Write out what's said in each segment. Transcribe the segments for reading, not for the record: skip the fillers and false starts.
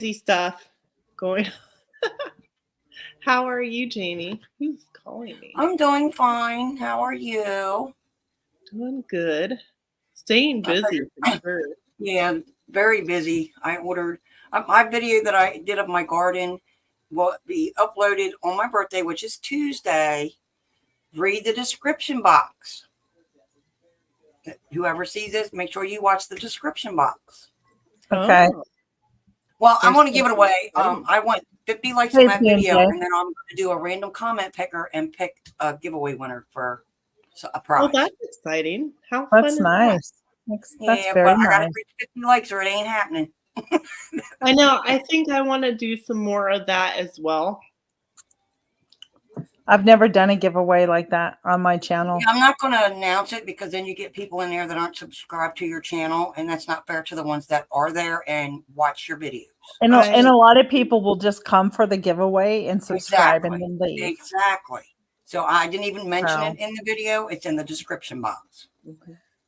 Stuff going. How are you, Jamie? Who's calling me? I'm doing fine. How are you? Doing good. Staying busy for sure. Yeah, very busy. I ordered my video that I did of my garden will be uploaded on my birthday, which is Tuesday. Read the description box. Whoever sees this, make sure you watch the description box. Okay. Oh, Well, I'm There's going to give it away. something. I want 50 likes Hey, on that video, PNJ. and then I'm going to do a random comment picker and pick a giveaway winner for a prize. Well, that's exciting. How fun That's is nice. That's Yeah, very but I got to nice. reach 50 likes or it ain't happening. that? I know. I think I want to do some more of that as well. I've never done a giveaway like that on my channel. Yeah, I'm not going to announce it because then you get people in there that aren't subscribed to your channel, and that's not fair to the ones that are there and watch your videos. And a lot of people will just come for the giveaway and subscribe Exactly. and then leave. Exactly. So I didn't even mention Wow. it in the video. It's in the description box.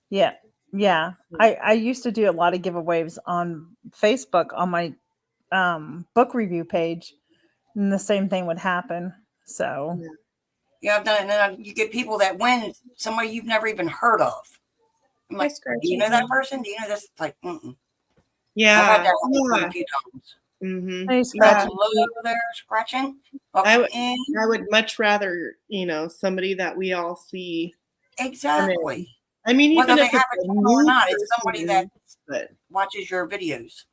Yeah. Yeah. I used to do a lot of giveaways on Facebook on my book review page, and the same thing would happen. So Yeah, I've done it. And then you get people that win somebody you've never even heard of. I'm like, do you know that person? Do you know this? It's like, Yeah. I've had that happen a few times. Mm-hmm. Hey, Yeah. Scratchy. Hello there, scratching. I Welcome in. would much rather, somebody that we all see. Exactly. I mean, Whether even they if have it's a a channel or new not, it's somebody that but watches your videos.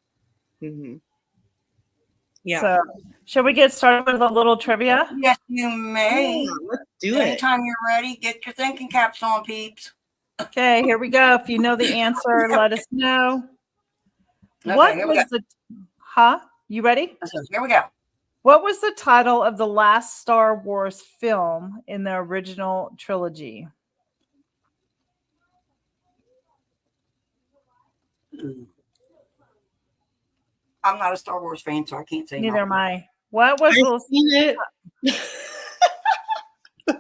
Yeah. So, should we get started with a little trivia? Yes, you may. Yeah, let's do it. Anytime you're ready, get your thinking caps on, peeps. Okay, here we go. If you know the answer, let us know. Okay, here we go. You ready? So here we go. What was the title of the last Star Wars film in the original trilogy? I'm not a Star Wars fan, so I can't say. Neither am I. What was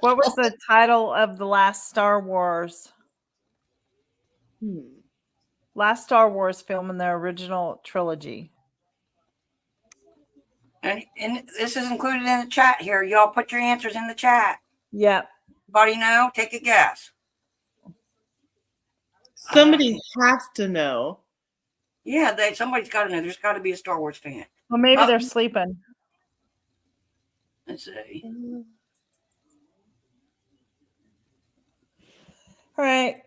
What was the title of the last Star Wars? Last Star Wars film in the original trilogy. And this is included in the chat here. Y'all put your answers in the chat. Yep. Anybody know? Take a guess. Somebody has to know. Yeah, somebody's got to know. There's got to be a Star Wars fan. Well, maybe they're sleeping. Let's see. All right.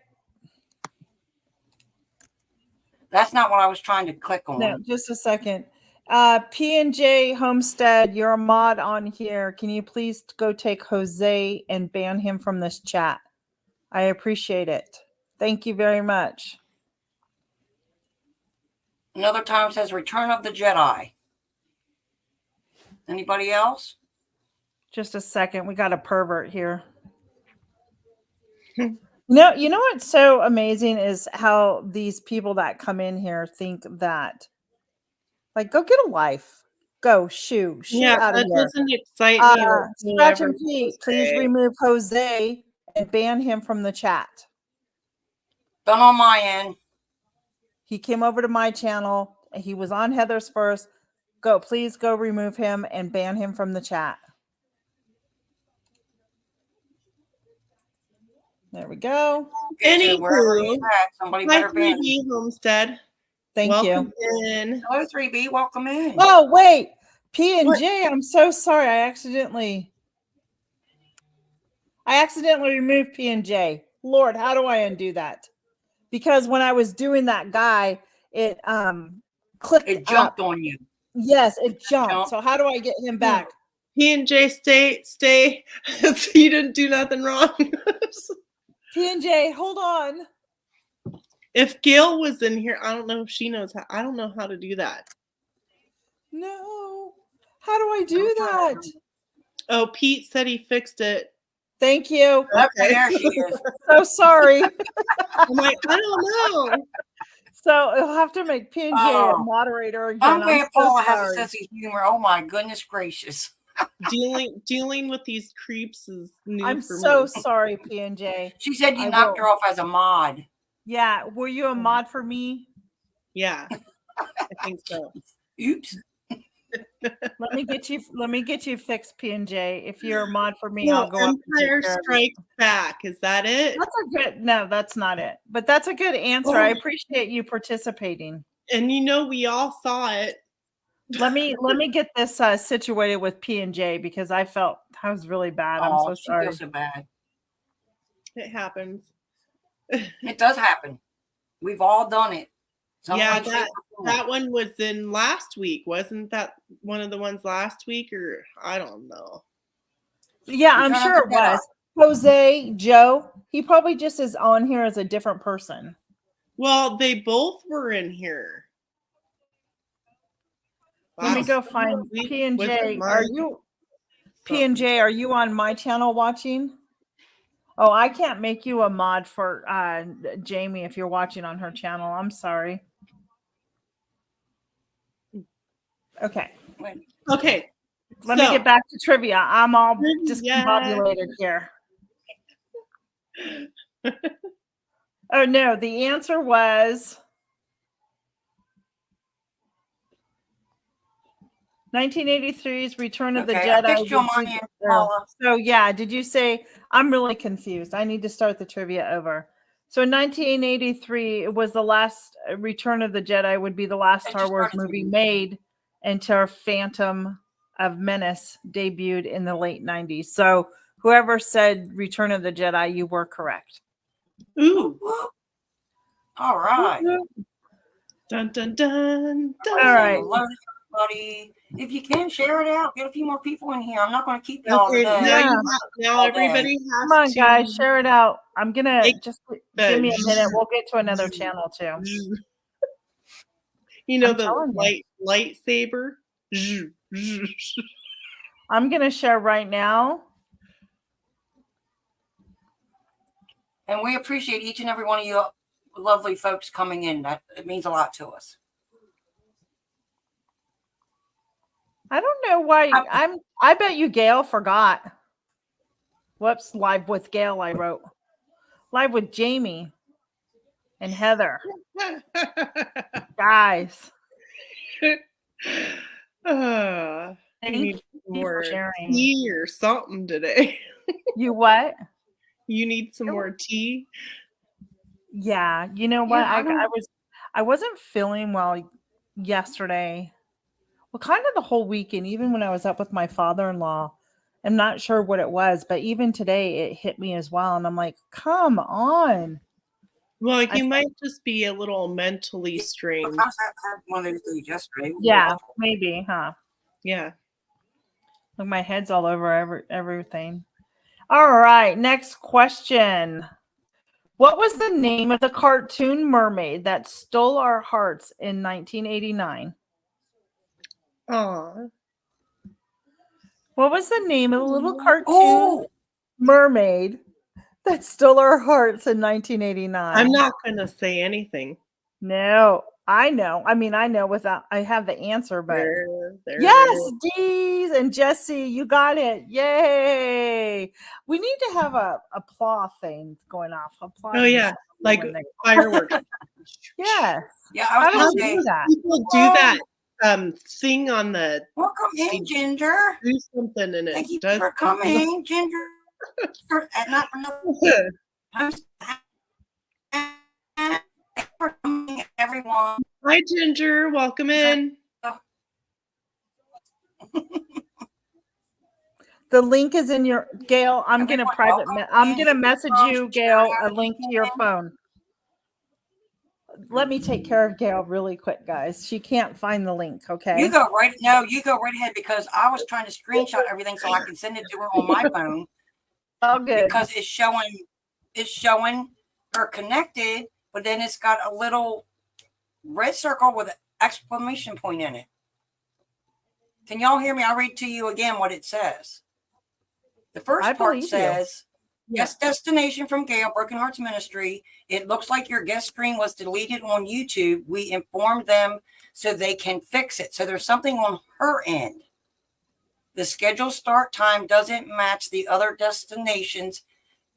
That's not what I was trying to click on. No, just a second. P&J Homestead, you're a mod on here. Can you please go take Jose and ban him from this chat? I appreciate it. Thank you very much. Another time says Return of the Jedi. Anybody else? Just a second. We got a pervert here. No, you know what's so amazing is how these people that come in here think that, like, go get a life. Go shoo out of that here. doesn't excite me. Scratch and Pete, please remove Jose and ban him from the chat. Done on my end. He came over to my channel. He was on Heather's first. Please go remove him and ban him from the chat. There we go. Okay, so somebody better ban him. Homestead. Thank you. Hello, 3B. Welcome in. Oh, wait. P&J, I'm so sorry. I accidentally removed P&J. Lord, how do I undo that? Because when I was doing that guy, it clicked. It jumped on you. Yes, it jumped. So how do I get him back? P&J, stay. You didn't do nothing wrong. P&J, hold on. If Gail was in here, I don't know if she knows how. I don't know how to do that. No. How do I do that? Oh, Pete said he fixed it. Thank you. Okay, there she is. So sorry. I'm like, I don't know. So I'll have to make P&J a moderator again. I'm glad Paula has a sense of humor. Oh my goodness gracious. Dealing with these creeps is new I'm for so me. sorry, P&J. She said you knocked her off as a mod. Yeah. Were you a mod for me? Yeah. I think so. Oops. Let me get you fixed, P&J. If you're a mod for me, No, I'll go up and take Empire care of it. Strikes Back. Is that it? That's a good no, that's not it. But that's a good answer. I appreciate you participating. And we all saw it. Let me get this situated with P&J because I felt that was really bad. I'm Oh, so she sorry. feels so bad. It happens. It does happen. We've all done it. Some Yeah, way, shape, or form. that one was in last week. Wasn't that one of the ones last week? Or I don't know. Yeah, We're I'm trying to sure it look that was. up. Jose, Joe, he probably just is on here as a different person. Well, they both were in here. Let me Last go find week was P&J. Are March you something. P&J, are you on my channel watching? Oh, I can't make you a mod for Jamie if you're watching on her channel. I'm sorry. Okay. Okay. Let me get back to trivia. I'm all Trivia. discombobulated here. Oh no, the answer was 1983's Return of the Okay, I Jedi. fixed you on my end, Paula. So yeah, did you say? I'm really confused. I need to start the trivia over. So 1983 it was the last Return of the Jedi would be the last I Star just Wars started movie to- made until Phantom of Menace debuted in the late 90s. So whoever said Return of the Jedi, you were correct. Ooh. All right. Dun dun dun dun. All right. Hello, everybody. If you can, share it out. Get a few more people in here. I'm not going to keep y'all Okay, today. now, Yeah. now All everybody day. has Come on, to guys, share it out. I'm gonna Make just the- give me a minute. We'll get to another channel too. You know I'm the telling you. lightsaber. I'm gonna share right now. And we appreciate each and every one of you lovely folks coming in. That it means a lot to us. I don't know why I bet you Gail forgot. Whoops, live with Gail I wrote. Live with Jamie and Heather. Guys. You Thank need you more for sharing. tea or something today. You what? You need some more tea. Yeah, you know what? Yeah, I wasn't feeling well yesterday. Well, kind of the whole weekend, even when I was up with my father-in-law. I'm not sure what it was, but even today it hit me as well. And I'm like, come on. Well, I you might just be a little mentally I strained. had one of those days yesterday. Yeah, maybe, huh? Yeah. Look, my head's all over everything. All right, next question. What was the name of the cartoon mermaid that stole our hearts in 1989? Aw. What was the name of the little cartoon Oh, mermaid that stole our hearts in 1989? I'm not going to say anything. No, I know. I mean, I know without I have the answer, but There yes, it is. Dees and Jesse, you got it. Yay. We need to have a applause thing going off. Applause. Oh, yeah. Like fireworks. Yes. yeah. I How was do going we to do say, that? People do that thing on the welcome in, Ginger. do something and Thank it you does. for coming, Ginger. Not for coming, everyone. Hi, Ginger. Welcome in. The link is in your Gail. I'm gonna Everyone, private. welcome I'm in. gonna message you, Gail, a link to your phone. Let me take care of Gail really quick, guys. She can't find the link. Okay. You go right. No, you go right ahead because I was trying to screenshot everything so I can send it to her on my phone Oh, good. because it's showing her connected, but then it's got a little red circle with an exclamation point in it. Can y'all hear me? I'll read to you again what it says. The first I part believe you. says, guest destination from Gail, Broken Hearts Ministry. It looks like your guest screen was deleted on YouTube. We informed them so they can fix it. So there's something on her end. The scheduled start time doesn't match the other destinations.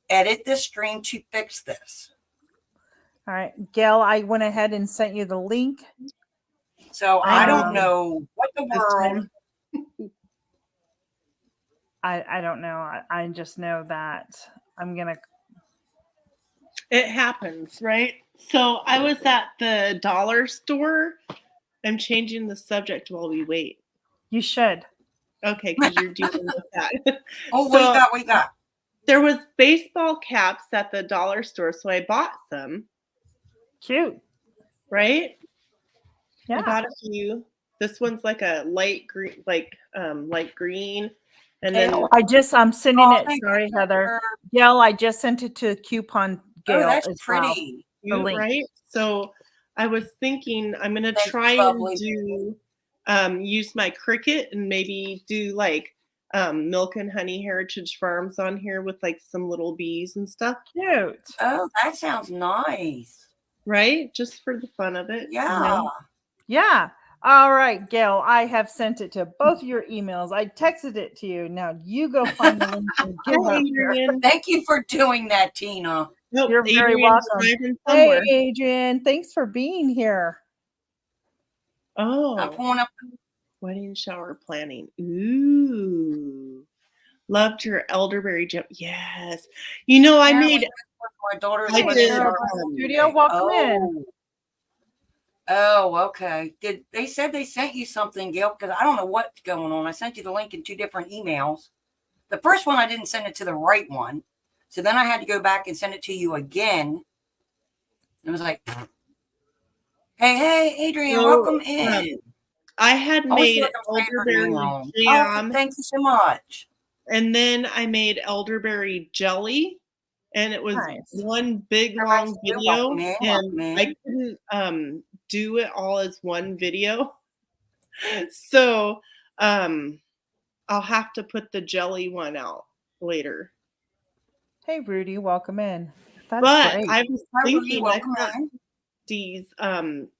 Edit the stream to fix this. All right, Gail, I went ahead and sent you the link. So I don't know what the This world time. I don't know. I just know that I'm going to. It happens, right? So I was at the dollar store. I'm changing the subject while we wait. You should. Okay, because you're dealing with that. Oh, So we got. there was baseball caps at the dollar store, so I bought some, Cute. right? I Yeah. got a few. This one's like a light green, light green. And then I'm sending Oh, it. thank you, Sorry, Heather. Heather. Gail, I just sent it to Coupon Gail. Oh, that's as well. pretty. cute, link. right? So I was thinking I'm gonna Thank you, try lovely. and do use my Cricut and maybe do like Milk and Honey Heritage Farms on here with like some little bees and stuff, Cute. Oh, that sounds nice. right? Just for the fun of it. you Yeah. know? Yeah. All right, Gail, I have sent it to both your emails. I texted it to you. Now you go find the link and get Hi, up here. Adrian. Thank you for doing that, Tina. Nope, You're very Adrian's welcome. driving Hey, somewhere. Adrian, thanks for being here. I'm Oh, pulling up. wedding shower planning. Ooh. Loved your elderberry jam. Yes. You know, I Apparently made this was my daughter's I wedding did, shower. Studio, welcome in. Oh, okay. They said they sent you something, Gail? Because I don't know what's going on. I sent you the link in 2 different emails. The first one I didn't send it to the right one, so then I had to go back and send it to you again. It was like, hey, Adrian, So, welcome in. I had Always made feel like I'm saying her name elderberry wrong. jam, Oh, thank you so much. and then I made elderberry jelly, and it was Nice. one big All right, long so you're video, welcome in, and welcome in. I couldn't do it all as one video. So I'll have to put the jelly one out later. Hey, Rudy, welcome in. That's But great. I was Hi, Rudy, thinking I welcome got in. these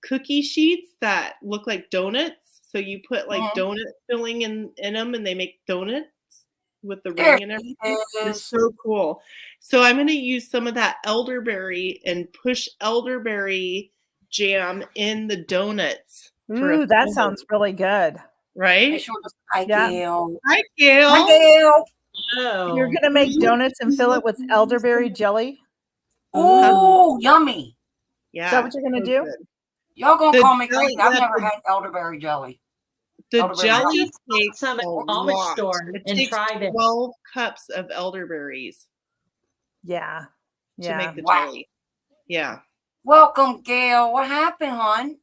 cookie sheets that look like donuts. So you put like Mhm. donut filling in them, and they make donuts with the There ring and he everything. They're is. so cool. So I'm going to use some of that elderberry and push elderberry jam in the donuts. for a Ooh, that filling, sounds really good. They right. sure does. Hi, Yeah. Gail. Hi, Gail. Hi, Gail. You're going to make donuts and fill it with elderberry jelly? Ooh, yummy. Yeah. Is that what you're going to do? good. Y'all gonna The call me jelly- crazy. I've yeah, never the- had elderberry jelly. The Elderberry jelly Just bought takes some at a the Amish lot. store It and takes tried it. 12 cups of elderberries Yeah. to Yeah. make the Wow. jelly. Yeah. Welcome, Gail. What happened, hon?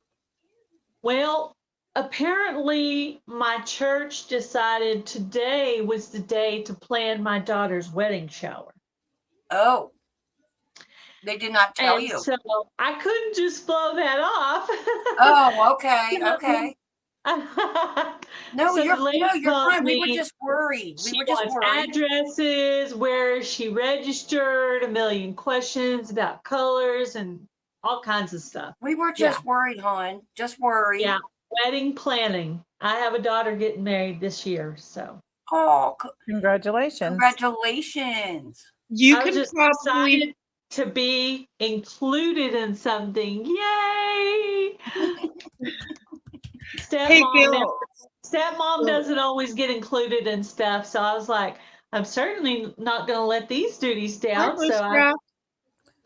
Well, apparently my church decided today was the day to plan my daughter's wedding shower. Oh, they did not tell And you. so I couldn't just blow that off. Oh, okay, okay. No, So you're the lady fine. told We were me just worried. she We were just wants worried. addresses, where she registered, a million questions about colors and all kinds of stuff. We were just worried, hon. Just worried. Yeah, wedding planning. I have a daughter getting married this year, so Oh, Congratulations. congratulations. You I was can just probably excited to be included in something. Yay! Hey, Gail. Stepmom doesn't always get included in stuff, so I was like, I'm certainly not going to let these duties down. Hi, So I Bushcraft.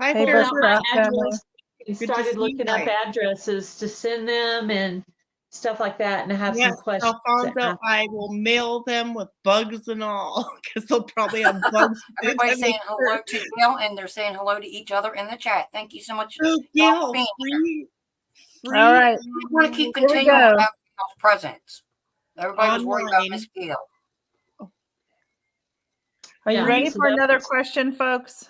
Hi, Hey, pulled out my Bushcraft family. address and Good to started see you looking up guys. addresses to send them and stuff like that. And I have Yes, some questions. to Alfonso, ask. I will mail them with bugs and all because they'll probably have bugs. Everybody's saying hello to Gail, and they're saying hello to each other in the chat. Thank you so much. Oh, Y'all Gail, for being free. All right. I want to keep Here we continuing go. about Gail's presence. Everybody was worried about Online. Miss Gail. Are you Yeah, ready so for that another was- question, folks?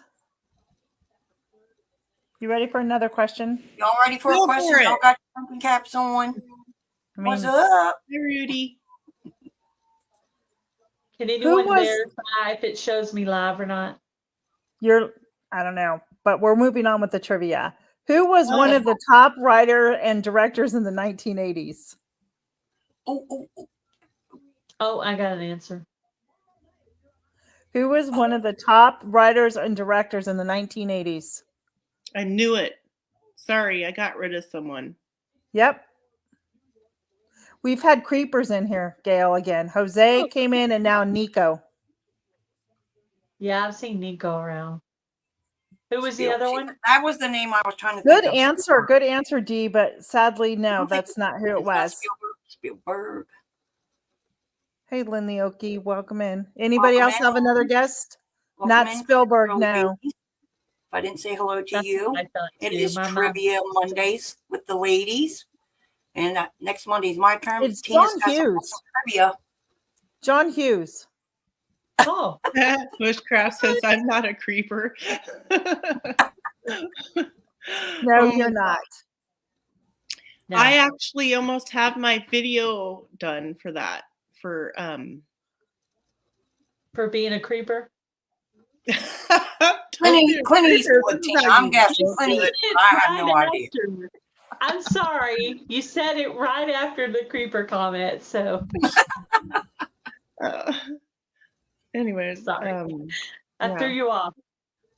You ready for another question? Y'all ready for Go a question? for Y'all it. got your thinking caps on? I What's mean, up? Hi, Rudy. Can anyone was- verify if it shows me live or not? I don't know, but we're moving on with the trivia. Who was one Oh. of the top writer and directors in the 1980s? Oh. Oh, I got an answer. Who was one of the top writers and directors in the 1980s? I knew it. Sorry, I got rid of someone. Yep. We've had creepers in here, Gail, again. Jose came in and now Nico. Yeah, I've seen Nico around. Who was the other one? That was the name I was trying to think Good of. answer. Good answer, Dee. But sadly, no, don't think that's not who it It's not was. Spielberg. Hey, Lynn the Okie, welcome in. Anybody Welcome else in. have another guest? Welcome Not in, Spielberg, Chris no. Roby. If I didn't say hello to That's you, what I thought it too. is My mom- Trivia Mondays with the ladies. And next Monday's my turn. It's Tina's John got some Hughes. awesome trivia. John Hughes. Oh, Bushcraft says I'm not a creeper. No, Oh you're my not. no. I actually almost have my video done for that. For For being a creeper. Clint Eastwood, Tina. I'm guessing Clint You said Eastwood. it I have no right idea. after. I'm sorry. You said it right after the creeper comment. So Anyways, Sorry. I yeah. threw you off.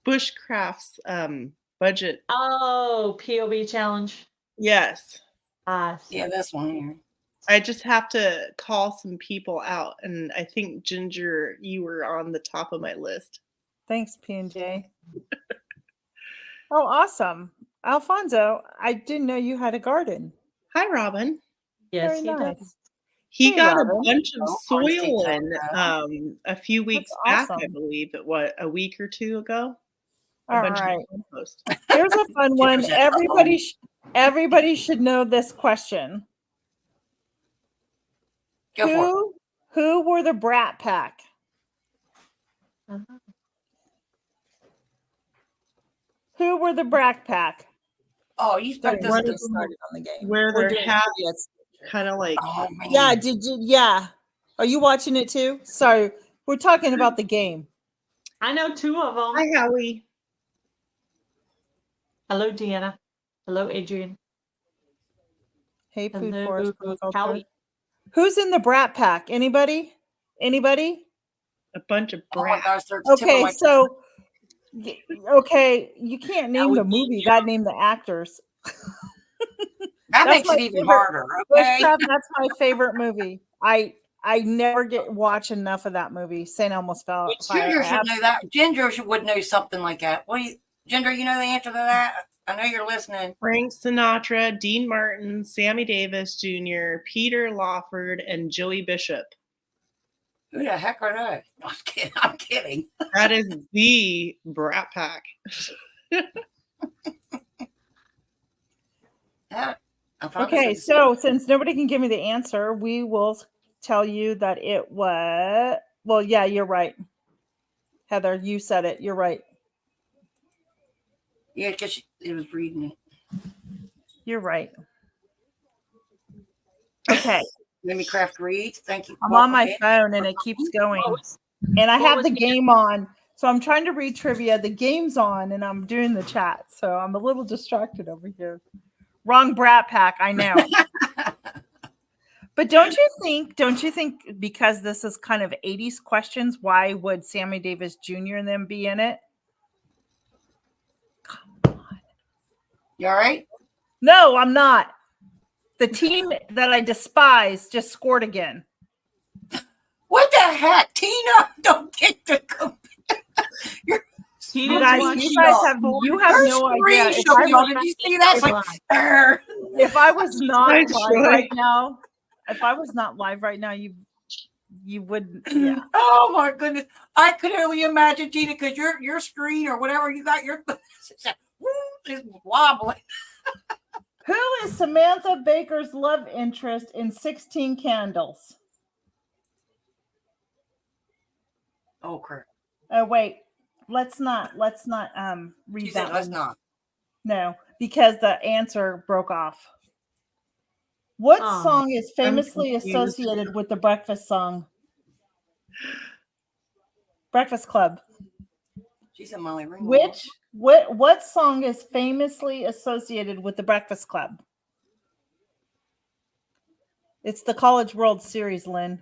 Bushcraft's budget. Oh, POV challenge. Yes. Yeah, this one here. I just have to call some people out, and I think Ginger, you were on the top of my list. Thanks, P&J. Oh, awesome. Alfonso, I didn't know you had a garden. Hi, Robin. Yes, Very he nice. does. He Hey, got Robin. a bunch of Oh, soil Constance, in hello. a few weeks That's back, I awesome. believe. A week or two ago. All bunch of right. compost. Here's a fun one. Ginger's at Everybody should know this question. Go for it. Who were the Brat Pack? Uh-huh. Who were the Brat Pack? Oh, you expect us What to is start on the game. Where We're their doing hat trivia. kind of like Oh, man. Yeah, did you? Yeah. Are you watching it too? Sorry, we're talking about the game. I know two of them. Hi, Howie. Hello, Deanna. Hello, Adrian. Hey, Food Hello, Forest Culture. Howie. Who's in the Brat Pack? Anybody? Anybody? A bunch of Oh my brats. gosh, they're the tip of Okay, my- so okay, you can't name the Howie, movie. You got to name the actors. that that's makes my it even favorite- harder. Okay. Bushcraft, that's my favorite movie. I never watch enough of that movie. St. Elmo's Fell. Ginger should know that. Ginger would know something like that. Ginger, you know the answer to that? I know you're listening. Frank Sinatra, Dean Martin, Sammy Davis Jr., Peter Lawford, and Joey Bishop. Who the heck are they? I'm kidding. I'm kidding. That is the Brat Pack. Okay, so since nobody can give me the answer, we will tell you that it was. Well, yeah, you're right, Heather. You said it. You're right. Yeah, because it was reading it. You're right. Okay. Let me craft reads. Thank you. I'm on my phone and it keeps going. And I have the game on. So I'm trying to read trivia. The game's on and I'm doing the chat. So I'm a little distracted over here. Wrong Brat Pack, I know. But don't you think because this is kind of 80s questions, why would Sammy Davis Jr. and them be in it? You all right? No, I'm not. The team that I despise just scored again. What the heck? Tina, don't get the You guys have no idea. Did you see that? It's like, if I was not I live right now, you wouldn't. Yeah. Oh my goodness! I could only imagine, Tina, because your screen or whatever you got your is wobbling. Who is Samantha Baker's love interest in 16 Candles? Oh crap! Oh wait, let's not read She that. said, let's one. not. No, because the answer broke off. What song is famously associated with the breakfast song? Breakfast Club. She said Molly Ringwald. What song is famously associated with the Breakfast Club? It's the College World Series, Lynn.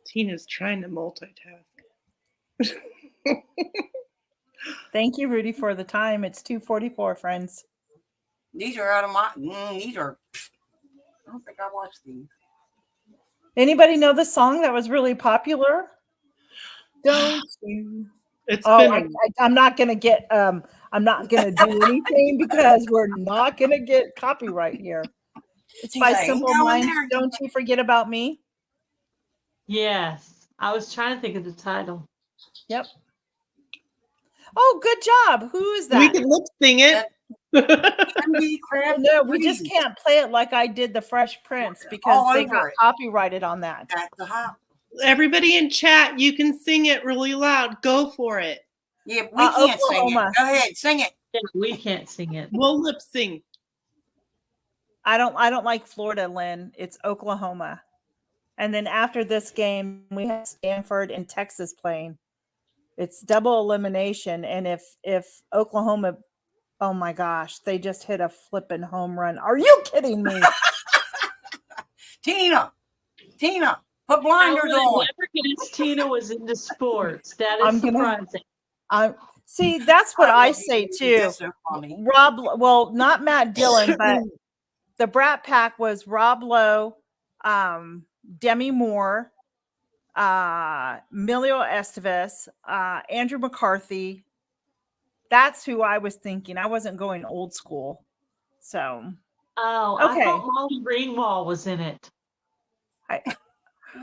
Tina's trying to multitask. Thank you, Rudy, for the time. It's 2:44, friends. These are out of my. These are. I don't think I watched these. Anybody know the song that was really popular? Don't you? It's Oh, been I'm not gonna get I'm not gonna do anything because we're not gonna get copyright here. It's She's by like, "Ain't Simple going Minds. there." Don't you forget about me? Yes. I was trying to think of the title. Yep. Oh, good job. Who is we that? can lip sing it. Trendy craft No, we just ingredients can't play it like I did the Fresh Prince because all they over got it. copyrighted on that. at the hop. Everybody in chat, you can sing it really loud. Go for it. Yeah, we can't sing it. Oklahoma. Go ahead, sing it. Yeah, we can't sing it. We'll lip sing. I don't like Florida, Lynn. It's Oklahoma. And then after this game, we have Stanford and Texas playing. It's double elimination. And if Oklahoma, oh my gosh, they just hit a flipping home run. Are you kidding me? Tina, put blinders I on. would never guessed Tina was into sports. That is I'm gonna- surprising. See, that's what I love say you. too. That's so funny. Rob, well, not Matt Dillon, but the Brat Pack was Rob Lowe, Demi Moore, Emilio Estevez, Andrew McCarthy. That's who I was thinking. I wasn't going old school. So, Oh, Okay. I thought Molly Ringwald was in it.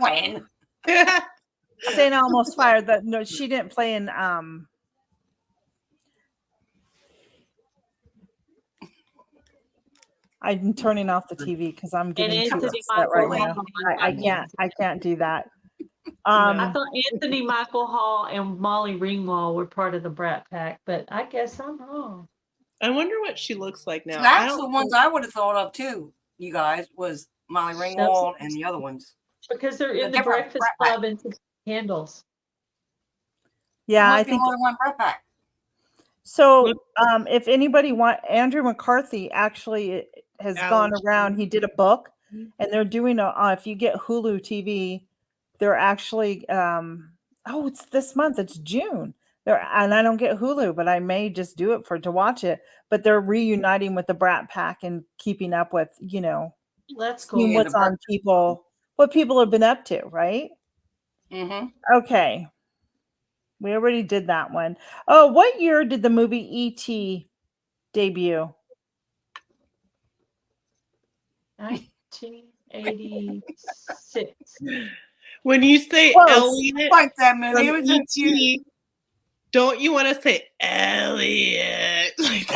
When? St. Elmo's Fire. No, she didn't play in. I'm turning off the TV because I'm getting too Anthony upset right Michael now. Hall. I can't do that. I thought Anthony Michael Hall and Molly Ringwald were part of the Brat Pack, but I guess I'm wrong. I wonder what she looks like now. That's the ones I would have thought of too. You guys was Molly Ringwald and the other ones. Because they're in The the different Breakfast Brat Pack. Club and Candles. Yeah, I Must be think more than one Brat Pack. so. If anybody Andrew McCarthy actually has gone around. He did a book, and they're doing if you get Hulu TV, they're actually it's this month. It's June. And I don't get Hulu, but I may just do it to watch it. But they're reuniting with the Brat Pack and keeping up with That's seeing cool. what's on what people have been up to, right? Mm-hmm. Okay. We already did that one. Oh, what year did the movie E.T. debut? 1986. When you say Close. Elliot Like that movie. It from was so cute. E.T., don't you want to say Elliot? Like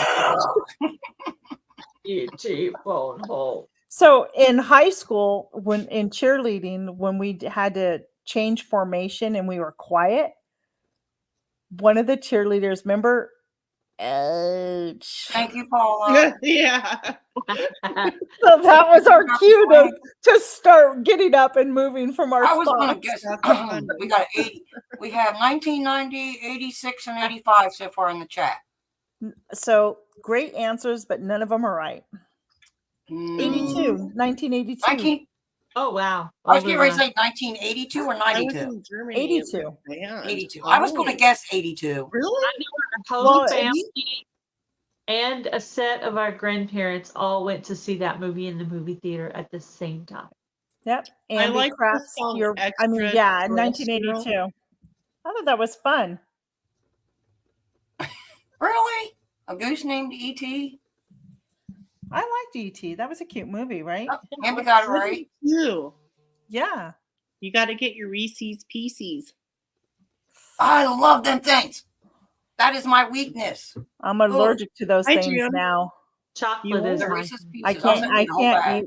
E.T. phone hole. So in high school, when in cheerleading, when we had to change formation and we were quiet, one of the cheerleaders, remember? Thank you, Paula. yeah. So that was our cue to start getting up and moving from our I was going to spots. guess. We got 80. We have 1990, 86, and 85 so far in the chat. So great answers, but none of them are right. 1982. Oh, wow. I was getting ready to Older say 1982 or I was 92. in Germany. 82. 82. I was going to guess 82. Really? I know our whole family and a set of our grandparents all went to see that movie in the movie theater at the same time. Yep. I Andy like the Kraft's song in Extra 1982. I thought that was fun. Really? A goose named E.T.? I liked E.T. That was a cute movie, right? Oh, and we got it right. You. Yeah. You got to get your Reese's Pieces. I love them things. That is my weakness. I'm allergic to those Hi, things Jim. now. Chocolate is The my Reese's Pieces. I I'll send can't you the whole bag.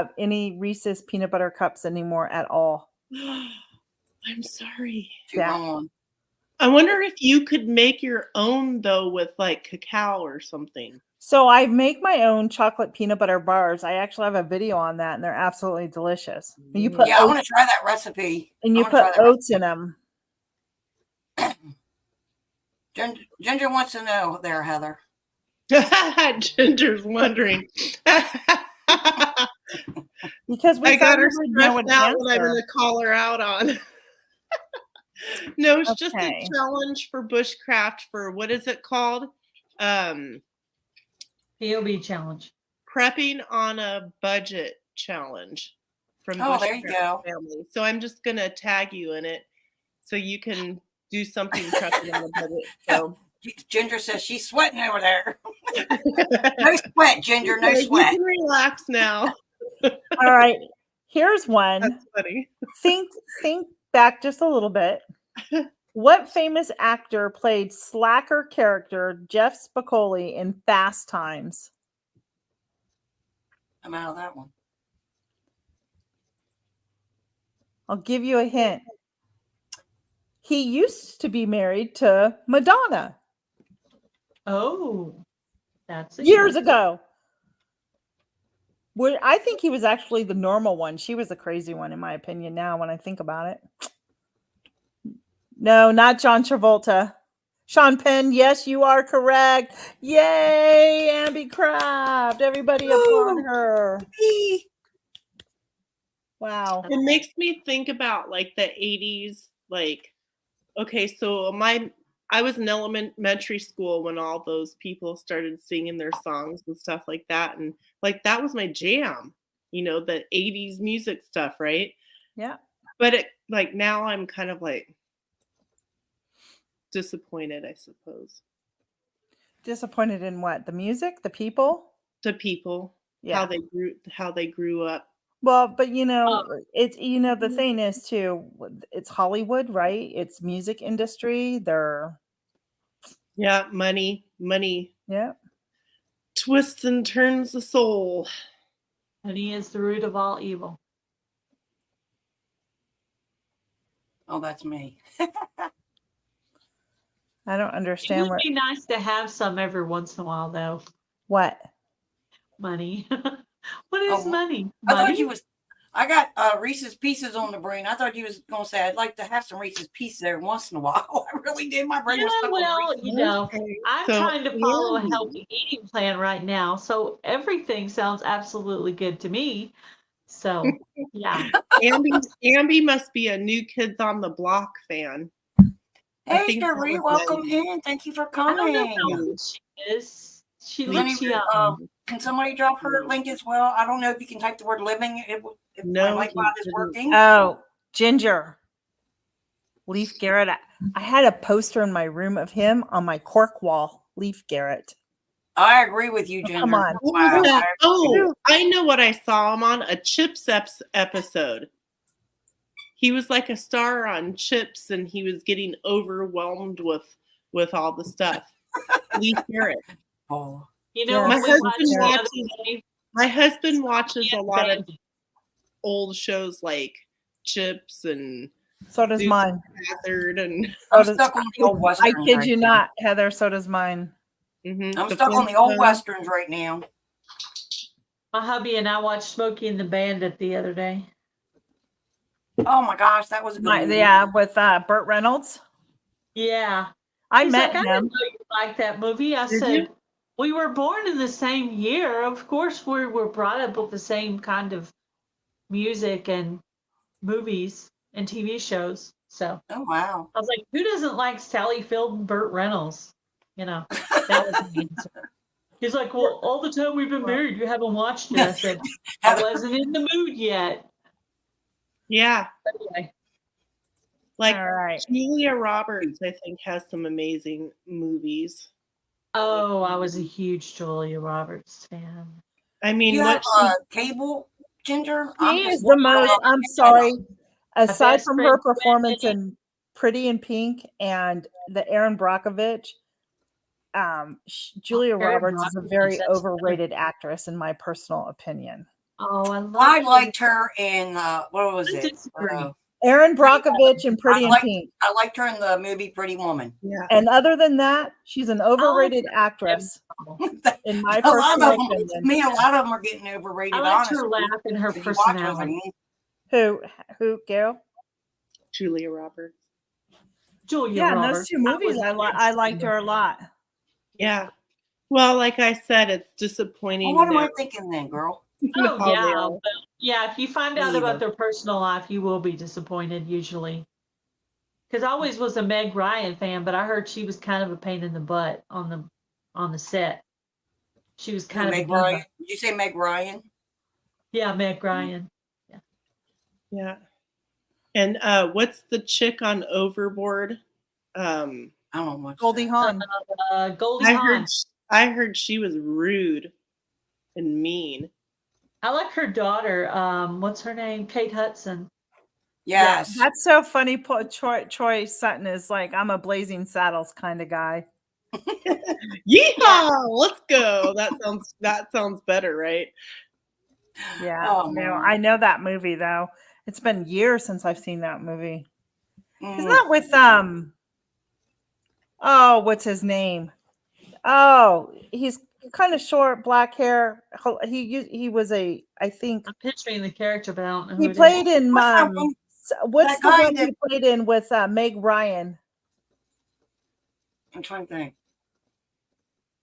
eat any Reese's peanut butter cups anymore at all. I'm sorry. Too long. I wonder if you could make your own though with like cacao or something. So I make my own chocolate peanut butter bars. I actually have a video on that, and they're absolutely delicious. And you put Yeah, I want to oats, try that recipe. and you I wanna put try that oats in them. Ginger wants to know there, Heather. Ginger's wondering. Because we I got her would know stressed an out when I'm answer. going to call her out on. No, it's just a Okay. challenge for bushcraft for what is it called? POB challenge. Prepping on a budget challenge from Oh, Bush there you go. Family. So I'm just gonna tag you in it so you can do something prepping on the budget. So Ginger says she's sweating over there. No sweat, Ginger. No okay, sweat. you can relax now. All right. Here's one. That's funny. Think back just a little bit. What famous actor played slacker character Jeff Spicoli in Fast Times? I'm out of that one. I'll give you a hint. He used to be married to Madonna Oh, that's a years hint. ago. I think he was actually the normal one. She was the crazy one, in my opinion, now when I think about it. No, not John Travolta. Sean Penn, yes, you are correct. Yay, Ambi Craft. Everybody applaud her. Eee. Wow. It makes me think about like the 80s, like, okay, so I was in elementary school when all those people started singing their songs and stuff like that. And like that was my jam, the 80s music stuff, right? Yeah. But it like now I'm kind of like disappointed, I suppose. Disappointed in what? The music? The people? To people, Yeah. how they grew up. Well, but it's the thing is too, it's Hollywood, right? It's music industry. Yeah, money Yeah. twists and turns the soul. Money is the root of all evil. Oh, that's me. I don't It understand would be nice to have some every once in a while, though. what. Money. What is Oh, money? I thought Money? you was. I got Reese's Pieces on the brain. I thought you was gonna say I'd like to have some Reese's Pieces every once in a while. I really did. My brain was Yeah, stuck on well, Reese's. Okay, I'm so trying to follow a Andy- healthy eating plan right now, so everything sounds absolutely good to me. So, yeah. Ambi must be a New Kids on the Block fan. I Hey, think that Cherie, was welcome Lenny. in. Thank you for I don't know coming. how old she is. She Does any- looks young. Can somebody drop her link as well? I don't know if you can type the word living. If No, my mic he bot is didn't. working. Oh, Ginger. Leaf Garrett. I had a poster in my room of him on my cork wall. Leaf Garrett. I agree with you, Ginger. Come on. What was Wow. that? Oh, I know what I saw him on, a Chips episode. He was like a star on Chips, and he was getting overwhelmed with all the stuff. Lee Garrett. Oh. You know Yeah. what My we husband watched the other watches- day? My husband watches a lot of Bandit. old shows like Chips and So does Dukes mine. Hazzard and I'm does- stuck on the old I westerns. kid right you now. not, Heather. So does mine. mhm, I'm the stuck on the old Flintstones. westerns right now. My hubby and I watched Smokey and the Bandit the other day. Oh my gosh, that was a good movie. Yeah, with Burt Reynolds. Yeah. I He's met like, I him. didn't know you liked that movie. I Did said, you? we were born in the same year. Of course, we were brought up with the same kind of music and movies and TV shows. So Oh wow. I was like, who doesn't like Sally Field and Burt Reynolds? That was the answer. He's like, well, all the time we've been married, you haven't watched it. I said, I wasn't in the mood yet. Yeah, Anyway, like All right. Julia Roberts, I think, has some amazing movies. oh, I was a huge Julia Roberts fan. I mean, You have what cable, Ginger? She is the most. I'm sorry. Aside best from her friend, performance Wendy. in Pretty in Pink and the Aaron Brockovich, Julia Erin Roberts is a Brockovich, very that's overrated actress, in my personal opinion. Oh, I love I Julia. liked her in what was I it? disagree. Aaron Brockovich in Pretty in like- Pink. I liked her in the movie Pretty Woman. yeah. And other than that, she's an overrated actress, in my A lot personal of them, opinion. me, a lot of them are getting overrated. I liked honestly. her laugh and her If you watch them, I personality. mean, Who, Gail? Julia Roberts. Julia Yeah, in Roberts. those two movies, was I liked her a lot. Yeah. Well, like I said, it's disappointing. well, what am I that- thinking then, girl? Oh how they yeah, are. but yeah. If you find out Me about either. their personal life, you will be disappointed usually. Because I always was a Meg Ryan fan, but I heard she was kind of a pain in the butt on the set. She was kind of a Meg diva. Ryan. Did you say Meg Ryan? Yeah, Meg Ryan. Yeah. And what's the chick on Overboard? I don't watch Goldie that. Hawn. Goldie I Hawn. heard she was rude and mean. I like her daughter. What's her name? Kate Hudson. Yes. That's so funny. Troy Sutton is like, I'm a Blazing Saddles kind of guy. Yeehaw! Let's go. That sounds better, right? Yeah. Oh, No, man. I know that movie though. It's been years since I've seen that movie. Isn't Mm. that with oh, what's his name? Oh, he's kind of short, black hair. He was I think I'm picturing the character, but I don't know who he it is. played in What's that one? what's That the guy one that- he played in with Meg Ryan? I'm trying to think.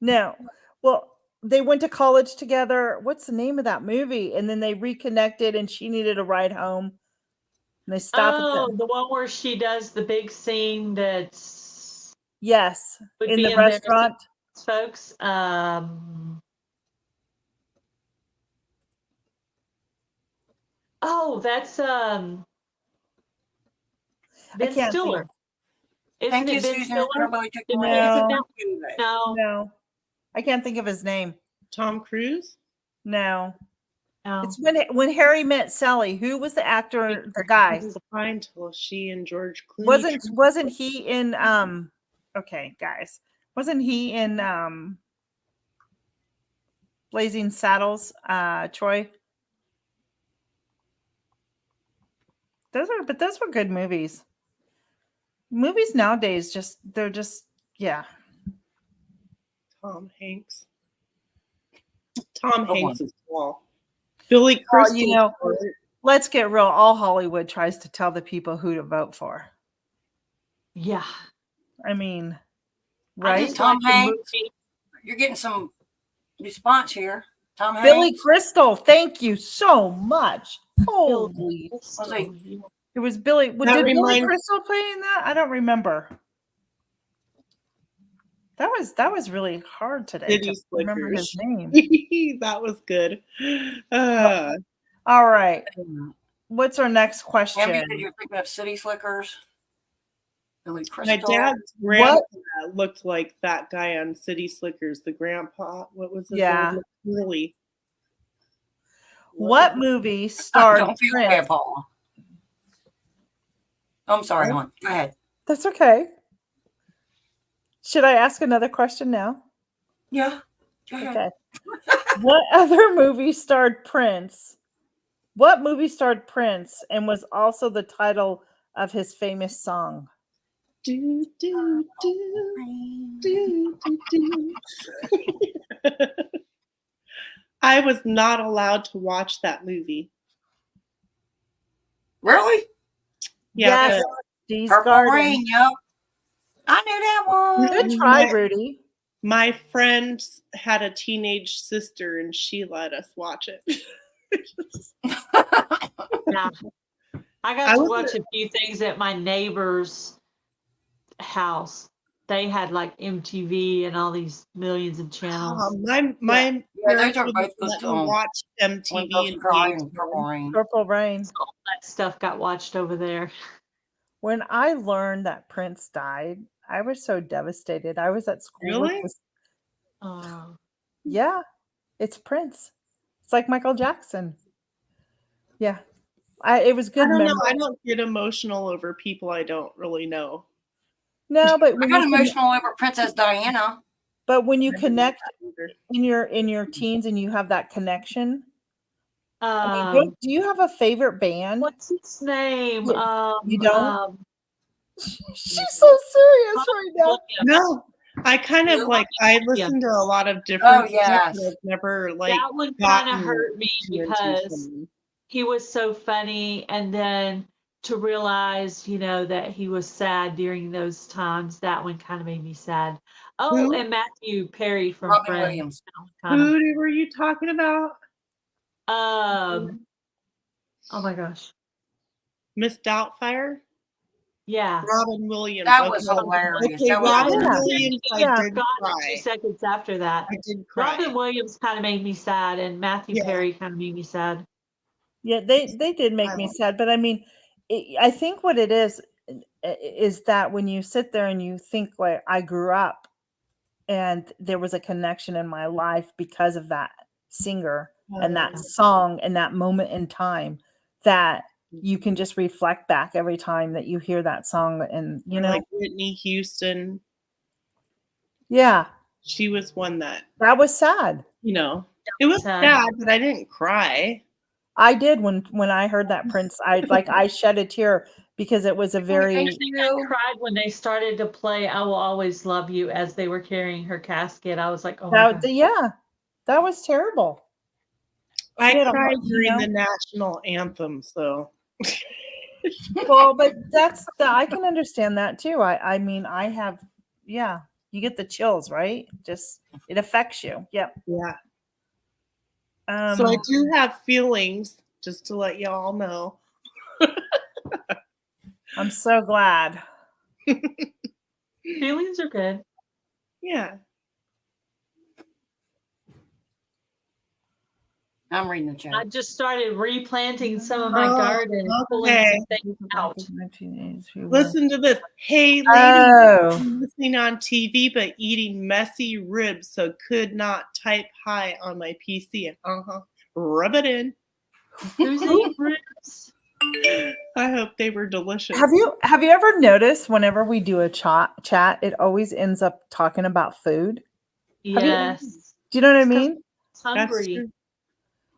No. Well, they went to college together. What's the name of that movie? And then they reconnected and she needed a ride home. And they stopped at Oh, the the one where she does the big scene that's yes, would in be the embarrassing, restaurant. folks. Oh, that's Ben can't think. Stiller. Isn't Thank you, it Ben Susan. Stiller? Everybody took Did my he- isn't No. that- No, No. I can't think of his name. Tom Cruise? No. no. It's when Harry met Sally. Who was the actor, the guy? This is fine till she and George Clooney. Wasn't he in okay, guys. Wasn't he in Blazing Saddles, Troy? Those were good movies. Movies nowadays they're just yeah. Tom Hanks. Tom Good Hanks one. is tall. Billy Crystal. you know, let's get real. All Hollywood tries to tell the people who to vote for. Yeah. I mean, I right? just Tom like the Hanks. movie. You're getting some response here. Tom Billy Hanks. Crystal, thank you so much. Holy, Was he- it was Billy. Did That Billy reminds- Crystal play in that? I don't remember. That was really hard today City to remember his Slickers. name. That was good. All right. What's our next question? Amber, said you're thinking of City Slickers. Billy My Crystal. dad's grandpa looked like that guy on City Slickers. The grandpa. What was his Yeah. name? Really? What movie I starred don't feel Prince? bad, Paula. I'm sorry, hon. Go ahead. That's okay. Should I ask another question now? Yeah. Go ahead. Okay. What other movie starred Prince? What movie starred Prince and was also the title of his famous song? Do, do, do, do, do, do. I was not allowed to watch that movie. Really? Yeah, Yes, but Dee's Purple Garden. Rain, yep. I knew that one. Good try, Rudy. my friend had a teenage sister and she let us watch it. Yeah. I got I to was watch a few things at my neighbor's house. They had like MTV and all these millions of channels. My Yeah, those parents are wouldn't both let good me songs. watch When MTV Girls and Cry VH1. and Purple Rain. Purple Rain. All that stuff got watched over there. When I learned that Prince died, I was so devastated. I was at school with Really? this. Oh. Yeah, it's Prince. It's like Michael Jackson. Yeah, it was I good don't know. memory. I don't get emotional over people I don't really know. No, but I when got you emotional over Princess Diana. but when you I don't connect know either. in your teens and you have that connection. I mean, do you have a favorite band? What's his name? Yeah, you don't? She's so serious right now. No, I kind of like I listen to a lot of different Oh, stuff, yes. but I've never like That one kind gotten of hurt me too into because someone. he was so funny, and then to realize, that he was sad during those times, that one kind of made me sad. Oh, Who? and Matthew Perry from Robin Friends. Williams. Who were you talking about? Oh my gosh. Miss Doubtfire? Yeah. Robin Williams. That was Okay. hilarious. Okay, That was Robin Yeah. Williams, Yeah. I did Gone in cry. 2 seconds after that. I did cry. Robin Williams kind of made me sad, and Matthew Yeah. Perry kind of made me sad. Yeah, they did make me sad, but I mean, I think what it is that when you sit there and you think like I grew up and there was a connection in my life because of that singer and that song and that moment in time, that you can just reflect back every time that you hear that song, and you know, like Whitney Houston, yeah, she was one that, that was sad. it was Sad. sad, but I didn't cry. I did when I heard that Prince, I shed a tear because it was a very I cried when they started to play "I Will Always Love You" as they were carrying her casket. I was like, "Oh my God." yeah, that was terrible. I She had a cried heart, during the national anthem, so well, but I can understand that too. I mean, I have, yeah, you get the chills, right? Just it affects you. Yep. yeah. Um, So I do have feelings, just to let y'all know. I'm so glad. Feelings are good. Yeah. I'm reading the chat. I just started replanting some of my Oh, garden, pulling okay. some things out. Listen to this. Hey, lady, Oh, listening on TV, but eating messy ribs, so could not type hi on my PC. Rub it in. Who's eating ribs? I hope they were delicious. have you ever noticed whenever we do a chat, it always ends up talking about food? Yes. Do you know what I It's 'cause mean? it's hungry. true.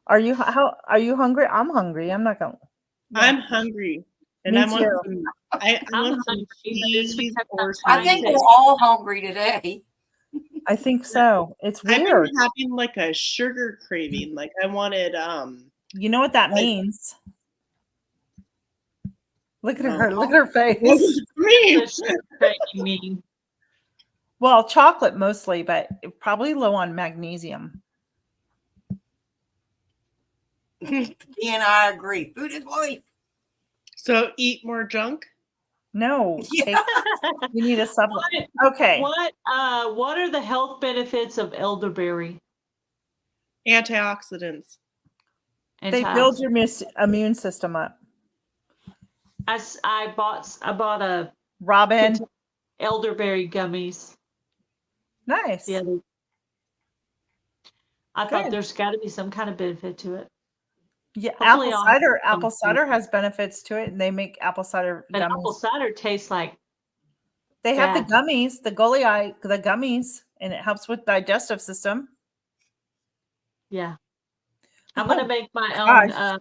Are you hungry? I'm hungry. I'm not going. I'm hungry. And Me I want too. some, I I'm want some hungry, but it's cheese because or I'm I think something. we're all hungry today. I think so. It's I've weird. been having like a sugar craving. Like I wanted You know what that like- means? Look at No. her. Look at her what face. does it mean? the sugar craving mean. Well, chocolate mostly, but probably low on magnesium. He and I agree. Food is life. So eat more junk? No, Yeah. you need a supplement. What, Okay. what are the health benefits of elderberry? Antioxidants. They build your immune system up. I bought a Robin, elderberry gummies nice. the other. I thought Good. there's got to be some kind of benefit to it. Yeah, Hopefully I'll have apple some cider has benefits to it, and they make apple cider But apple gummies. cider tastes like They have the bad. gummies, the gummies, and it helps with digestive system. yeah. I'm gonna Oh, make my gosh. own.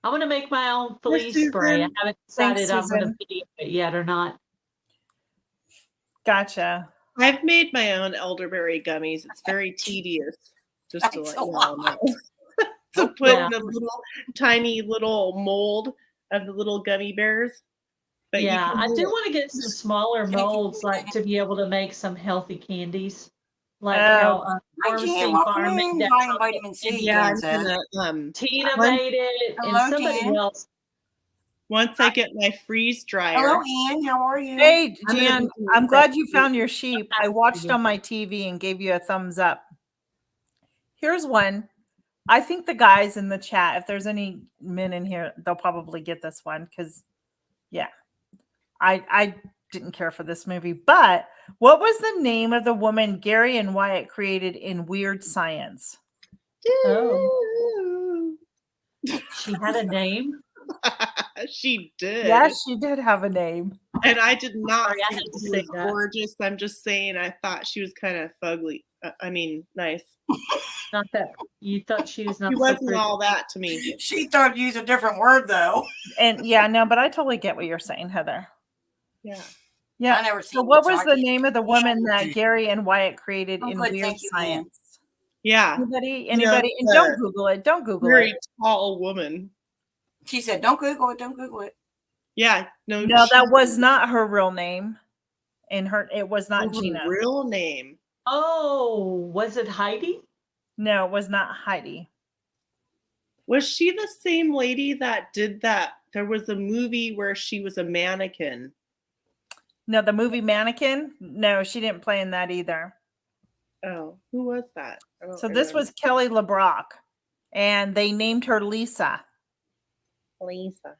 I'm gonna make my own flea Susan. spray. I haven't Thanks, decided I'm gonna Susan. video it yet or not. Gotcha. I've made my own elderberry gummies. It's very tedious, just to That's let a you all lot. know. To put Yeah. in a little tiny little mold of the little gummy bears. But Yeah, you can I do do it. want to get some smaller Thank you. molds, like to be able to make some healthy candies, like Oh. how Hi, Pharmacy Jan. Welcome Farm made in. that Vitamin, chocolate vitamin C. candy. Yeah, Jan I'm says. gonna Tina Once- made it, Hello, and somebody Jan. else. once I get my freeze dryer. Hello, Ann. How are you? Hey, I'm gonna Jan, do I'm it. glad you found your sheep. I Thank watched you. on my TV and gave you a thumbs up. Here's one. I think the guys in the chat, if there's any men in here, they'll probably get this one because, yeah, I didn't care for this movie. But what was the name of the woman Gary and Wyatt created in Weird Science? Oh. She had a name. She did. Yes, she did have a name. And I did not Sorry, I think had to she say was that. gorgeous. I'm just saying I thought she was kind of fugly. Nice. Not that you thought she was not. She so wasn't pretty. all that to me. She thought you used a different word, though. And yeah, no, but I totally get what you're saying, Heather. Yeah. Yeah. I never seen So what it, so was I the can't- name of the woman that Yeah. Gary and Wyatt created I'm in good, Weird thank you, Ann. Science? Yeah. Anybody? You know, And don't Google it. Don't Google Very it. tall woman. She said, don't Google it. Don't Google it. Yeah. No, No, she that was not her real name. It was not was her Gina. real name. Oh, was it Heidi? No, it was not Heidi. Was she the same lady that did that? There was a movie where she was a mannequin. No, the movie Mannequin. No, she didn't play in that either. Oh, who was that? I don't So this remember. was Kelly LeBrock, and they named her Lisa. Lisa.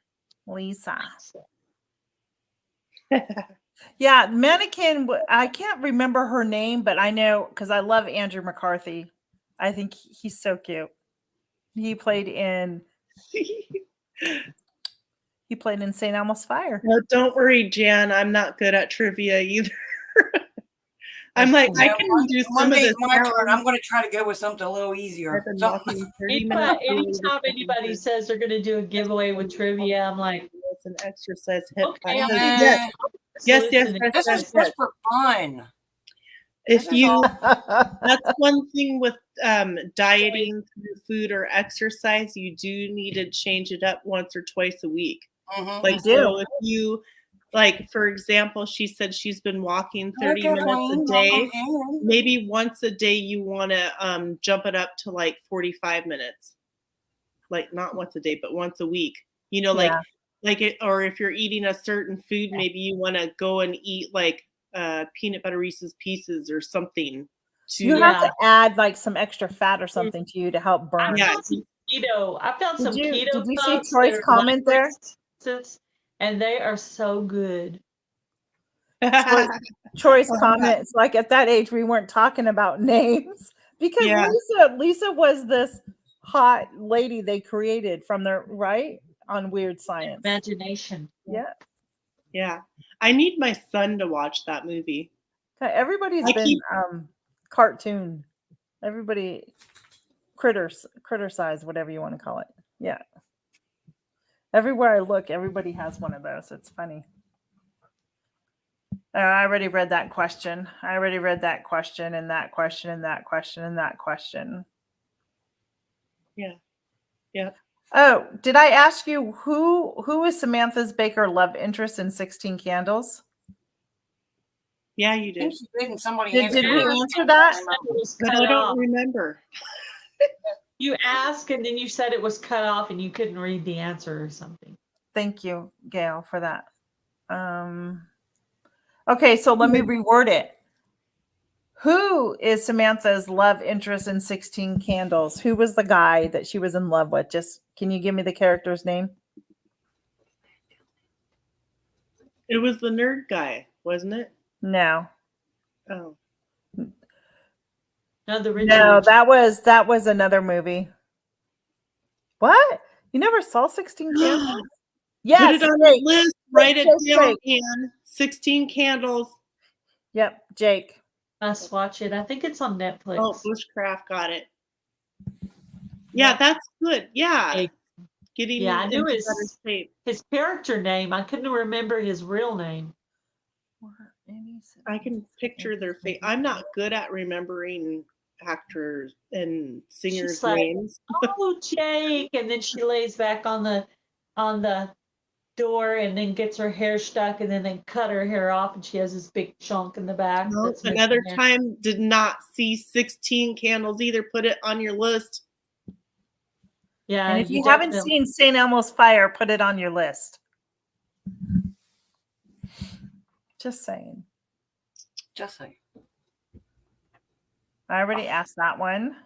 Lisa. Yeah, mannequin. I can't remember her name, but I know because I love Andrew McCarthy. I think he's so cute. He played in St. Elmo's Fire. No, don't worry, Jan. I'm not good at trivia either. I'm That's like, cool. I Yeah, can do some of Monday's this. my turn. I'm going to try to go with something a little easier. I've been So, walking 30 minutes. Anytime anybody says they're going to do a giveaway with trivia, I'm like, It's an exercise hip okay, class. I'm Yes, yes, yes, listening. yes, this yes, is yes. just for fun. If This is you, all- that's one thing with dieting through food or exercise, you do need to change it up once or twice a week. Mhm. Like, You do. so if you, like, for example, she said she's been walking 30 Okay, minutes Wayne, a day. welcome in. Maybe once a day you want to jump it up to like 45 minutes. Like not once a day, but once a week. You know, Yeah. like it, or if you're eating a certain food, maybe you want to go and eat like peanut butter Reese's Pieces or something. You have to add like some extra fat or something to you to help burn. Yeah. I found some keto Did you see puffs Troy's that are comment there? breakfasts, and they are so good. Troy's comments, like at that age, we weren't talking about names because Yeah. Lisa was this hot lady they created from their right on Weird Science. Imagination. Yeah. Yeah. I need my son to watch that movie. Everybody's I been keep- cartoon. Everybody criticize, whatever you want to call it. Yeah. Everywhere I look, everybody has one of those. It's funny. I already read that question. I already read that question and that question and that question and that question. Yeah. Yeah. Oh, did I ask you who is Samantha's Baker love interest in 16 Candles? Yeah, you I think did. she did, and somebody Did answered we it. answer that? It was But cut I don't off. remember. You asked, and then you said it was cut off, and you couldn't read the answer or something. Thank you, Gail, for that. Okay, so let me reword it. Who is Samantha's love interest in 16 Candles? Who was the guy that she was in love with? Just can you give me the character's name? It was the nerd guy, wasn't it? No. Oh. No, the Richie No, Rich. that was another movie. What? You never saw 16 Candles? Yes. Put it on the Jake. list. Write it Jake. down, Ann. 16 Candles. Yep, Jake. Must watch it. I think it's on Netflix. Oh, Bushcraft got it. Yeah, that's good. Yeah. Jake. Getting Yeah, I knew into his- better shape. His character name. I couldn't remember his real name. I can picture their face. I'm not good at remembering actors and singers' She's like, names. Oh, Jake! And then she lays back on the door, and then gets her hair stuck, and then they cut her hair off, and she has this big chunk in the back. No, that's another missing. time did not see 16 Candles either. Put it on your list. Yeah, And if you haven't definitely- seen St. Elmo's Fire, put it on your list. Just saying. Just saying. I already asked that one.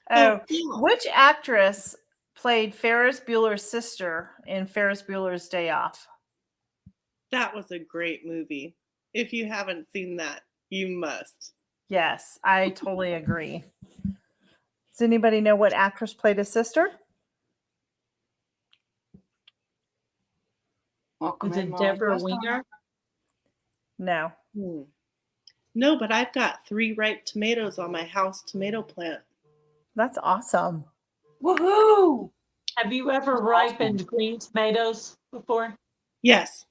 Oh, yeah. which actress played Ferris Bueller's sister in Ferris Bueller's Day Off? That was a great movie. If you haven't seen that, you must. Yes, I totally agree. Does anybody know what actress played his sister? Welcome Was in, it Mom. Deborah First time. Winger? No. No, but I've got 3 ripe tomatoes on my house tomato plant. That's awesome. Woohoo! Have you ever ripened green tomatoes before? Yes.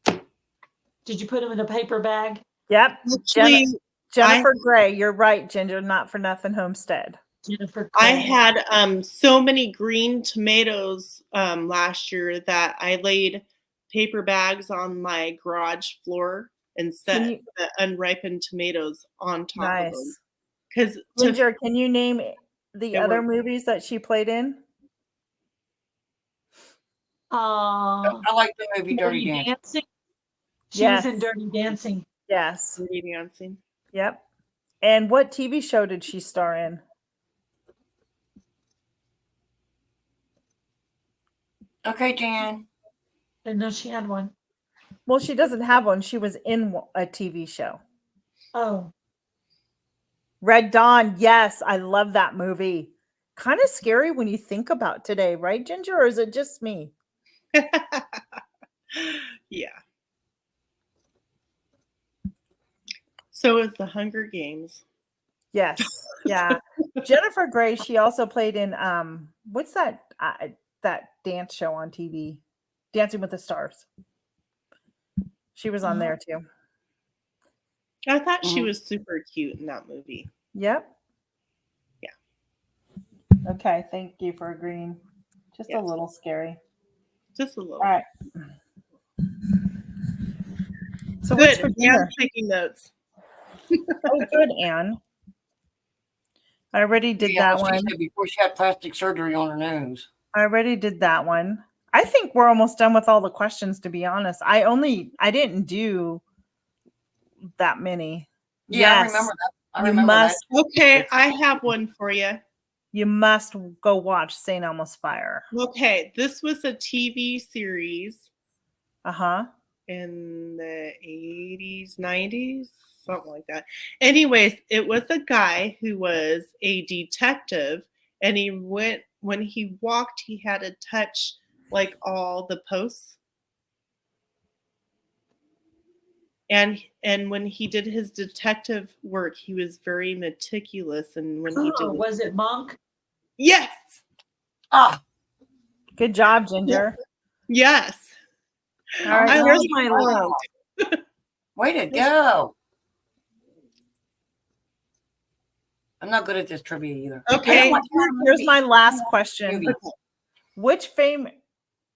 Did you put them in a paper bag? Yep. Actually, Jennifer Gray, you're right, Ginger. Not for nothing, Homestead. Jennifer I Craig. had so many green tomatoes last year that I laid paper bags on my garage floor and set Can you- the unripened tomatoes on top of them. Nice. Because Ginger, can you name the They other were- movies that she played in? I like the movie Dirty Dirty Dancing. Dancing. She Yes. was in Dirty Dancing. Yes. dancing. Yep. And what TV show did she star in? Okay, Jan. Didn't know she had one. Well, she doesn't have one. She was in a TV show. Oh, Red Dawn. Yes, I love that movie. Kind of scary when you think about today, right, Ginger? Or is it just me? Yeah. So is the Hunger Games. Yes. Yeah. Jennifer Grey, she also played in what's that that dance show on TV? Dancing with the Stars. She was on there too. I thought she Mhm. was super cute in that movie. Yep. Yeah. Okay, thank you for agreeing. Just a Yes. little scary. Just a little. All right. So what's Good. for Anne's dinner? taking notes. Oh, good, Anne. I already did Yeah, that she one. said before she had plastic surgery on her nose. I already did that one. I think we're almost done with all the questions, to be honest. I didn't do that many. Yeah, I Yes, remember that. I you remember must Okay, I have one for you. go watch St. Elmo's Fire. Okay, this was a TV series Uh-huh. in the 80s, 90s, something like that. Anyways, it was a guy who was a detective, and when he walked, he had to touch like all the posts. And when he did his detective work, he was very meticulous. And when he did, was it Monk? yes, Ah, Good job, Ginger. yes, All right, I here's really my wow. Way to go. I'm not good at this trivia either. Okay. here's my last question. Movie.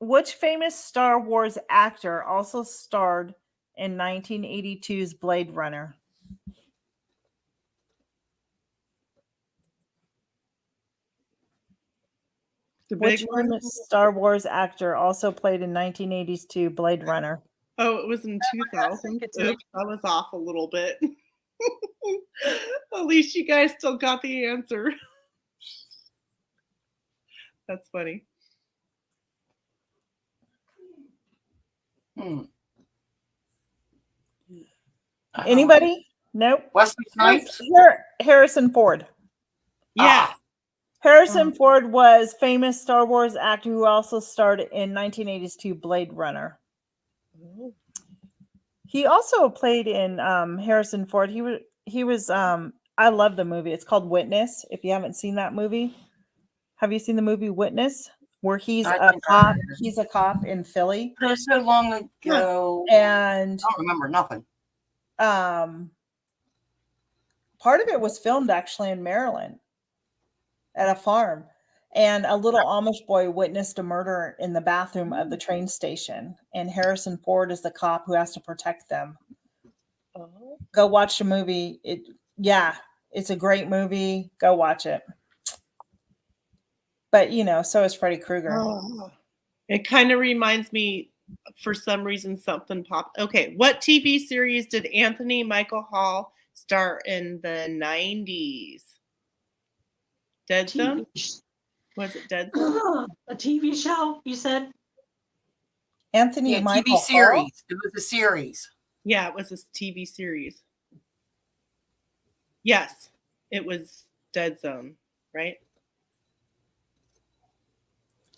Which famous Star Wars actor also starred in 1982's Blade Runner? The Which big one. famous Star Wars actor also played in 1982 Blade Runner? Oh, it was in 2000. it too. Oops, I was off a little bit. At least you guys still got the answer. That's funny. Hmm. Anybody? Nope. Wesley Snipes? Harrison Ford. Yeah. Harrison Ford was famous Star Wars actor who also starred in 1982 Blade Runner. Oh. He also played in Harrison Ford. He was I love the movie. It's called Witness. If you haven't seen that movie, have you seen the movie Witness? Where he's I a think I cop. have. He's a cop in Philly, It was so long ago. and I don't remember nothing. part of it was filmed actually in Maryland at a farm. And a little Amish boy witnessed a murder in the bathroom of the train station. And Harrison Ford is the cop who has to protect them. Oh. Go watch the movie. It's a great movie. Go watch it. But so is Freddy Krueger. Oh. It kind of reminds me, for some reason, something popped. Okay, what TV series did Anthony Michael Hall star in the 90s? Dead Zone? Was it Dead Zone? A TV show, you said? Anthony Yeah, Michael TV Hall? series. It was a series. Yeah, it was a TV series. Yes, it was Dead Zone, right?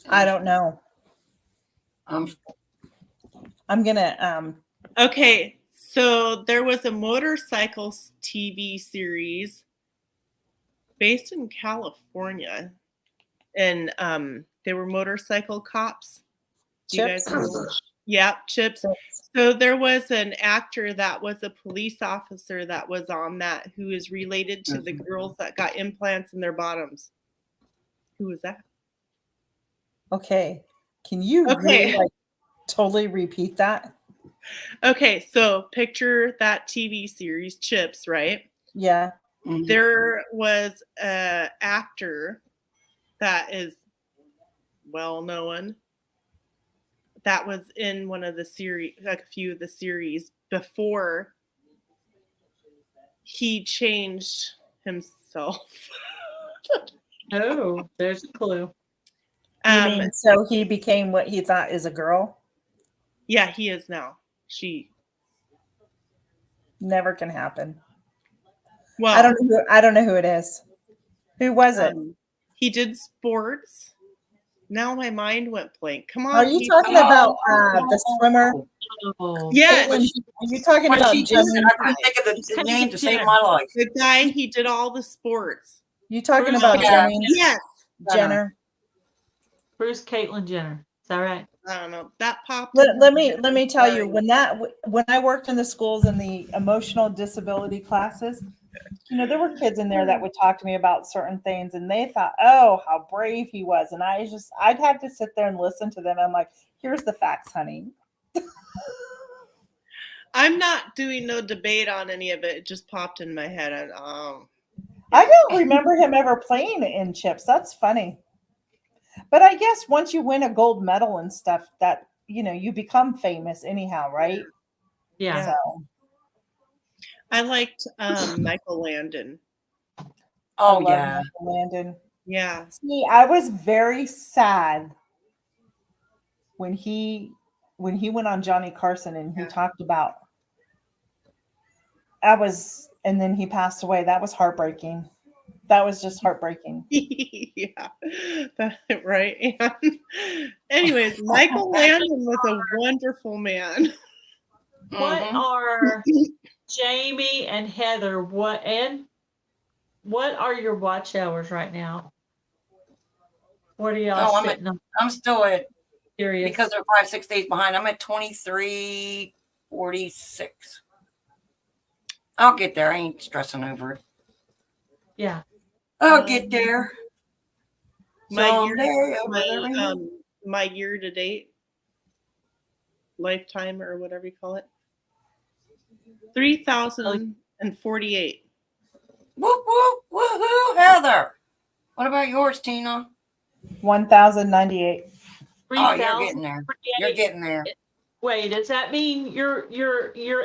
I don't know. Um, I'm gonna Okay, so there was a motorcycle TV series based in California, and they were motorcycle cops. Do you guys Chips. know? Yeah, Chips. So there was an actor that was a police officer that was on that, who is related to the girls that got implants in their bottoms. Who was that? Okay. Can you really totally repeat that? Okay, so picture that TV series, Chips, right? Yeah. mhm. There was an actor that is well known that was in one of the series, like a few of the series, before he changed himself. Oh, there's a clue. You Um, mean so he became what he thought is a girl? yeah, he is now. She. Never can happen. Well, I don't know who it is. Who was it? He did sports. Now my mind went blank. Come on. Are you people. talking about the swimmer? Oh, Yes. Caitlin, are you talking What about she just said, Jenny? I couldn't think of the name to save my life. The guy, he did all the sports. You talking Bruce about Jenner. Jenny Yes. Jenner? Bruce Caitlyn Jenner. Is that right? I don't know. That popped. Let me tell you, Sorry. when I worked in the schools in the emotional disability classes, you know, there were kids in there that would talk to me about certain things, and they thought, oh, how brave he was, and I'd have to sit there and listen to them. I'm like, here's the facts, honey. I'm not doing no debate on any of it. It just popped in my head. And, I don't remember him ever playing in Chips. That's funny. But I guess once you win a gold medal and stuff, that, you know, you become famous anyhow, right? Yeah. So, I liked Michael Landon. Oh, I love yeah. Michael Landon. Yeah. See, I was very sad when he went on Johnny Carson and he talked about and then he passed away. That was heartbreaking. That was just heartbreaking. Yeah. Right. Anyways, Michael Landon was a wonderful man. What Mhm. are Jamie and Heather? What are your watch hours right now? What are y'all Oh, sitting on? I'm still at, Curious. because they're 5-6 days behind, I'm at 23:46. I'll get there. I ain't stressing over it. Yeah. I'll get there. My Someday. year to date lifetime or whatever you call it. 3,048. Whoop, whoop, woohoo, Heather. What about yours, Tina? 1,098. Oh, you're getting there. You're getting there. Wait, does that mean you're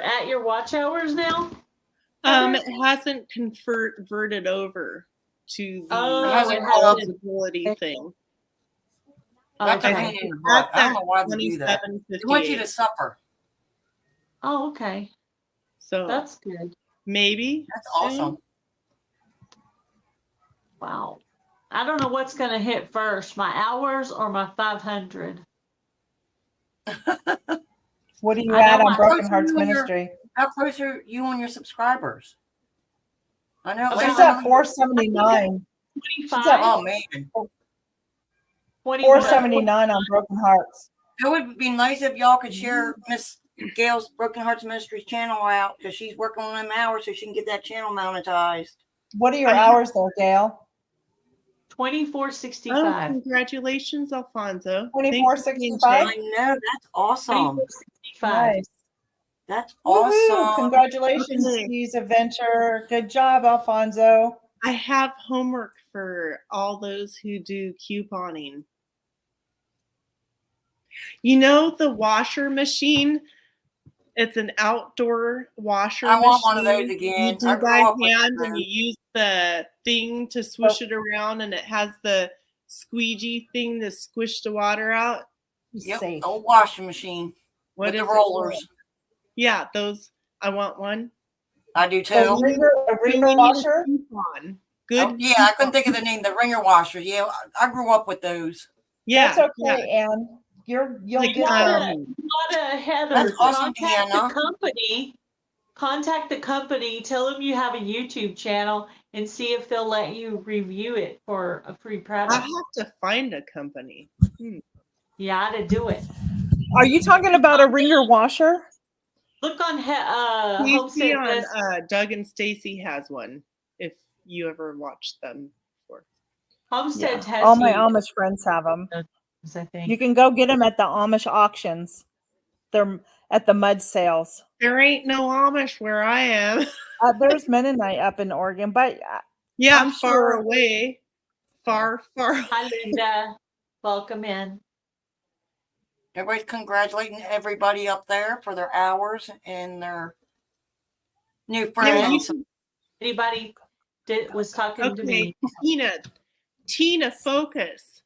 at your watch hours now? It hasn't converted over to the eligibility thing. That's a Okay. pain in the butt. I don't know why they do that. 27.58. They want you to suffer. Oh, okay. So That's good. maybe That's soon. awesome. Wow. I don't know what's going to hit first, my hours or my 500. What are you I know at on my- Broken Hearts Ministry? How close are you on your subscribers? I know. Okay. She's at 479. 25. Oh, man. 479 on Broken Hearts. It would be nice if y'all could share Miss Gail's Broken Hearts Ministries channel out, because she's working on them hours so she can get that channel monetized. What are your hours there, Gail? 2465. Oh, congratulations, Alfonso. 2465? I know. That's awesome. 2465. Nice. That's Woohoo! awesome. Congratulations, Okay. Steve's Adventure. Good job, Alfonso. I have homework for all those who do couponing. You know the washer machine? It's an outdoor washer I machine. want one of those again. You do I grew by up with hand and those. you use the thing to swish it around, and it has the squeegee thing to squish the water out. Yep, Safe. old washing machine What with is the it rollers. called? Yeah, those. I want one. I do A too. ringer We need a washer? coupon. Good. Oh, yeah, I couldn't think of the name. The ringer washers. Yeah, I grew up with those. Yeah. That's okay, yeah. Ann. You'll Like, get Heather, That's awesome, contact Deanna. the company. Contact the company. Tell them you have a YouTube channel and see if they'll let you review it for a free I product. have to find a company. You ought to do it. Are you talking about a ringer washer? Look on Stacy Homestead on Best. Doug and Stacy has one. If you ever watched them before. Homestead has All my you, Amish friends have them. I think. You can go get them at the Amish auctions. They're at the mud sales. There ain't no Amish where I am. There's Mennonite up in Oregon, but Yeah, I'm far sure- away. Far. Hi, Linda. Welcome in. Everybody's congratulating everybody up there for their hours and their new friends. Anybody was talking to Okay, me? Tina, focus.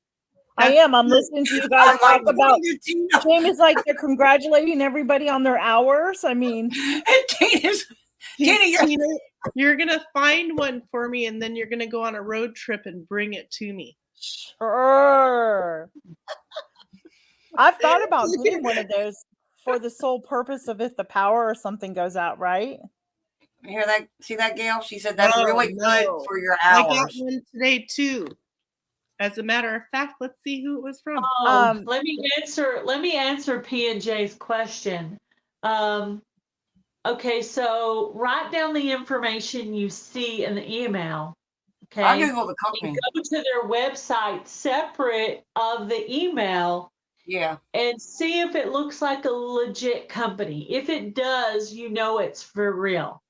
I am. I'm listening to you guys I'm like, talk about. pointing to Tina. Jamie's like they're congratulating everybody on their hours. I mean, And Tina, you're gonna find one for me, and then you're gonna go on a road trip and bring it to me. sure. I've thought about getting one of those for the sole purpose of if the power or something goes out, right? you hear that? See that, Gail? She said that's Oh, really no. good for your I got hours. one today too. As a matter of fact, let's see who it was from. Oh, let me answer P&J's question. Okay, so write down the information you see in the email. Okay. I Google the And company. go to their website separate of the email Yeah. and see if it looks like a legit company. If it does, you know it's for real.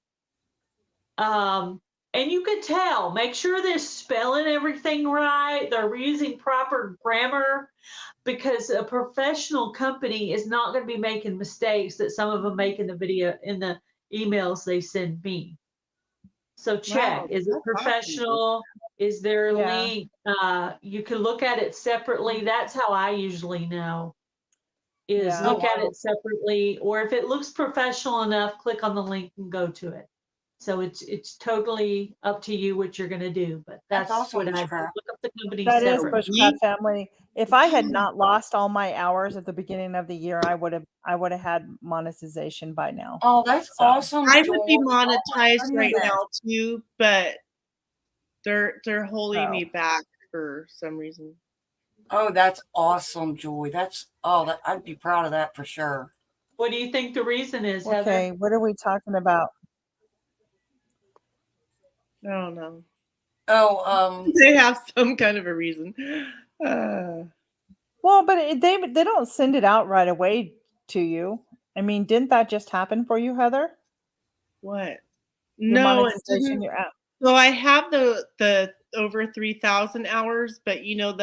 And you could tell, make sure they're spelling everything right, they're using proper grammar, because a professional company is not going to be making mistakes that some of them make in the emails they send me. So check, Wow, is it that's awesome. professional? Is there a Yeah. link? You can look at it separately. That's how I usually know. Is Yeah. look at it separately, or if it looks professional enough, click on the link and go to it. So it's totally up to you what you're going to do, but that's awesome, what I do. Bushcraft. Look up the company That is separate. Bushcraft Family. If I had not lost all my hours at the beginning of the year, I would have had monetization by now. Oh, that's So, awesome. I would be Joy. Oh, my monetized right goodness. now too, but they're holding Oh. me back for some reason. Oh, that's awesome, Joy. I'd be proud of that for sure. What do you think the reason is, Heather? Okay, what are we talking about? I don't know. Oh, They have some kind of a reason. Well, but they don't send it out right away to you. I mean, didn't that just happen for you, Heather? What? Your No, it monetization, didn't. your app. So I have the over 3,000 hours, but you know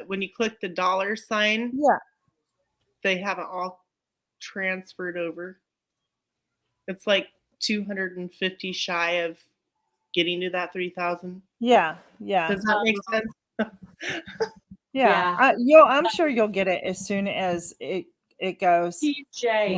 when you click the dollar sign, Yeah. they haven't all transferred over. It's like 250 shy of getting to that 3,000. Yeah. Yeah. Does that make sense? Yeah. I'm sure you'll get it as soon as it goes. TJ, Yeah.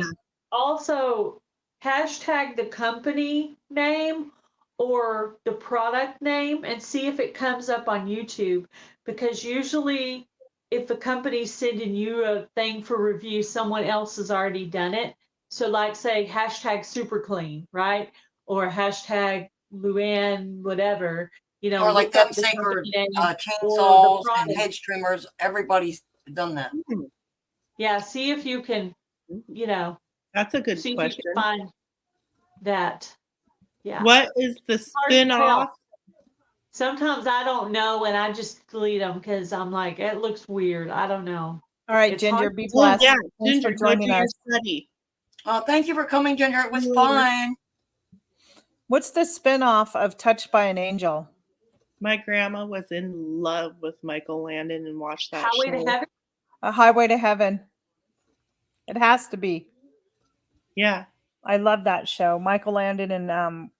also hashtag the company name or the product name and see if it comes up on YouTube, because usually if a company's sending you a thing for review, someone else has already done it. So like say hashtag super clean, right? Or hashtag Luann, whatever, or like look up them the sacred company name or the chainsaws and product. hedge trimmers. Everybody's done that. Yeah, see if you can, That's a good see question. if you can find that. Yeah. What is the Hard to tell. spin-off? Sometimes I don't know and I just delete them because I'm like, it looks weird. I don't know. All right, It's Ginger, hard be to- Well, blessed. yeah, Thanks Ginger, for go do joining your us. study. Thank you for coming, Ginger. It was Later. fun. What's the spinoff of Touched by an Angel? My grandma was in love with Michael Landon and watched that Highway show. to Heaven. A Highway to Heaven. It has to be. Yeah. I love that show. Michael Landon and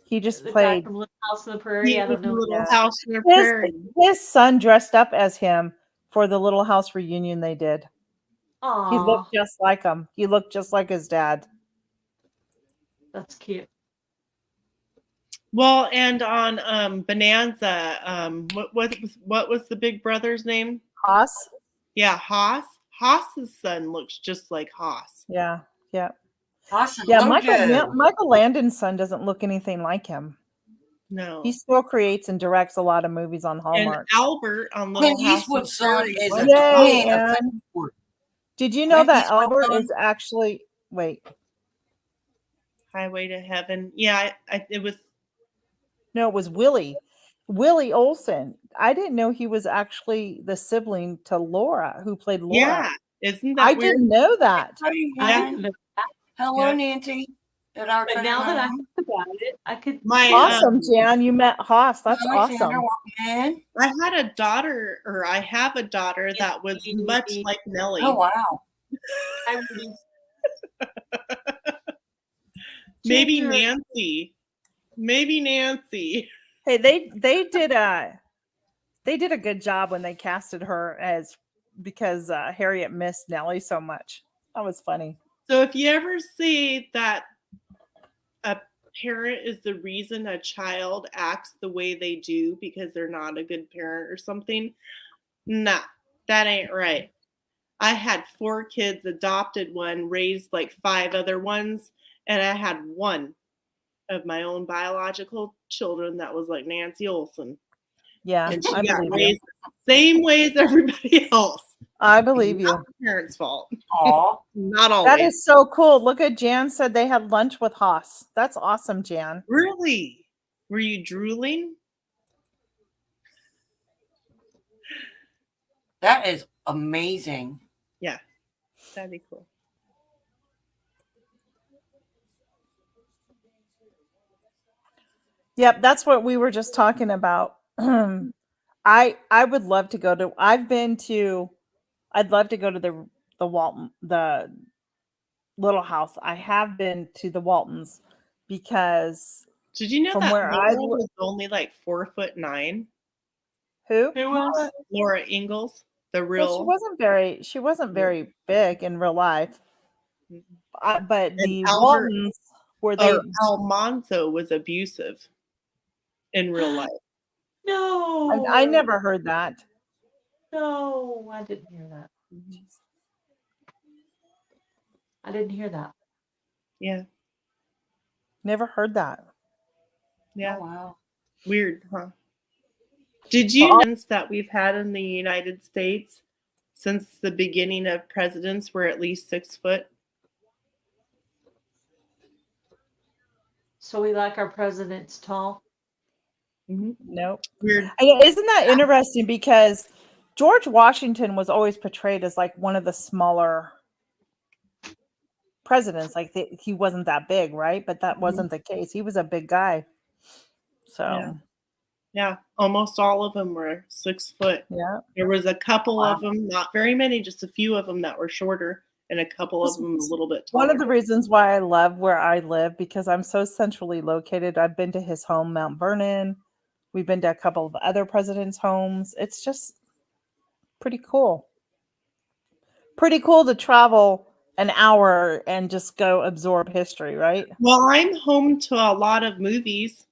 he just The guy played from Little House on the Prairie. He I was don't know. Little Yeah. House on the Prairie. his son dressed up as him for the Little House reunion they did. He Aw, looked just like him. He looked just like his dad. that's cute. Well, and on Bonanza, what was the big brother's name? Haas? Yeah, Haas. Haas's son looks just like Haas. Yeah. Awesome. Yeah, Mojo. Michael Landon's son doesn't look anything like him. No. He still creates and directs a lot of movies on And Hallmark. Albert on Little Clint House on Eastwood's the son Prairie. is a was- Yay, twin of Ann. Clint Eastwood. Did you know Clint that Eastwood's Albert son- is actually Highway to Heaven. Yeah, it was. No, it was Willie Olsen. I didn't know he was actually the sibling to Laura, who played Laura. Yeah, isn't that I weird? didn't know that. Hey, I Yeah. didn't know that, Hello, Yeah. Nancy. At our but now that I home. think about it, I could. My Awesome, Jan. You met Haas. That's Hi, Sandra. awesome. Welcome in. I had a daughter, or I have a daughter that was much like Nellie. Oh, wow. I would- Maybe Ginger. Nancy. Maybe Nancy. Hey, they did They did a good job when they casted her as because Harriet missed Nellie so much. That was funny. So if you ever see that a parent is the reason a child acts the way they do because they're not a good parent or something, nah, that ain't right. I had 4 kids, adopted one, raised like 5 other ones, and I had one of my own biological children that was like Nancy Olson. Yeah, And I she got believe you. raised the same way as everybody else. I believe you. Not the parents' fault. Aw. Not always. That is so cool. Look at Jan said they had lunch with Haas. That's awesome, Jan. Really? Were you drooling? That is amazing. Yeah, that'd be cool. Yep, that's what we were just talking about. I would love to go to. I'd love to go to the Walton the Little House. I have been to the Waltons because Did you know From that where Laura I was only like 4'9"? who? Who was? Laura Ingalls, the Well, real. she wasn't very big in real life. But And the Albert Waltons were they or Almanzo was abusive in real life. No. I never heard that. No, I didn't hear that. I didn't hear that. Yeah, Never heard that. yeah. Oh, wow. Weird, huh? Did you know that we've had in the United States since the beginning of presidents were at least 6 foot? So we like our presidents tall. Nope. Weird. Isn't that interesting? Because George Washington was always portrayed as like one of the smaller presidents. Like he wasn't that big, right? But that wasn't the case. He was a big guy. So Yeah, almost all of them were 6 foot. yeah. There was a couple of them, not very many, just a few of them that were shorter, and a couple of them a little bit taller. One of the reasons why I love where I live because I'm so centrally located. I've been to his home, Mount Vernon. We've been to a couple of other presidents' homes. It's just pretty cool. Pretty cool to travel an hour and just go absorb history, right? Well, I'm home to a lot of movies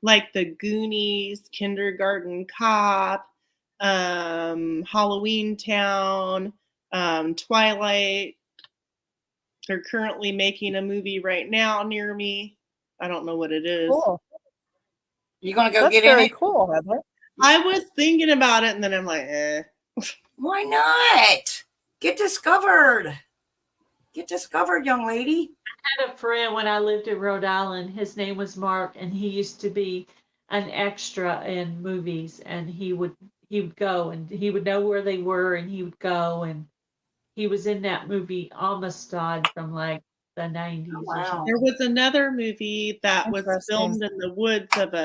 like The Goonies, Kindergarten Cop, Halloween Town, Twilight. They're currently making a movie right now near me. I don't know what it is. Cool. You gonna go That's get in very it? cool, Heather. I was thinking about it, and then I'm like, eh. Why not? Get discovered. Get discovered, young lady. I had a friend when I lived in Rhode Island. His name was Mark, and he used to be an extra in movies. And he would go, and he would know where they were, and he would go, and he was in that movie Amistad from like the 90s. Oh, Or wow. something. There was another movie that was Interesting. filmed in the woods of a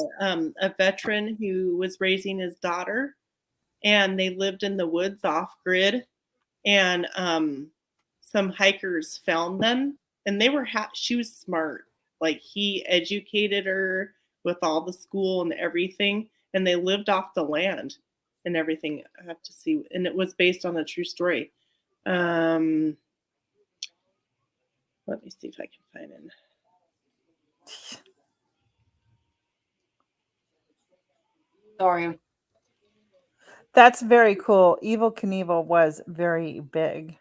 veteran who was raising his daughter, and they lived in the woods off grid, and some hikers found them, and they were she was smart. Like he educated her with all the school and everything, and they lived off the land and everything. I have to see, and it was based on a true story. Let me see if I can find it. Sorry. That's very cool. Evil Knievel was very big.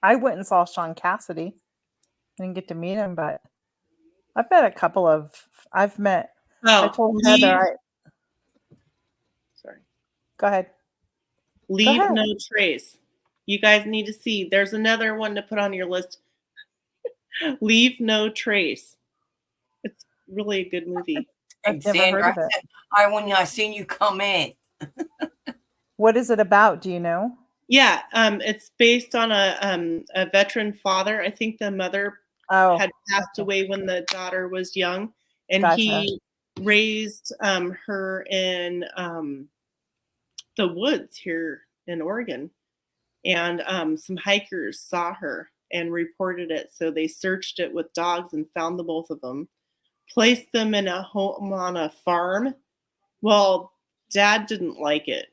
I went and saw Sean Cassidy. I didn't get to meet him, but I've met a couple of. I've met. I Oh, told leave, Heather. sorry. Go ahead. Leave ahead. No Trace. You guys need to see. There's another one to put on your list. Leave No Trace. It's really a good movie. I've never Sandra, heard of it. when I seen you come in. What is it about? Do you know? Yeah, it's based on a veteran father. I think the mother Oh, had passed away when the daughter was young, and Gotcha. he raised her in the woods here in Oregon. And some hikers saw her and reported it, so they searched it with dogs and found the both of them, placed them in a home on a farm. Well, Dad didn't like it.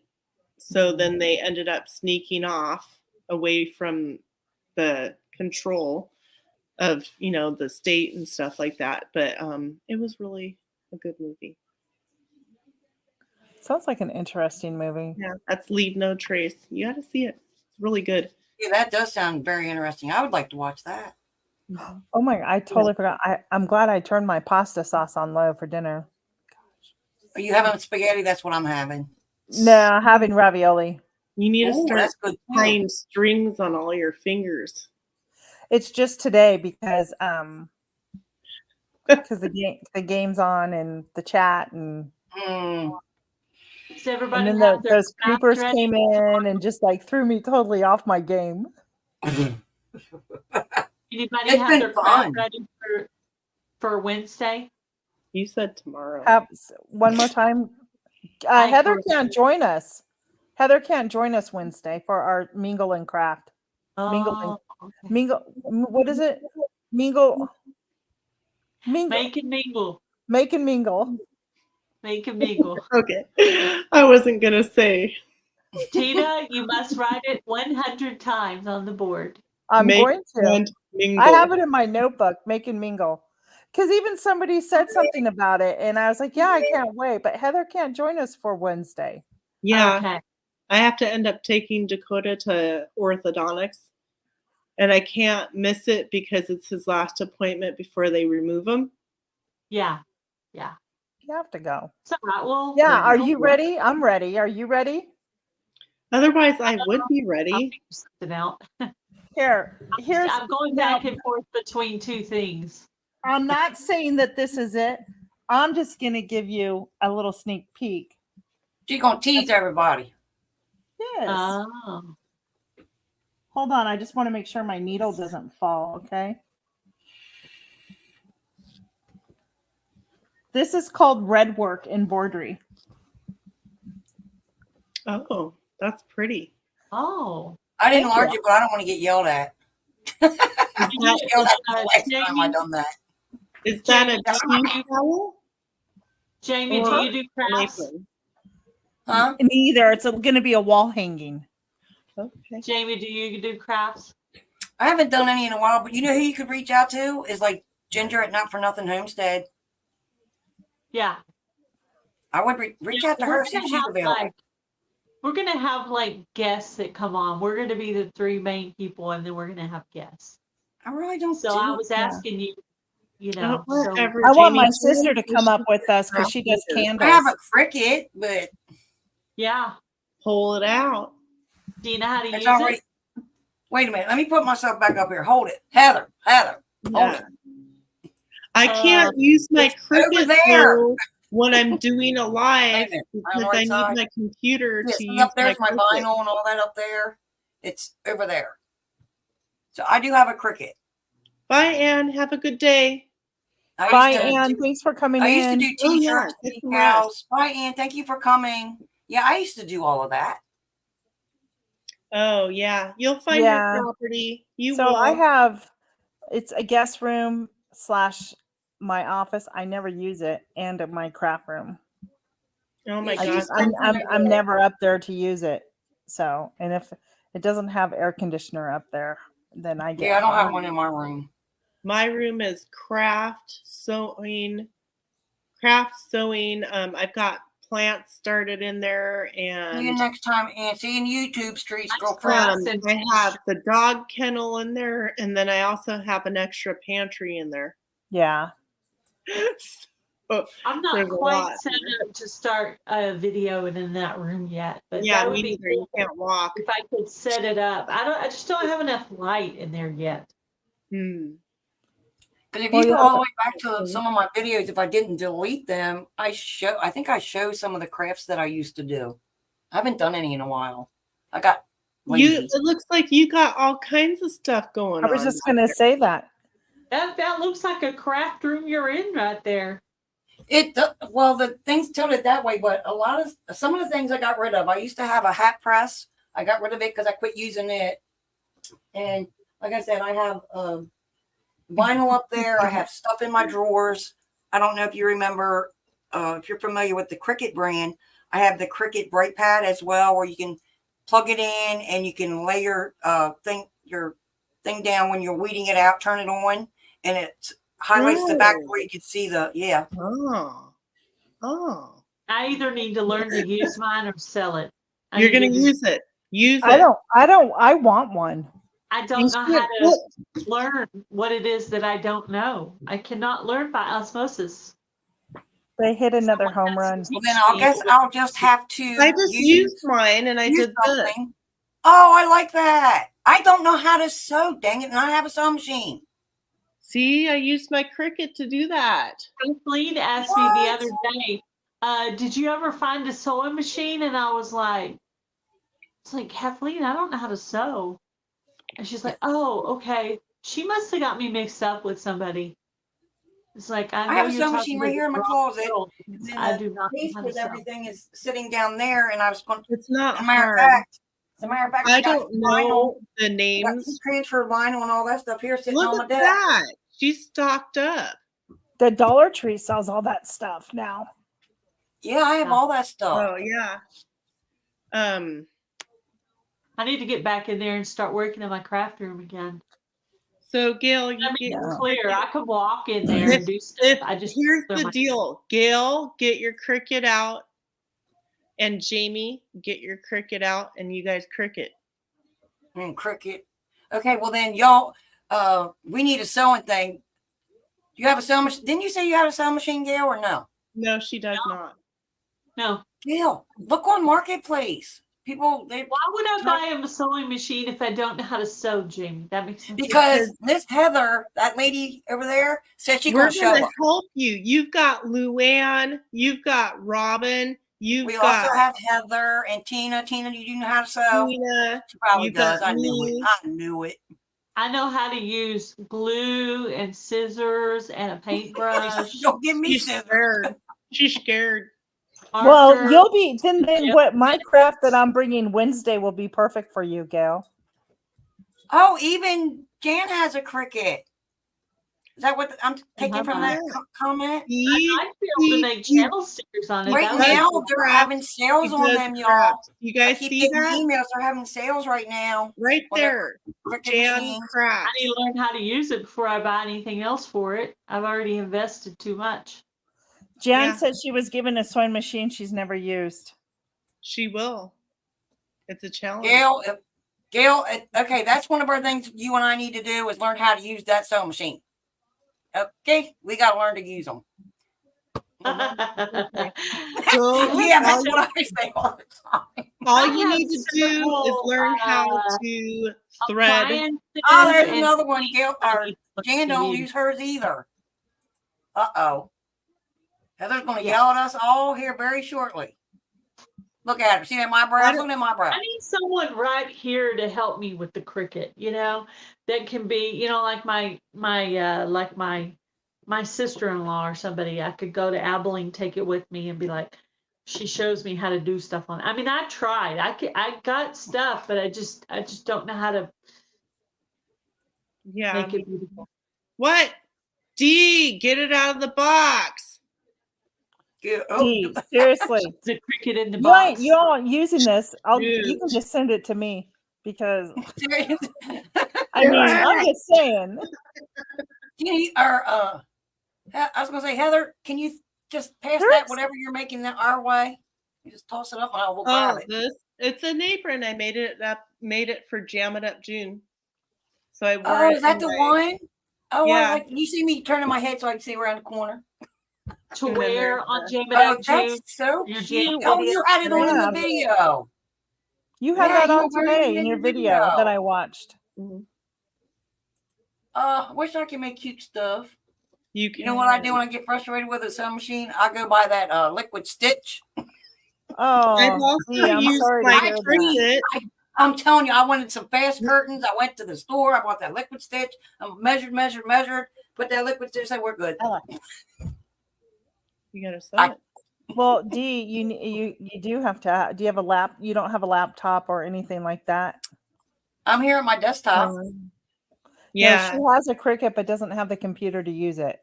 So then they ended up sneaking off away from the control of, the state and stuff like that. But it was really a good movie. Sounds like an interesting movie. Yeah, that's Leave No Trace. You got to see it. It's really good. Yeah, that does sound very interesting. I would like to watch that. Oh my, I totally forgot. I'm glad I turned my pasta sauce on low for dinner. Are you having spaghetti? That's what I'm having. No, having ravioli. You need to Ooh, start that's good too. tying strings on all your fingers. It's just today because the game's on and the chat and Does everybody then have their those craft creepers ready? came in and just like threw me totally off my game. Anybody It's have been their fun. craft ready for Wednesday? You said tomorrow. One more time. I Heather heard can't join us. Heather can't join us Wednesday for our Mingle and Craft. Mingling. Oh, okay. Mingle. What is it? Mingle. Make and mingle. Make and mingle. Make and mingle. Okay. I wasn't going to say. Tina, you must write it 100 times on the board. I'm Make going to. and mingle. I have it in my notebook. Make and mingle. Because even somebody said something about it, and I was like, "Yeah, I can't wait." But Heather can't join us for Wednesday. Yeah. Okay. I have to end up taking Dakota to orthodontics. And I can't miss it because it's his last appointment before they remove him. Yeah. Yeah. You have to go. It's all right. Well, Yeah. Are you ready? I'm ready. Are you ready? Otherwise, I would be I'll ready. figure something out. Here's. I'm going back and forth between two things. I'm not saying that this is it. I'm just going to give you a little sneak peek. She's gonna tease everybody. Yes. Oh. Hold on. I just want to make sure my needle doesn't fall. Okay. This is called red work embroidery. Oh, that's pretty. Oh. I didn't Thank you. enlarge it, but I don't want to get yelled at. Is I that, yelled at the last Jamie? time I done that. is that a Jamie, tea towel? Jamie, Or do you do an crafts? apron? Huh? Neither. It's going to be a wall hanging. Okay. Jamie, do you do crafts? I haven't done any in a while, but you know who you could reach out to is like Ginger at Not for Nothing Homestead. Yeah. I would reach out to her, see if she's available. We're gonna have like guests that come on. We're gonna be the three main people, and then we're gonna have guests. I really don't. So I was asking you, so Whatever, I want Jamie. my sister to come up with us because she does I candles. have a Cricut, but yeah. Pull it out. Do you know how to it's use already. it? Wait a minute. Let me put myself back up here. Hold it, Heather. Hold Yeah. it. I can't use my it's over Cricut there. though when I'm doing a live Wait a minute. because On I the need side. my computer Yes, to and use up there's my Cricut. vinyl and all that up there. It's over there. So I do have a Cricut. Bye, Ann. Have a good day. Bye, used to Ann. do- Thanks for coming I used to in. do Oh, yeah, t-shirts, get some decals. rest. Bye, Ann. Thank you for coming. Yeah, I used to do all of that. Oh, yeah. You'll find Yeah. your property. You So will. I have, it's a guest room / my office. I never use it, and my craft room. Oh my I gosh. just- I'm never up there to use it. So, and if it doesn't have air conditioner up there, then I get. Yeah, I don't have hot. one in my room. My room is craft sewing. I've got plants started in there, See you and next time, Ann. See you in YouTube streets, Nice girlfriend. class. I have the dog kennel in there, and then I also have an extra pantry in there. Yeah. So, I'm not There's a quite lot set up to start a video in that room yet, but yeah, that would me be neither. You cool can't walk. if I could set it up. I just don't have enough light in there yet. Hmm. Because if Well, you go yeah. all the way back to some of my videos, if I didn't delete them, I think I show some of the crafts that I used to do. I haven't done any in a while. I got lazy. It looks like you got all kinds of stuff going I on. was just going to say that. That looks like a craft room you're in right there. Well, the things tilted that way, but some of the things I got rid of. I used to have a hat press. I got rid of it because I quit using it. And like I said, I have vinyl up there. I have stuff in my drawers. I don't know if you remember, if you're familiar with the Cricut brand. I have the Cricut brake pad as well, where you can plug it in and you can lay your thing down when you're weeding it out, turn it on, and it highlights the back where you can see the, yeah. Oh. I either need to learn to use mine or sell it. You're going to use it. Use it. I want one. I don't know how to learn what it is that I don't know. I cannot learn by osmosis. They hit another home run. Well, then I guess I'll just have to. I just used mine and I did this. Oh, I like that. I don't know how to sew. Dang it. And I have a sewing machine. See, I used my Cricut to do that. Kathleen asked me the other day, did you ever find a sewing machine? And I was like, Kathleen, I don't know how to sew. And she's like, oh, okay. She must have got me mixed up with somebody. It's like, I have a sewing machine right here in my closet. I do not know how to because everything is sitting down there, and I was going to. It's not As a matter of fact, I don't know the names. Transfer vinyl and all that stuff here sitting on Look my at desk. that. She's stocked up. The Dollar Tree sells all that stuff now. Yeah, I have all that stuff. Oh yeah. I need to get back in there and start working in my craft room again. So Gail, you Let me get be clear. I could walk in there and do stuff. here's the deal. Gail, get your Cricut out. And Jamie, get your Cricut out, and you guys Cricut. Cricut. Okay, well then y'all, we need a sewing thing. You have a sewing machine? Didn't you say you have a sewing machine, Gail, or no? No, she does not. No. Gail, look on Marketplace. People, why would I buy a sewing machine if I don't know how to sew, Jamie? That makes sense. Because Miss Heather, that lady over there, said she's going to show up. Help you. You've got Luann. You've got Robin. We also have Heather and Tina. Tina, you do know how to sew? Tina, she probably does. I knew it. I know how to use glue and scissors and a paintbrush. Don't give me scissors. She's scared. Well, you'll be then. What my craft that I'm bringing Wednesday will be perfect for you, Gail. Oh, even Jan has a Cricut. Is that what I'm taking from that comment? I'd be able to make channel stickers on it. Right now, they're having sales on them, y'all. You guys see that? Emails are having sales right now. Right there. Jan Craft. I need to learn how to use it before I buy anything else for it. I've already invested too much. Jan said she was given a sewing machine she's never used. She will. It's a challenge. Gail, okay, that's one of our things you and I need to do is learn how to use that sewing machine. Okay, we got to learn to use them. Yeah, that's what I say all the time. All you need to do is learn how to thread. Oh, there's another one. Gail, or Jan don't use hers either. Uh-oh. Heather's going to yell at us all here very shortly. Look at her. See that my brow? Look at my brow. I need someone right here to help me with the Cricut, that can be, like my sister-in-law or somebody. I could go to Abilene, take it with me and be like, she shows me how to do stuff on it. I mean, I tried. I got stuff, but I just don't know how to make it beautiful. What? D, get it out of the box. D, seriously. The Cricut in the box. You aren't using this. You can just send it to me because I mean, I'm just saying. I was going to say, Heather, can you just pass that whatever you're making that our way? You just toss it up and I will grab it. It's an apron. I made it for Jam It Up June. So I wore it. Oh, is that the one? Oh, yeah. You see me turning my head so I can see around the corner. To wear on Jam It Up June. That's so cute. Oh, you had it on in the video. You had that on today in your video that I watched. I wish I could make cute stuff. You know what I do when I get frustrated with a sewing machine? I go buy that liquid stitch. Oh, I'm sorry my Cricut. I'm telling you, I wanted some fast curtains. I went to the store. I bought that liquid stitch. I measured. Put that liquid stitch. Said we're good. You gotta sew it. Well, D, you do have to. Do you have a lap? You don't have a laptop or anything like that? I'm here at my desktop. Yeah, no, she has a Cricut, but doesn't have the computer to use it.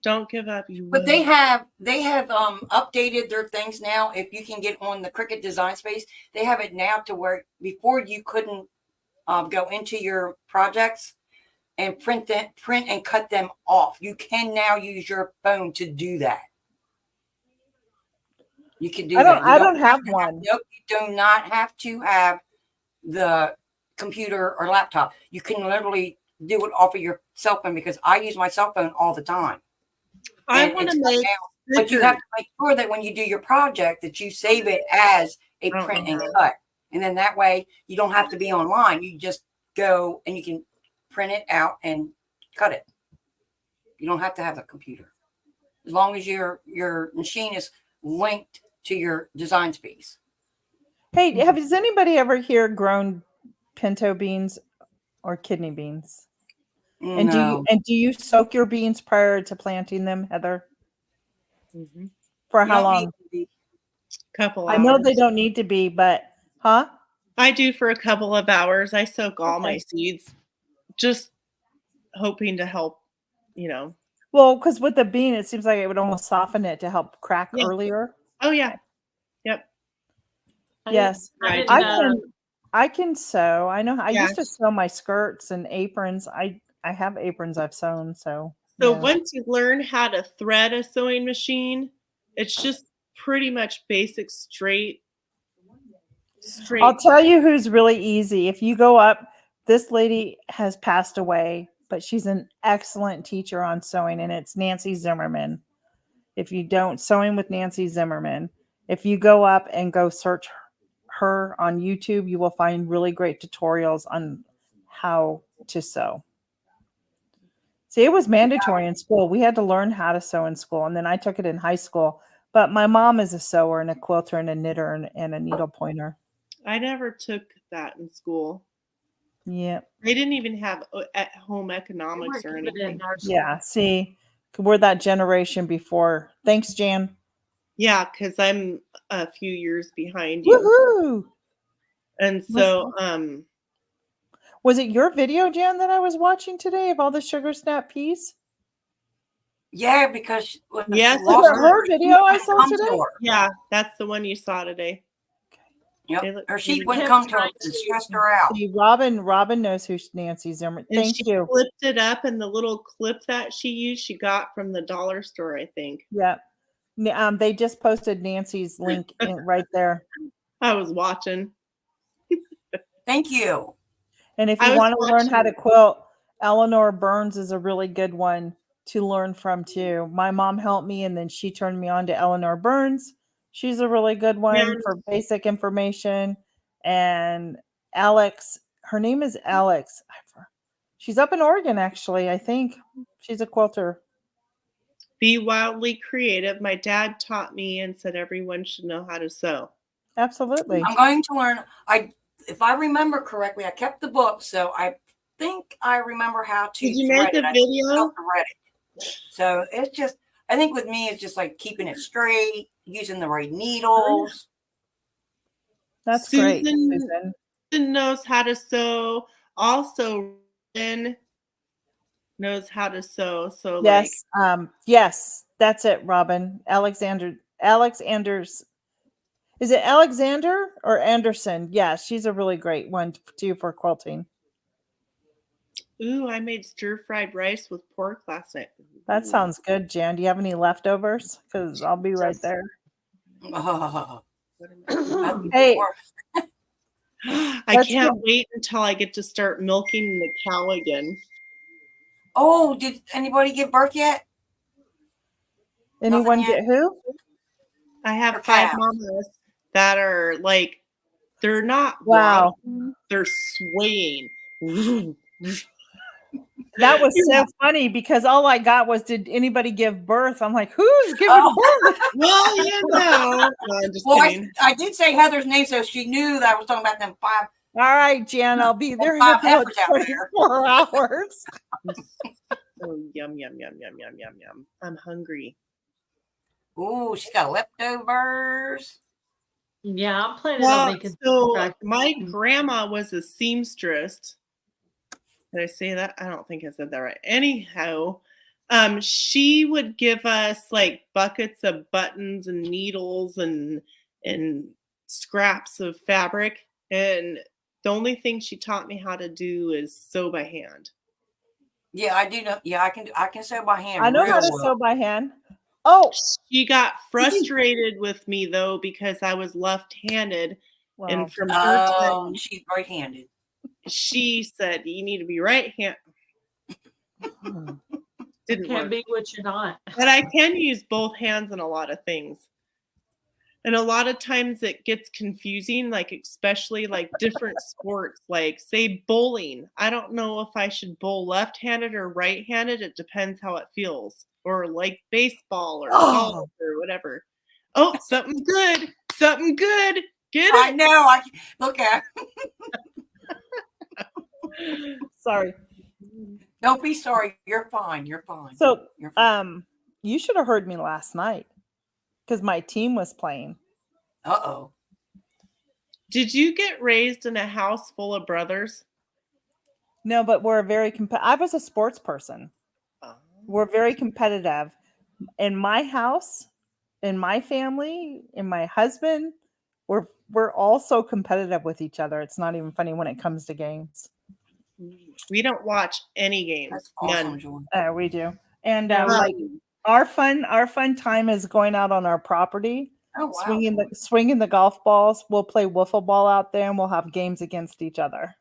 Don't give up. You But will. they have updated their things now. If you can get on the Cricut Design Space, they have it now to where before you couldn't go into your projects and print and cut them off. You can now use your phone to do that. You can do that. I don't have one. Nope, you do not have to have the computer or laptop. You can literally do it off of your cell phone because I use my cell phone all the time. I And want it's to cut make down. But you have to make sure that when you do your project that you save it as a Oh, print and okay. cut. And then that way you don't have to be online. You just go and you can print it out and cut it. You don't have to have a computer. As long as your machine is linked to your design space. Hey, has anybody ever here grown pinto beans or kidney beans? And No. do you soak your beans prior to planting them, Heather? Mhm. For You how don't need long? to be- Couple I hours. know they don't need to be, but huh? I do for a couple of hours. I soak all my Okay. seeds, just hoping to help. Well, because with the bean, it seems like it would almost soften it to help crack Yeah. earlier. Oh yeah. Yep. Yes, I I didn't do I can sew. I know I Yeah. used to sew my skirts and aprons. I have aprons I've sewn, so So yeah. once you learn how to thread a sewing machine, it's just pretty much basic straight. I'll tell you who's really easy. If you go up, this lady has passed away, but she's an excellent teacher on sewing, and it's Nancy Zimmerman. If you don't, Sewing with Nancy Zimmerman. If you go up and go search her on YouTube, you will find really great tutorials on how to sew. See, it was mandatory in school. We had to learn how to sew in school, and then I took it in high school. But my mom is a sewer and a quilter and a knitter and a needle pointer. I never took that in school. Yeah. They didn't even have at-home economics or anything. Yeah. See, we're that generation before. Thanks, Jan. Yeah, because I'm a few years behind you. Woohoo! And so, Was it your video, Jan, that I was watching today of all the sugar snap peas? Yeah, because Yes, Was it her video I saw today? yeah, that's the one you saw today. Yep. They look Her really sheet wouldn't good. come to her. It stressed her out. See, Robin knows who Nancy Zimmerman. And Thank she you. flipped it up, and the little clip that she used, she got from the dollar store, I think. Yeah. They just posted Nancy's link right there. I was watching. Thank you. And if I you was want to learn how to watching. quilt, Eleanor Burns is a really good one to learn from too. My mom helped me, and then she turned me on to Eleanor Burns. She's a really good one Yeah. for basic information. And Alex, her name is Alex. She's up in Oregon, actually. I think she's a quilter. Be wildly creative. My dad taught me and said everyone should know how to sew. Absolutely. I'm going to learn. If I remember correctly, I kept the book, so I think I remember how to Did you thread make a it. I video? still thread it. So it's just, I think with me, it's just like keeping it straight, using the right needles. That's great, Susan Susan. knows how to sew. Also, Lynn knows how to sew. So Yes. Yes, that's it, Robin. Alex Anders. Is it Alexander or Anderson? Yeah, she's a really great one too for quilting. ooh, I made stir-fried rice with pork last night. That Ooh. sounds good, Jan. Do you have any leftovers? Because I'll be right there. Oh, What am Hey, I Let's can't wait until I get to start milking the cow again. oh, did anybody give birth yet? anyone Nothing yet? get who? I have Or 5 cows? mamas that are like, they're not Wow. waddling, they're swaying. That was so funny because all I got was, did anybody give birth? I'm like, who's giving Oh. birth? Well, you know. No, I'm just Well, kidding. I did say Heather's name, so she knew that I was talking about them 5. All right, Jan, I'll be there in 5 about heifers out there. 24 hours. Oh, yum, yum, yum, yum, yum, yum, yum. I'm hungry. Ooh, she's got leftovers. Yeah, I'm planning on Well, making. so my grandma was a seamstress. Did I say that? I don't think I said that right. Anyhow, She would give us like buckets of buttons and needles and scraps of fabric, and the only thing she taught me how to do is sew by hand. Yeah, I do know. Yeah, I can sew by hand I know real how to well. sew by hand. Oh, She got frustrated with me though because I was left-handed, well, and from her Oh, time, she's right-handed. she said, "You need to be right-hand." Didn't Can't work. be what you're not. But I can use both hands in a lot of things. And a lot of times it gets confusing, like especially like different sports, like say bowling. I don't know if I should bowl left-handed or right-handed. It depends how it feels. Or like baseball or golf oh, or whatever. Oh, something good. Something good. Get I it? know. Look at. sorry. Don't be sorry. You're fine. You're fine. So, You're fine. you should have heard me last night because my team was playing. Uh-oh. Did you get raised in a house full of brothers? No, but we're very I was a sports person. We're very competitive. In my house, in my family, in my husband, we're all so competitive with each other. It's not even funny when it comes to games. We don't watch any games. That's awesome, None. Joy. We do. And Yeah, like our fun time is going out on our property, Oh, wow. swinging the golf balls. We'll play wiffle ball out there, and we'll have games against each other.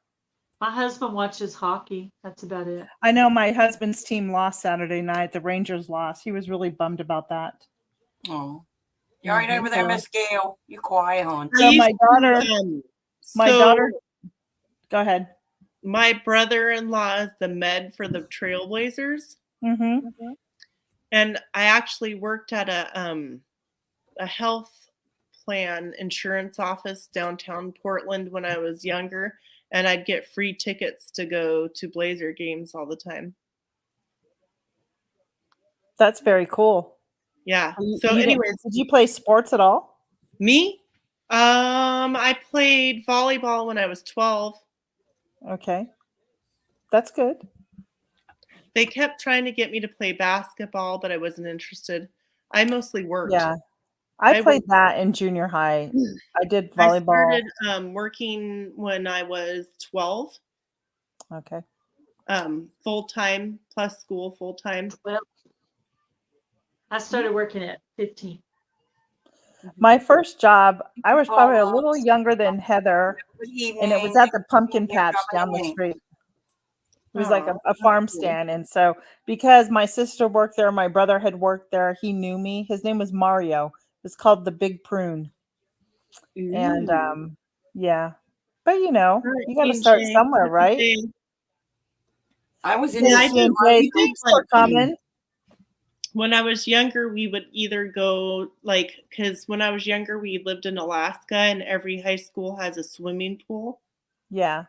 my husband watches hockey. That's about it. I know my husband's team lost Saturday night. The Rangers lost. He was really bummed about that. Oh. You all right over there, So- Miss Gail? You quiet, hon. So my daughter, my so daughter, go ahead. my brother-in-law is the med for the Trailblazers. Mm-hmm. And I actually worked at a health plan insurance office downtown Portland when I was younger, and I'd get free tickets to go to Blazer games all the time. That's very cool. Yeah. You- So you didn't- anyways, did you play sports at all? me, I played volleyball when I was 12. Okay, that's good. They kept trying to get me to play basketball, but I wasn't interested. I mostly worked. Yeah, I I played that in junior high. I did I volleyball. started working when I was 12, Okay. full time plus school full time. Well, I started working at 15. My first job, I was probably a Oh, little younger than Heather, Good evening. and it was at the pumpkin Yeah, patch down the evening. street. It was like Aw, a farm stand. And so because my sister worked there, my brother had worked there, he knew me. His name was Mario. It's called the Big Prune. And Ooh. yeah. But you know, All right, you gotta start PJ, somewhere, right? PJ. I was in Yeah, I this. did Jay, we did thanks for like coming. when I was younger, we would either go like because when I was younger, we lived in Alaska, and every high school has a swimming pool. Yeah.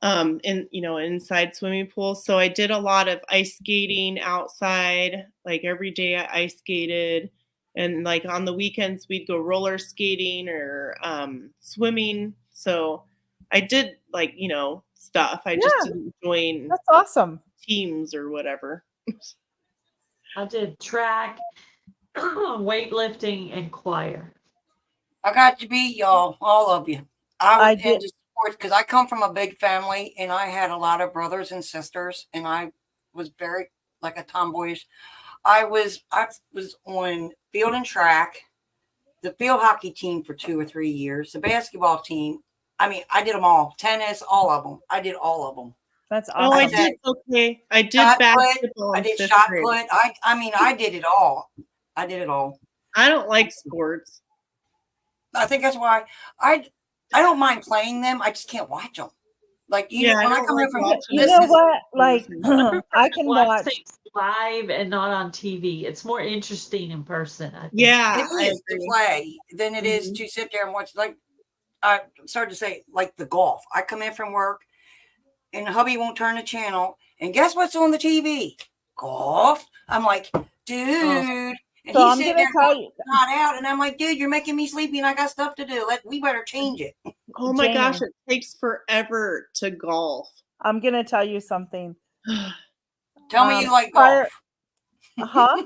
In inside swimming pool. So I did a lot of ice skating outside. Like every day I ice skated, and like on the weekends we'd go roller skating or swimming. So I did like stuff. I just Yeah. didn't join That's awesome. teams or whatever. I did track, weightlifting, and choir. I got to beat y'all, all of you. I I was did- into sports because I come from a big family and I had a lot of brothers and sisters, and I was very like a tomboyish. I was on field and track, the field hockey team for 2 or 3 years, the basketball team. I mean, I did them all. Tennis, all of them. I did all of them. That's Oh, I awesome. did. did okay. I did Shot put, basketball. I in did fifth shot grade. put. I mean, I did it all. I did it all. I don't like sports. I think that's why I don't mind playing them. I just can't watch them. Like Yeah, when I don't come in like from watching You this know is- what? Like I can Watch watch. things live and not on TV. It's more interesting in person, I think. Yeah, it I is to agree. play than it is to sit there and watch. Like I started to say, like the golf. I come in from work, and hubby won't turn the channel, and guess what's on the TV? Golf. I'm like, dude. And So he's I'm sitting gonna there tell you, not out, and I'm like, dude, you're making me sleepy, and I got stuff to do. We better change it. Oh my gosh, Jamie. it takes forever to golf. I'm gonna tell you something. Tell me you like prior- golf. Huh?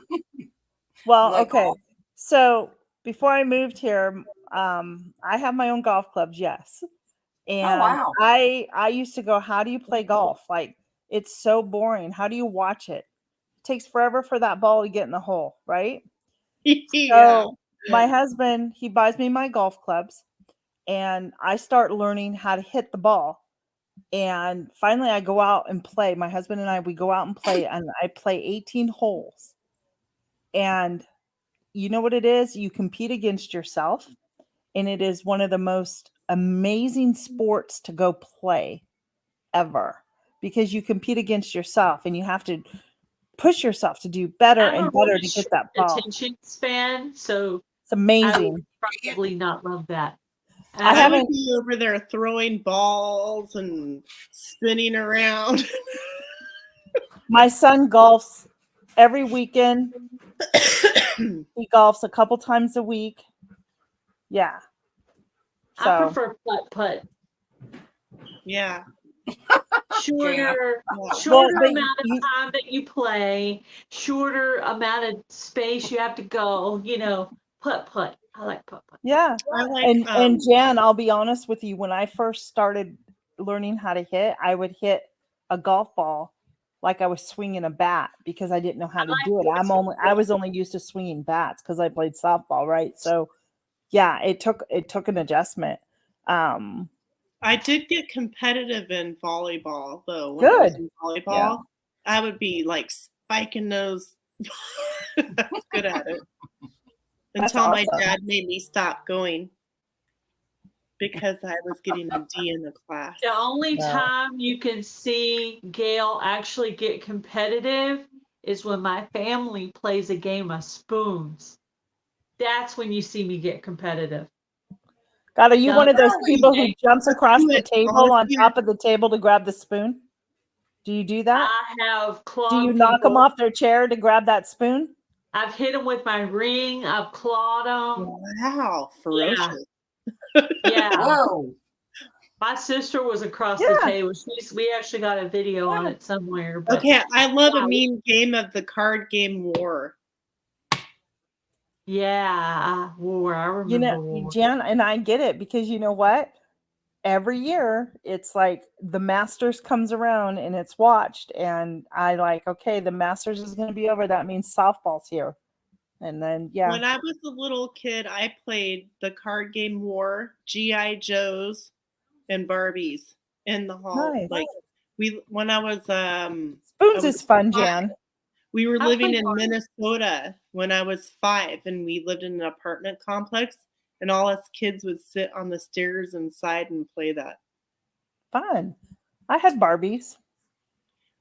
Well, Like okay. golf? So before I moved here, I have my own golf clubs, yes. Oh And wow. I used to go, how do you play golf? Like it's so boring. How do you watch it? It takes forever for that ball to get in the hole, right? Yeah. So my husband, he buys me my golf clubs and I start learning how to hit the ball. And finally I go out and play. My husband and I, we go out and play, and I play 18 holes. And you know what it is? You compete against yourself, and it is one of the most amazing sports to go play ever, because you compete against yourself and you have to push yourself to do better I'm a and better really to get short that ball. attention span, so It's I would amazing. probably not love that. I I Um, would haven't be over there throwing balls and spinning around. My son golfs every weekend. He golfs a couple times a week. Yeah. I So prefer putt. Yeah. Shorter, Yeah. shorter but amount of you, time that you play, shorter amount of space you have to go. Putt. I like putt. yeah. I like And Jan, I'll be honest with you, when I first started learning how to hit, I would hit a golf ball like I was swinging a bat because I didn't know how to do it. I was only used to swinging bats because I played softball, right? So yeah, it took an adjustment. I did get competitive in volleyball though. When I was Good. in volleyball, Yeah. I would be like spiking those. I was good at it That's until my awesome. dad made me stop going because I was getting a D in the class. The only Yeah. time you can see Gail actually get competitive is when my family plays a game of spoons. That's when you see me get competitive. God, are you No, one of those Really? people who jumps across do the it, table on honestly, top of the table to grab the spoon? Do you do that? I have Do you clawed knock them people. off their chair to grab that spoon? I've hit them with my ring. I've clawed them. wow, ferocious. Yeah. Whoa. My sister was across Yeah. the table. We actually got a video on Yeah. it somewhere. But Okay, I love a Wow. mean game of the card game War. yeah, War. I You remember know, War. Jen, and I get it, because you know what? Every year it's like the Masters comes around and it's watched, and I like, okay, the Masters is going to be over. That means softball's here. And then, yeah. When I was a little kid, I played the card game War, G.I. Joes, and Barbies in the hall. Nice. Like when I was Spoons is fun, Jan. we were I living played in Barbies. Minnesota when I was 5, and we lived in an apartment complex, and all us kids would sit on the stairs inside and play that. Fun. I had Barbies.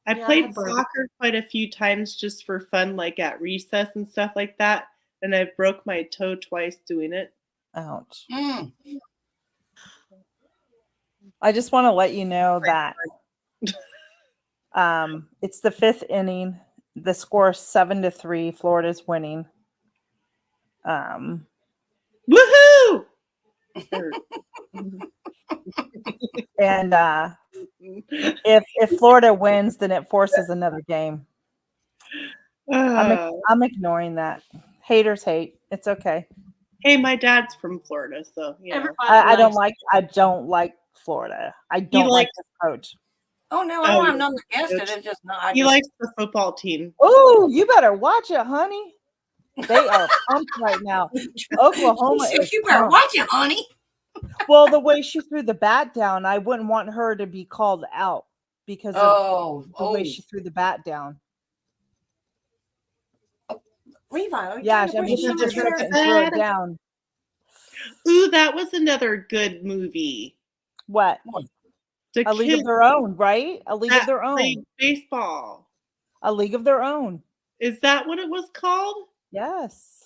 I Yeah, I played had Barbies. soccer quite a few times just for fun, like at recess and stuff like that. And I broke my toe twice doing it. Ouch. Mm. I just want to let you know that it's the 5th inning. The score is 7-3. Florida's winning. Woohoo! And if Florida wins, then it forces another game. I'm ignoring that. Haters hate. It's okay. Hey, my dad's from Florida, so you know. Everybody I don't likes like Florida. I don't like likes- the coach. Oh no, I Oh, don't have yeah. nothing against it. It's just not. He likes the football team. Oh, you better watch it, honey. They are pumped right now. Oklahoma is You better pumped. watch it, honey. Well, the way she threw the bat down, I wouldn't want her to be called out because of the way she threw the bat down. Levi. Yeah, trying to I mean, bring she some just of took your- it and threw it down. Ooh, that was another good movie. What? The A League of kids Their Own, right? A League of that Their Own. played baseball. A League of Their Own. Is that what it was called? Yes.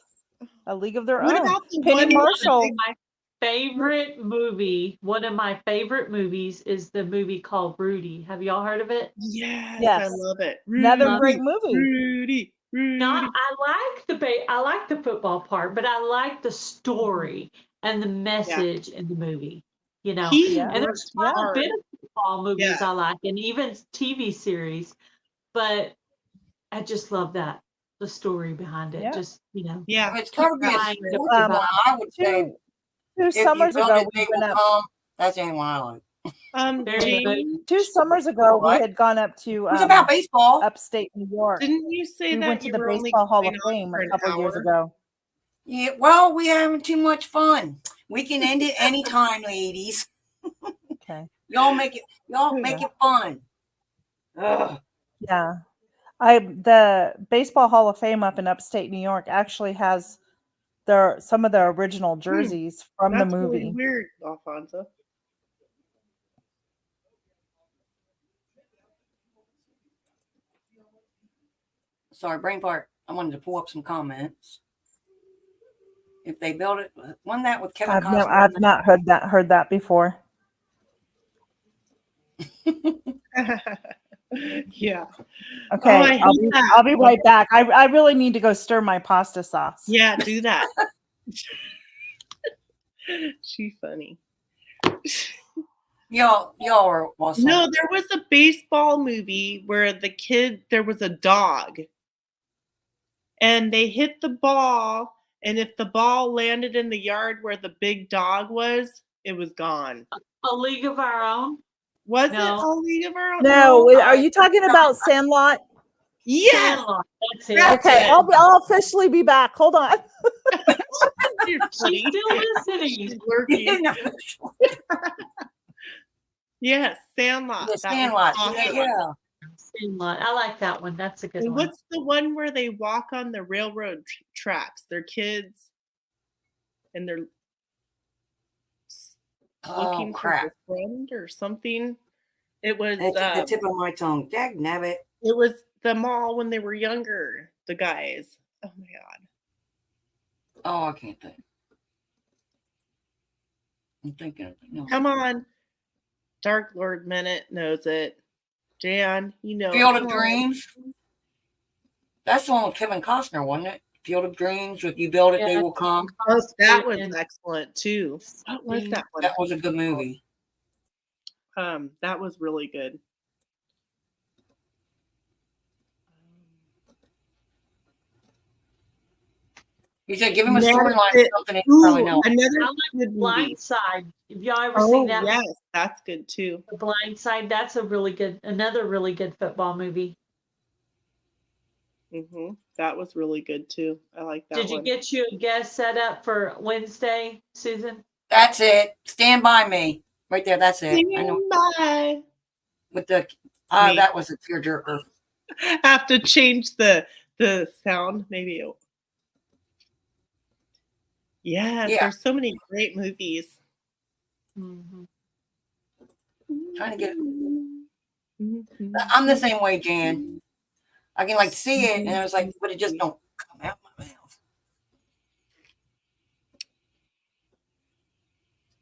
A League of Their What Own. about the Penny one- Marshall. My favorite movie, one of my favorite movies, is the movie called Rudy. Have y'all heard of it? Yes, Yes. I love it. Another Rudy, great movie. Rudy. Not, I like the football part, but I like the story and the message in the movie. You know, He Yeah. and worked there's quite a hard. bit of football movies Yeah. I like, and even TV series. But I just love that. the story behind it. Yeah. Just, Yeah. It's got to be a Trying to sports Um, one. I would say Two if you summers build ago, it, we they went will up. come. That's the only one I like. There you go. Jane, 2 summers ago, we What? had gone up to It's about baseball. upstate New York. didn't you say We that went to you the were only Baseball Hall going of on Fame for a an couple years hour? ago. Yeah, well, we're having too much fun. We can end it anytime, ladies. Okay. Y'all make it fun. Ugh. Yeah. The Baseball Hall of Fame up in upstate New York actually has some of the original jerseys from the That's really movie. weird, Alfonso. Sorry, brain fart. I wanted to pull up some comments. If they build it, one that with Kevin Costner. I've not heard that before. Yeah. Okay, I hate that. I'll be right back. I really need to go stir my pasta sauce. Yeah, do that. She's funny. Y'all are awesome. No, there was a baseball movie where there was a dog. And they hit the ball, and if the ball landed in the yard where the big dog was, it was gone. A League of Our Own. Was No. it A League of Our Own? No, are you talking about Sandlot? Yes. Sandlot, that's it. That's Okay, it. I'll officially be back. Hold on. You're She's funny. still listening. She's lurking. Yes, Sandlot. The That was Sandlot. awesome. Yeah. Sandlot. I like that one. That's a good And one. what's the one where they walk on the railroad tracks? They're kids, and they're looking Oh for crap! their friend or something. It was It's at the tip of my tongue. Dag nabbit. it was the mall when they were younger. The guys. Oh my god. Oh, I can't think. I'm thinking of it. No. Come on. Dark Lord Minute knows it. Jan, you know. Field Come of on. Dreams. That's the one with Kevin Costner, wasn't it? Field of Dreams. If you build it, they Yeah. will come. Oh, that was And- excellent too. What was that one? That was a good movie. That was really good. He said, "Give him a That's storyline, it. something he probably Ooh, know." another I like good movie. Blind Side. Have y'all ever Oh seen that? yes, that's good too. The Blind Side. That's another really good football movie. That was really good too. I like that Did you one. get you a guest set up for Wednesday, Susan? That's it. Stand by me. Right there. That's it. I know. Bye. With the Me. that was a tearjerker. Have to change the sound. Maybe. Yes, Yeah. there's so many great movies. Mm-hmm. Trying to get. Mhm. I'm the same way, Jan. I can see it, and I was like, but it just don't come out my mouth.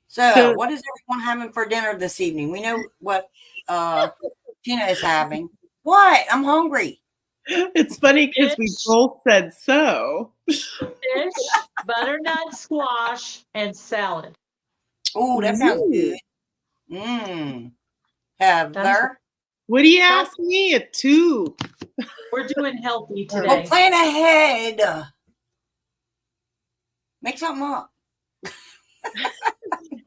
So, what is everyone having for dinner this evening? We know what Tina is having. What? I'm hungry. It's funny because we Fish. both said so. Fish, butternut squash, and salad. Oh, that sounds Ooh. good. Heather. What do you ask me? A 2. We're doing healthy Well, today. plan ahead. Make something up.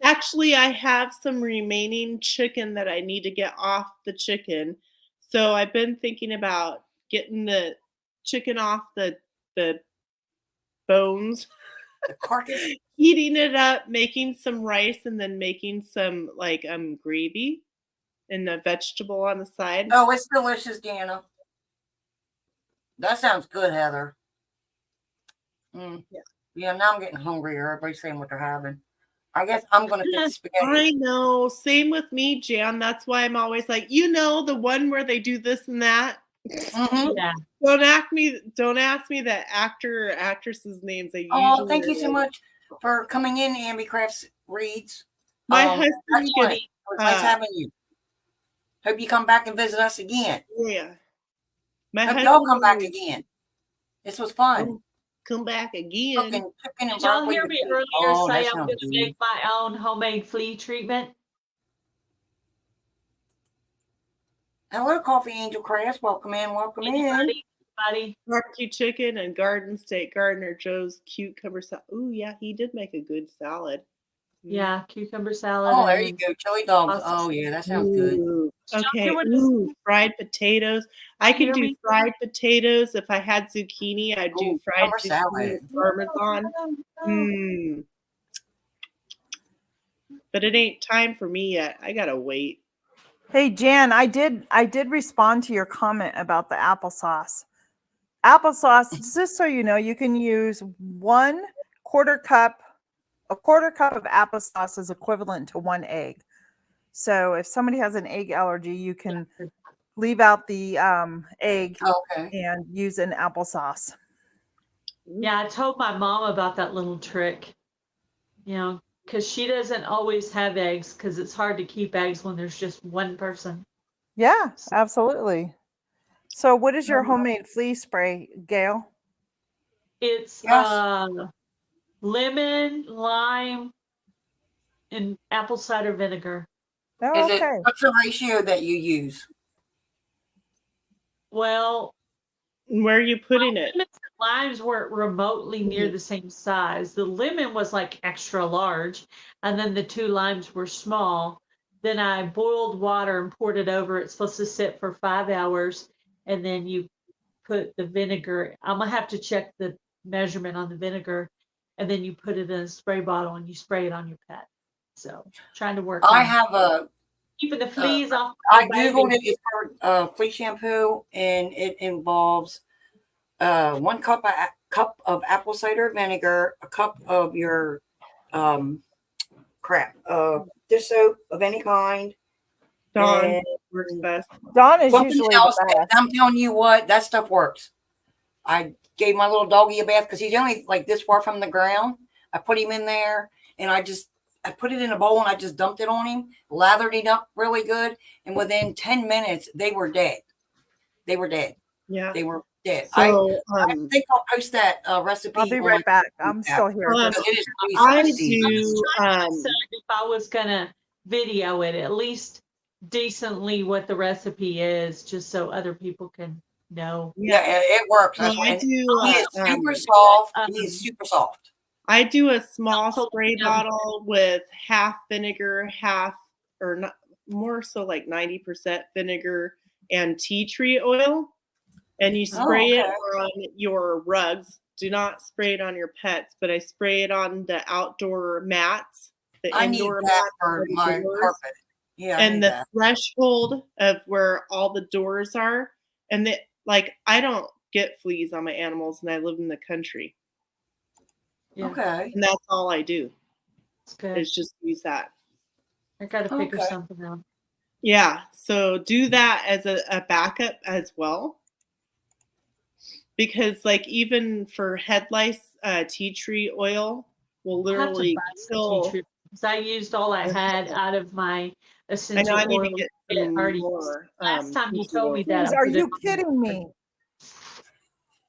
Actually, I have some remaining chicken that I need to get off the chicken. So I've been thinking about getting the chicken off the bones, The carcass. heating it up, making some rice, and then making some gravy and a vegetable on the side. Oh, it's delicious, Deanna. That sounds good, Heather. Yeah, now I'm getting hungrier. Everybody's saying what they're having. I guess I'm going to get spaghetti. I know. Same with me, Jan. That's why I'm always like, the one where they do this and that. Mhm. Yeah. Don't ask me the actor or actress's names. Oh, thank you so much for coming in, Ambi Crafts Reads. My That's husband fun. gets It was nice having you. Hope you come back and visit us again. My Hope husband y'all come back always again. This was fun. come back again. Cooking chicken and Did y'all broccoli hear with me you. earlier Oh, that say I'm sounds going to good. make my own homemade flea treatment? Hello, Coffee Angel Crafts. Welcome in. Welcome in. Anybody? everybody. barbecue chicken and garden steak. Gardner Joe's cucumber salad. Ooh, yeah, he did make a good salad. Yeah, cucumber salad. Oh, there you and go. Chili dogs. sausage. Oh, yeah, that sounds good. Ooh, Did y'all okay. hear what Ooh, fried potatoes. I you could hear do me? fried potatoes. If I had zucchini, I'd do Ooh, fried cucumber zucchini salad. with Parmesan. Mmm. But it ain't time for me yet. I gotta wait. Hey Jan, I did respond to your comment about the applesauce. Applesauce, just so you know, you can use a quarter cup of applesauce is equivalent to 1 egg. So if somebody has an egg allergy, you can leave out the egg Okay. and use an applesauce. Yeah, I told my mom about that little trick, because she doesn't always have eggs because it's hard to keep eggs when there's just one person. Yeah, absolutely. So what is your homemade flea spray, Gail? It's Yes. lemon, lime, and apple cider vinegar. Oh, Is it, okay. what's the ratio that you use? Well, Where are you putting it? lemons and limes weren't remotely near Mhm. the same size. The lemon was like extra large, and then the 2 limes were small. Then I boiled water and poured it over. It's supposed to sit for 5 hours, and then you put the vinegar. I'm gonna have to check the measurement on the vinegar, and then you put it in a spray bottle and you spray it on your pet. So trying to work I on have a, keeping the fleas off I the Googled baby. it. It's for flea shampoo, and it involves 1 cup of apple cider vinegar, a cup of your dish soap of any kind, Dawn and works best. Dawn is something usually else. the And best. I'm telling you what, that stuff works. I gave my little doggy a bath because he's only like this far from the ground. I put him in there, and I put it in a bowl and I just dumped it on him, lathered it up really good, and within 10 minutes they were dead. They were dead. Yeah. They were dead. So I think I'll post that recipe. I'll be on right my back. Facebook I'm app, still here. Um, because it is pretty I tasty. do If I was gonna video it, at least decently what the recipe is, just so other people can know. Yeah, it works. No, I And do he is super um soft. He is super soft. I do a small Also, spray bottle with half vinegar, half or not more so like 90% vinegar and tea tree oil. And you spray it okay. on your rugs. Do not spray it on your pets, but I spray it on the outdoor mats, the I need indoor that mats for for the my doors, carpet. Yeah, I and need the that. threshold of where all the doors are. And that, like, I don't get fleas on my animals, and I live in the country, Yeah, Okay. and that's all I do it's good. is just use that. I gotta figure Okay. something out. Yeah, so do that as a backup as well. Because like even for head lice, tea tree oil will I'll have to literally buy some kill. tea tree because I used all I had out of my I know essential I need oil to get kit some already. more. Last time you tea tree told oil. me that, Jeez, I are put it you on kidding me?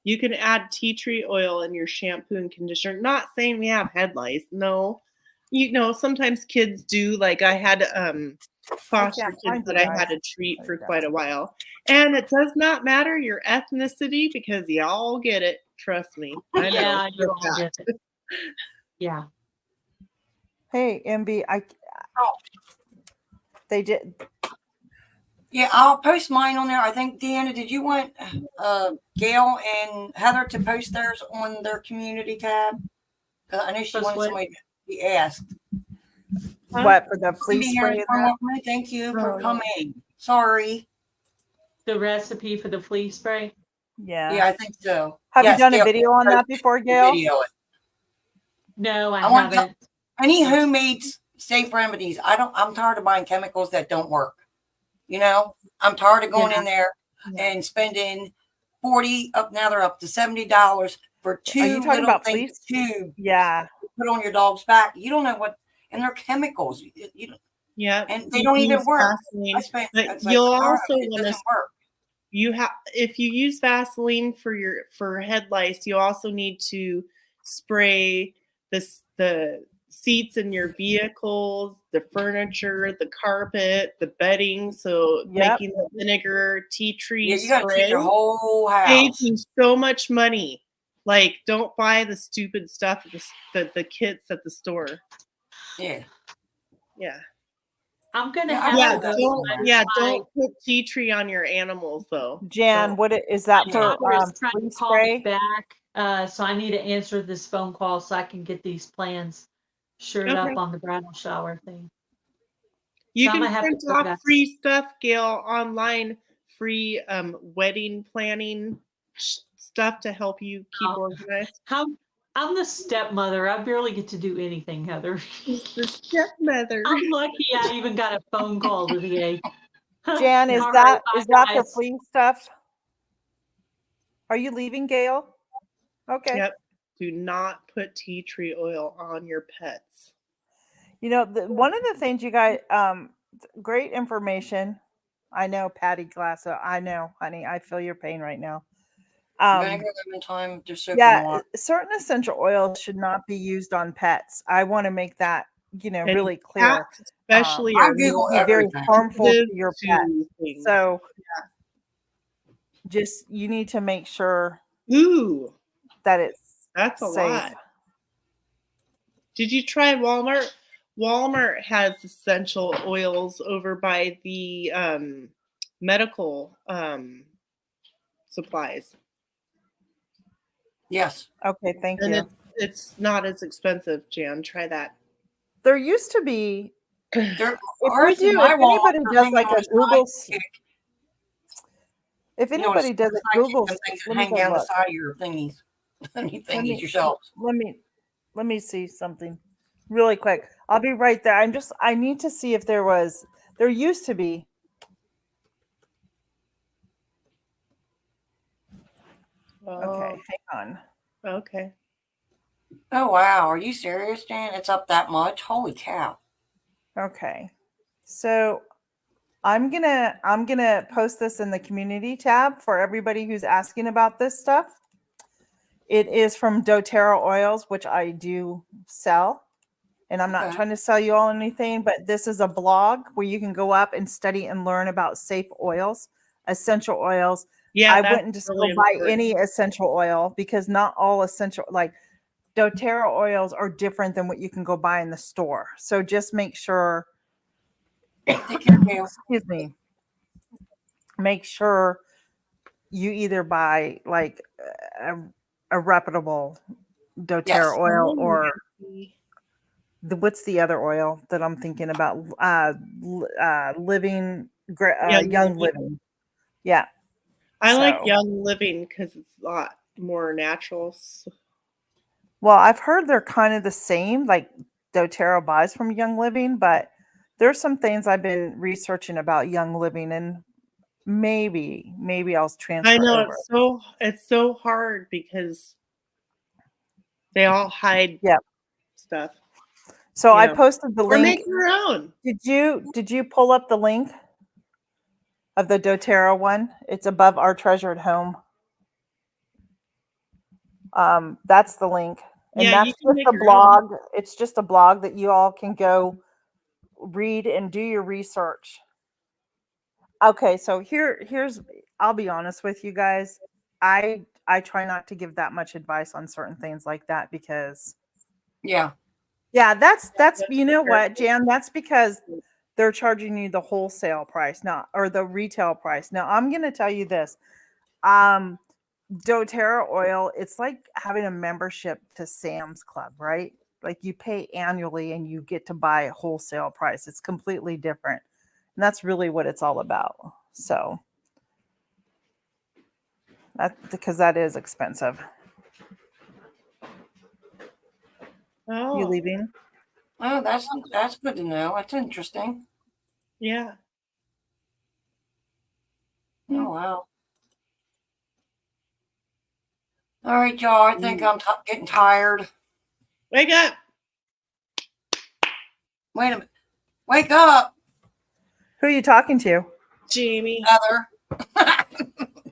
You can add tea tree oil in your shampoo and conditioner. Not saying we have head lice. No. You know, sometimes kids do. Like I had foster can't kids find that you I guys. had to treat There for you go. quite a while. And it does not matter your ethnicity because y'all get it. Trust me. I know. Yeah, for you a all fact. get it. Yeah. Hey, MB, Oh, they did. yeah, I'll post mine on there. I think, Deanna, did you want Gail and Heather to post theirs on their community tab? I know she Post wanted what? somebody to be asked. What for the flea Be here spray? in front of me. Thank you for Oh, coming. Sorry. The recipe for the flea spray. Yeah. Yeah, I think so. Have you Yes, done a Gail, video on that before, Gail? video it. No, I I want to- haven't. Any homemade safe remedies. I'm tired of buying chemicals that don't work. You know, I'm tired of going Yeah. in there and spending now they're up to $70 for Are you two talking little about things fleece? to Yeah. put on your dog's back. You don't know what, and they're chemicals. You don't, Yeah. and they don't even use work. Vaseline. But But you'll all right, also it want to doesn't work. if you use Vaseline for head lice, you also need to spray the seats in your vehicles, the furniture, the carpet, the bedding. So Yep. making the vinegar, tea tree Yeah, you got to spray treat your whole saves house. you so much money. Like, don't buy the stupid stuff at the kits at the store. Yeah. Yeah. I'm gonna Yeah, I have Yeah, to read that go somewhere. on yeah, my- don't put tea tree on your animals though. Jan, Don't. what is that my for? daughter is trying Flea to call me spray? back, so I need to answer this phone call so I can get these plans shored Okay. up on the bridal shower thing. You So I'm can gonna have to print go off back. free stuff, Gail, online, free wedding planning stuff to help you keep Oh. organized. I'm the stepmother. I barely get to do anything, Heather. She's the stepmother. I'm lucky I even got a phone call today. Jan, is All that right, is bye, that for guys. flea stuff? Are you leaving, Gail? Okay. Yep. Do not put tea tree oil on your pets. You know, one of the things you guys, great information. I know, Patty Glasso. I know, honey. I feel your pain right now. Vinegar, lemon, thyme, just soak in Yeah, water. certain essential oils should not be used on pets. I want to make that, And really clear. cats especially I are Google Be very everything. harmful to sensitive your to pet. things. So, just you need to make sure Ooh, that it's that's a safe. lot. Did you try Walmart? Walmart has essential oils over by the medical supplies. Yes. Okay, thank And you. it's not as expensive, Jan. Try that. There used to be, There, if anybody does like a Google, if anybody does a Google, things that let me hang go down the look. side of your thingies, thingies yourself. Let me see something really quick. I'll be right there. I need to see if there used to be. Okay, hang on. Okay. Oh wow, are you serious, Jan? It's up that much? Holy cow! Okay. So I'm gonna post this in the community tab for everybody who's asking about this stuff. It is from doTERRA oils, which I do sell. And I'm not Okay. trying to sell you all anything, but this is a blog where you can go up and study and learn about safe oils, essential oils. Yeah, I that's wouldn't just really go buy important. any essential oil because not all essential, like doTERRA oils are different than what you can go buy in the store. So just make sure, Take care, Gail. excuse me, make sure you either buy like a reputable doTERRA Yes. oil Oh, or Nancy. what's the other oil that I'm thinking about? Young Living. Yeah. I like So- Young Living because it's a lot more natural. Well, I've heard they're kind of the same, like doTERRA buys from Young Living, but there's some things I've been researching about Young Living, and maybe I'll transfer I know over. it's so hard because they all hide Yep. stuff. So I Yeah. posted the Or link. make your own. Did you pull up the link of the doTERRA one? It's above Our Treasured Home. That's the link. And Yeah, that's you can just make a your blog. It's just a blog that you all can go read and do your research. Okay, so here's I'll be honest with you guys. I try not to give that much advice on certain things like that because Yeah. that's That's you know fair. what, Jan, that's because they're charging you the wholesale price now or the retail price. Now I'm going to tell you this. doTERRA oil, it's like having a membership to Sam's Club, right? Like you pay annually and you get to buy a wholesale price. It's completely different. And that's really what it's all about. So because that is expensive. Oh, You leaving? Oh, that's good to know. That's interesting. yeah. Oh wow. All right, y'all. I think I'm getting tired. Wake up. Wait a minute. Wake up, Who are you talking to? Jamie. Heather.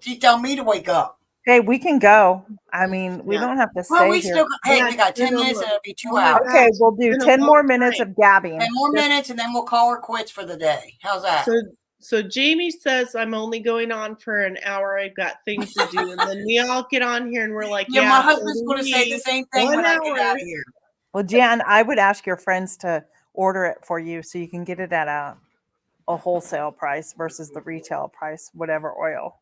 She tell me to wake up. Hey, we can go. I mean, we Yeah. don't have to Well, stay we here. still got, hey, Yeah, we got it's 10 been minutes almost- and it'll be 2 oh my hours. Okay, gosh, we'll do it's been a 10 more long minutes time. of gabbing. 10 more Just- minutes and then we'll call her quits for the day. How's that? So Jamie says I'm only going on for an hour. I've got things to do, and then we all get on here and we're like, Yeah, yeah, my so husband's do going to say the we. same thing 1 when I get hour. out of here. Well, Jan, I would ask your friends to order it for you so you can get it at a wholesale price versus the retail price, whatever oil.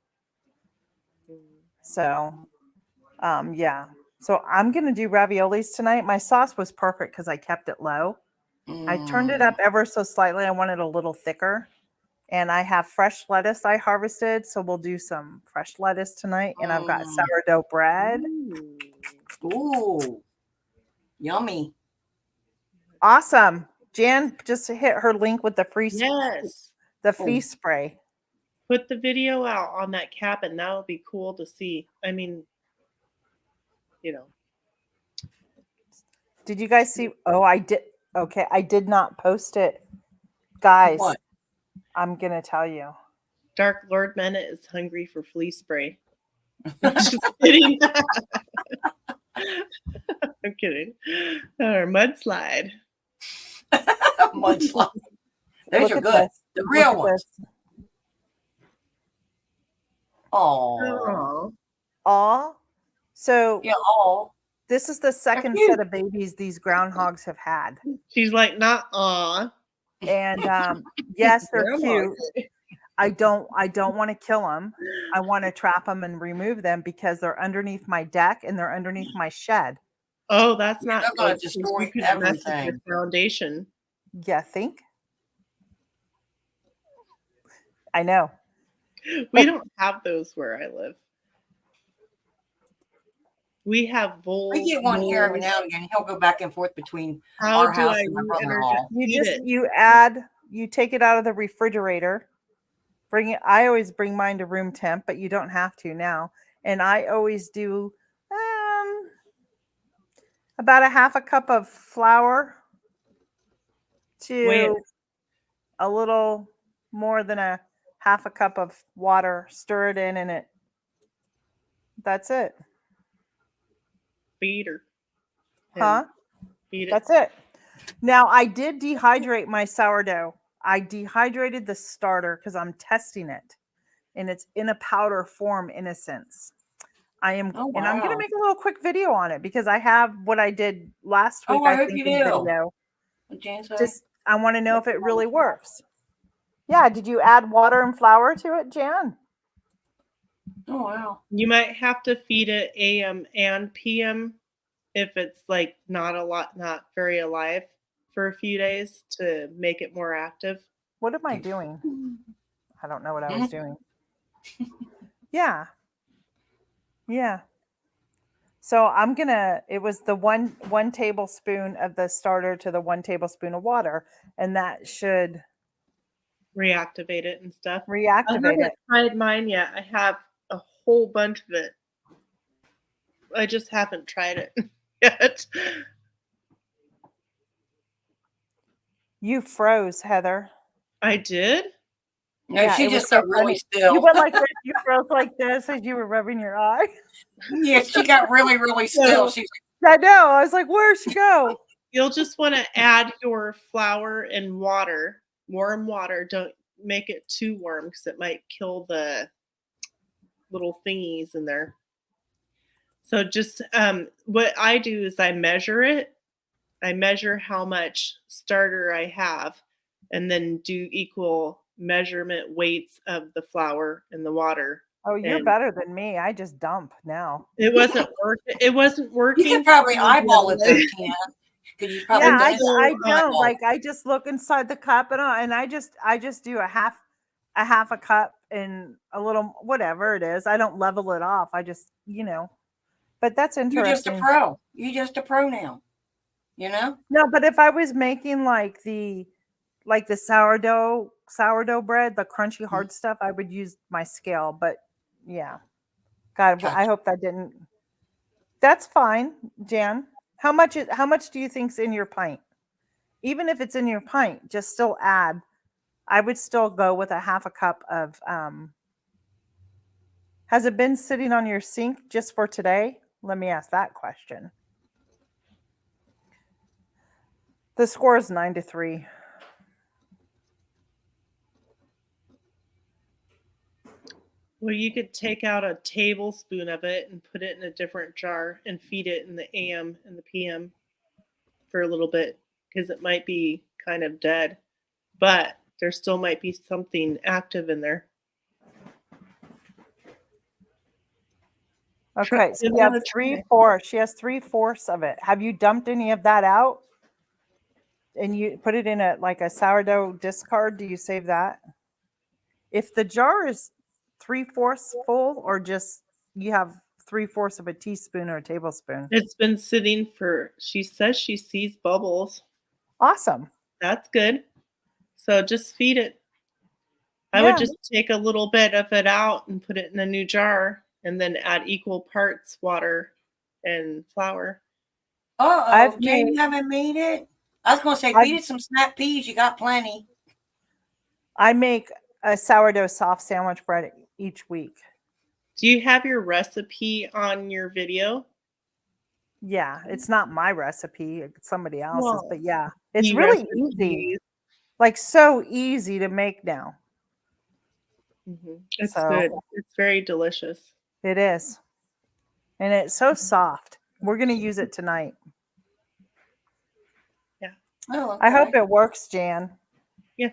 So, yeah. So I'm going to do raviolis tonight. My sauce was perfect because I kept it low. I turned it up ever so slightly. I want it a little thicker. And I have fresh lettuce I harvested. So we'll do some fresh lettuce tonight. And I've got sourdough bread. Ooh, yummy. Awesome. Jan just hit her link with the free Yes. the feast spray. Put the video out on that cabin. That would be cool to see. I mean, you know. Did you guys see? Oh, I did. Okay, I did not post it. Guys, What? I'm going to tell you. Dark Lord Mena is hungry for flea spray. Just kidding. I'm kidding. Or mudslide. Mudslide. Those Look are at good. this. The Look real at ones. this. Oh. Oh. Aw. So Yeah, all. this is the second cute. set of babies these groundhogs have had. She's like, not aw. And yes, they're Grandma. cute. I don't want to kill them. I want to trap them and remove them because they're underneath my deck and they're underneath my shed. Oh, that's Yeah, not they're gonna good, 'cause destroy you could mess with everything. your foundation. Yeah, think? I know. We don't have those where I live. We have voles. We get one here every moles. now and again. He'll go back and forth between How our do house I and my re-energy brother-in-law. You take it out of the refrigerator, bring it. I always bring mine to room temp, but you don't have to now. And I always do about a half a cup of flour to Where? a little more than a half a cup of water. Stir it in, and that's it. Feed her. Huh? Feed it. That's it. Now I did dehydrate my sourdough. I dehydrated the starter because I'm testing it, and it's in a powder form in a sense. And I'm going to wow. make a little quick video on it because I have what I did last week. Oh, I I hope think you in do. video. What'd Jan say? Just I want to know if it really works. Yeah. Did you add water and flour to it, Jan? Oh, wow. You might have to feed it AM and PM if it's like not very alive for a few days to make it more active. What am I doing? I don't know what I was doing. Yeah. Yeah. So I'm gonna. It was the one tablespoon of the starter to the 1 tablespoon of water, and that should Reactivate it and stuff. I reactivate haven't it. tried mine yet. I have a whole bunch of it. I just haven't tried it yet. You froze, Heather. I did? No, Yeah, she it was just so got really funny. still. You went like this. You froze like this as you were rubbing your eye. Yeah, she got really, really still. She's I know. I was like, "Where'd she go?" You'll just want to add your flour and water, warm water. Don't make it too warm because it might kill the little thingies in there. So just what I do is I measure it. I measure how much starter I have and then do equal measurement weights of the flour and the water. Oh, you're And better than me. I just dump now. it wasn't working. It wasn't working. you could probably for me the eyeball other it though, day. Tina. Because you probably Yeah, done it I with don't eyeball. like. I just look inside the cup and I just do a half a cup and a little whatever it is. I don't level it off. I just But that's You're just a interesting. pro. You're just a pro now. You know? No, but if I was making like the sourdough bread, the crunchy hard stuff, I would use my scale. But yeah, God, I Gotcha. hope that didn't. That's fine, Jan. How much do you think's in your pint? Even if it's in your pint, just still add. I would still go with a half a cup of Has it been sitting on your sink just for today? Let me ask that question. The score is 9-3. Well, you could take out a tablespoon of it and put it in a different jar and feed it in the AM and the PM for a little bit because it might be kind of dead, but there still might be something active in there. Okay, so Give you it have a try. 3/4. She has 3/4 of it. Have you dumped any of that out? And you put it in a sourdough discard? Do you save that? If the jar is 3/4 full, or just you have 3/4 of a teaspoon or a tablespoon. It's been sitting for, she says she sees bubbles. Awesome. That's good. So just feed it. I Yeah. would just take a little bit of it out and put it in a new jar and then add equal parts water and flour. Uh-oh, I've Jane, made- you haven't made it? I was going to say, I've- feed it some snap peas. You got plenty. I make a sourdough soft sandwich bread each week. Do you have your recipe on your video? Yeah, it's not my recipe, it's somebody else's, Well, but yeah, it's the really easy. recipes. Like so easy to make now. It's So- good. It's very delicious. It is. And it's so soft. We're going to use it tonight. Oh, I hope okay. it works, Jan. Yeah.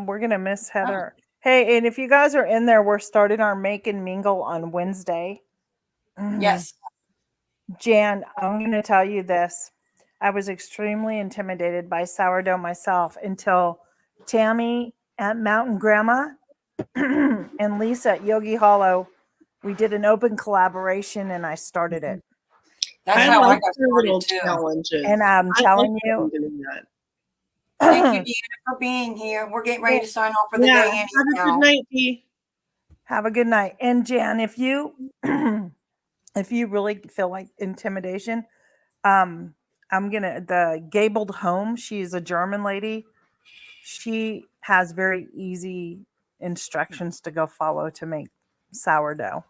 We're going to miss Heather. Hey, and if you guys are in there, we're starting our Make and Mingle on Wednesday. Yes. Jan, I'm going to tell you this. I was extremely intimidated by sourdough myself until Tammy at Mountain Grandma and Lisa at Yogi Hollow, we did an open collaboration and I started it. That's I how I like got your little started too. challenges. And I'm I telling like you, doing that. Thank you, Deanna, for being here. We're getting ready to sign off for the Yeah, day have a anyhow. good night, Dee. have a good night. And Jan, if you if you really feel like intimidation, I'm gonna the Gabled Home. She's a German lady. She has very easy instructions to go follow to make sourdough.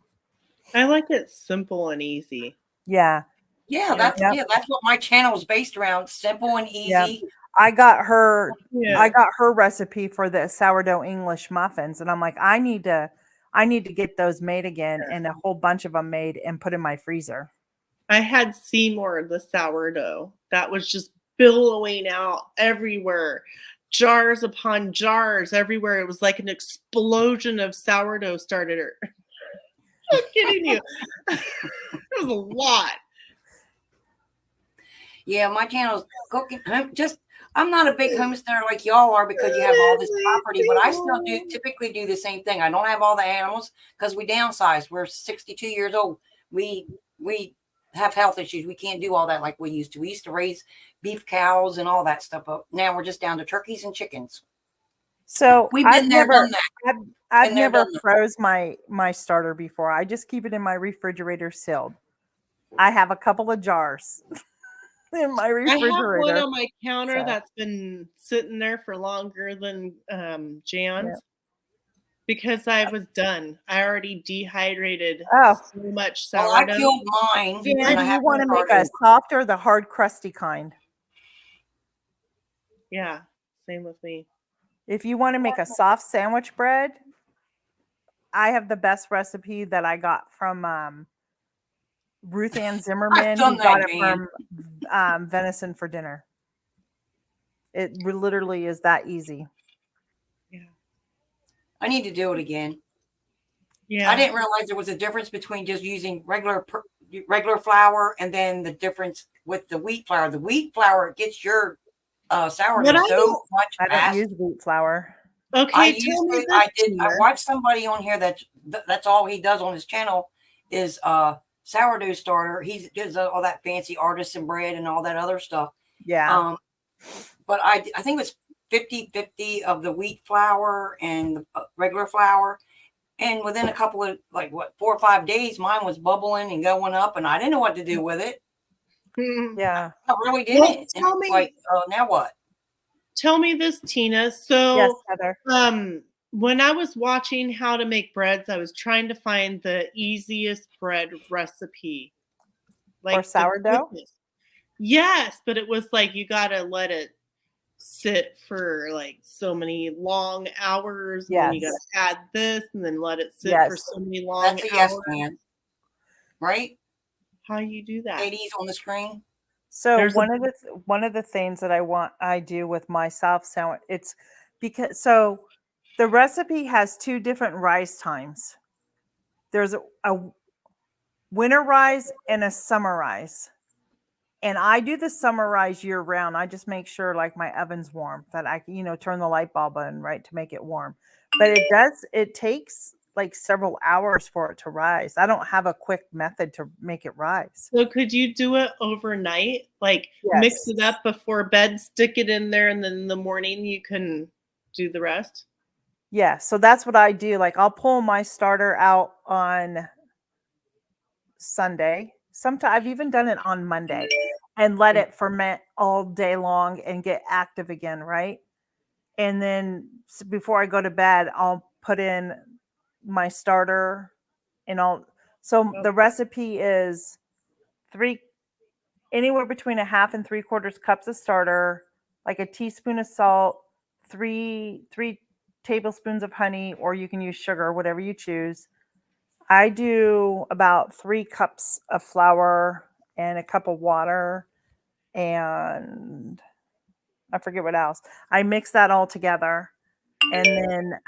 I like it simple and easy. Yeah. Yeah, that's Yep. yeah, that's what my channel is based around. Simple and easy. Yep. I got her Yeah. I got her recipe for the sourdough English muffins, and I'm like, I need to get those made again, and a whole bunch of them made and put in my freezer. I had Seymour the sourdough that was just billowing out everywhere, jars upon jars everywhere. It was like an explosion of sourdough started. I'm kidding you. It was a lot. Yeah, my channel's cooking. I'm not a big homesteader like y'all are because you have all this property, but I still typically do the same thing. I don't have all the animals because we downsized. We're 62 years old. We have health issues. We can't do all that like we used to. We used to raise beef cows and all that stuff. But now we're just down to turkeys and chickens. So We've I've been there, never done that. I've Been there, never done that. froze my starter before. I just keep it in my refrigerator sealed. I have a couple of jars in my I have one refrigerator. on my counter So- that's been sitting there for longer than Jan's because I was done. I already dehydrated Oh. so much Well, I sourdough. killed mine. Jan, and I do you have want to one make a soft or the hard crusty kind? Yeah, same with me. If you want to make a soft sandwich bread, I have the best recipe that I got from Ruth Ann Zimmerman. done We got that, it Jan. from Venison for Dinner. It literally is that easy. Yeah. I need to do it again. Yeah. I didn't realize there was a difference between just using regular flour and then the difference with the wheat flour. The wheat flour gets your sourdough But I so don't- much I don't fast. use wheat flour. Okay, tell me this. I Tina. watched somebody on here that's all he does on his channel is sourdough starter. He does all that fancy artisan bread and all that other stuff. Yeah. But I think it was 50-50 of the wheat flour and the regular flour. And within a couple of 4 or 5 days, mine was bubbling and going up, and I didn't know what to do with it. Yeah. I really didn't. Well, And tell it's me- now what? Tell me this, Tina. Yes, So, Heather. when I was watching how to make breads, I was trying to find the easiest bread recipe. For Like the sourdough? quickest. Yes, but it was like you gotta let it sit for like so many long hours, and then you gotta Yes. add this, and then let it sit for Yes. so many long That's a yes, hours. man. Right? How you do that? Ladies on the screen. So There's a one of the things that I do with my soft sandwich, it's because so the recipe has two different rise times. There's a winter rise and a summer rise. And I do the summer rise year round. I just make sure like my oven's warm, that I can, turn the light bulb on, right, to make it warm. But it takes like several hours for it to rise. I don't have a quick method to make it rise. So could you do it overnight? Like mix Yes. it up before bed, stick it in there, and then in the morning you can do the rest? Yeah, so that's what I do. Like I'll pull my starter out on Sunday. Sometimes I've even done it on Monday and let it ferment all day long and get active again, right? And then before I go to bed, I'll put in my starter and so Oh, the recipe is three anywhere between a half and 3/4 cups of starter, like a teaspoon of salt, three tablespoons of honey, or you can use sugar, whatever you choose. I do about 3 cups of flour and a cup of water, and I forget what else. I mix that all together, and then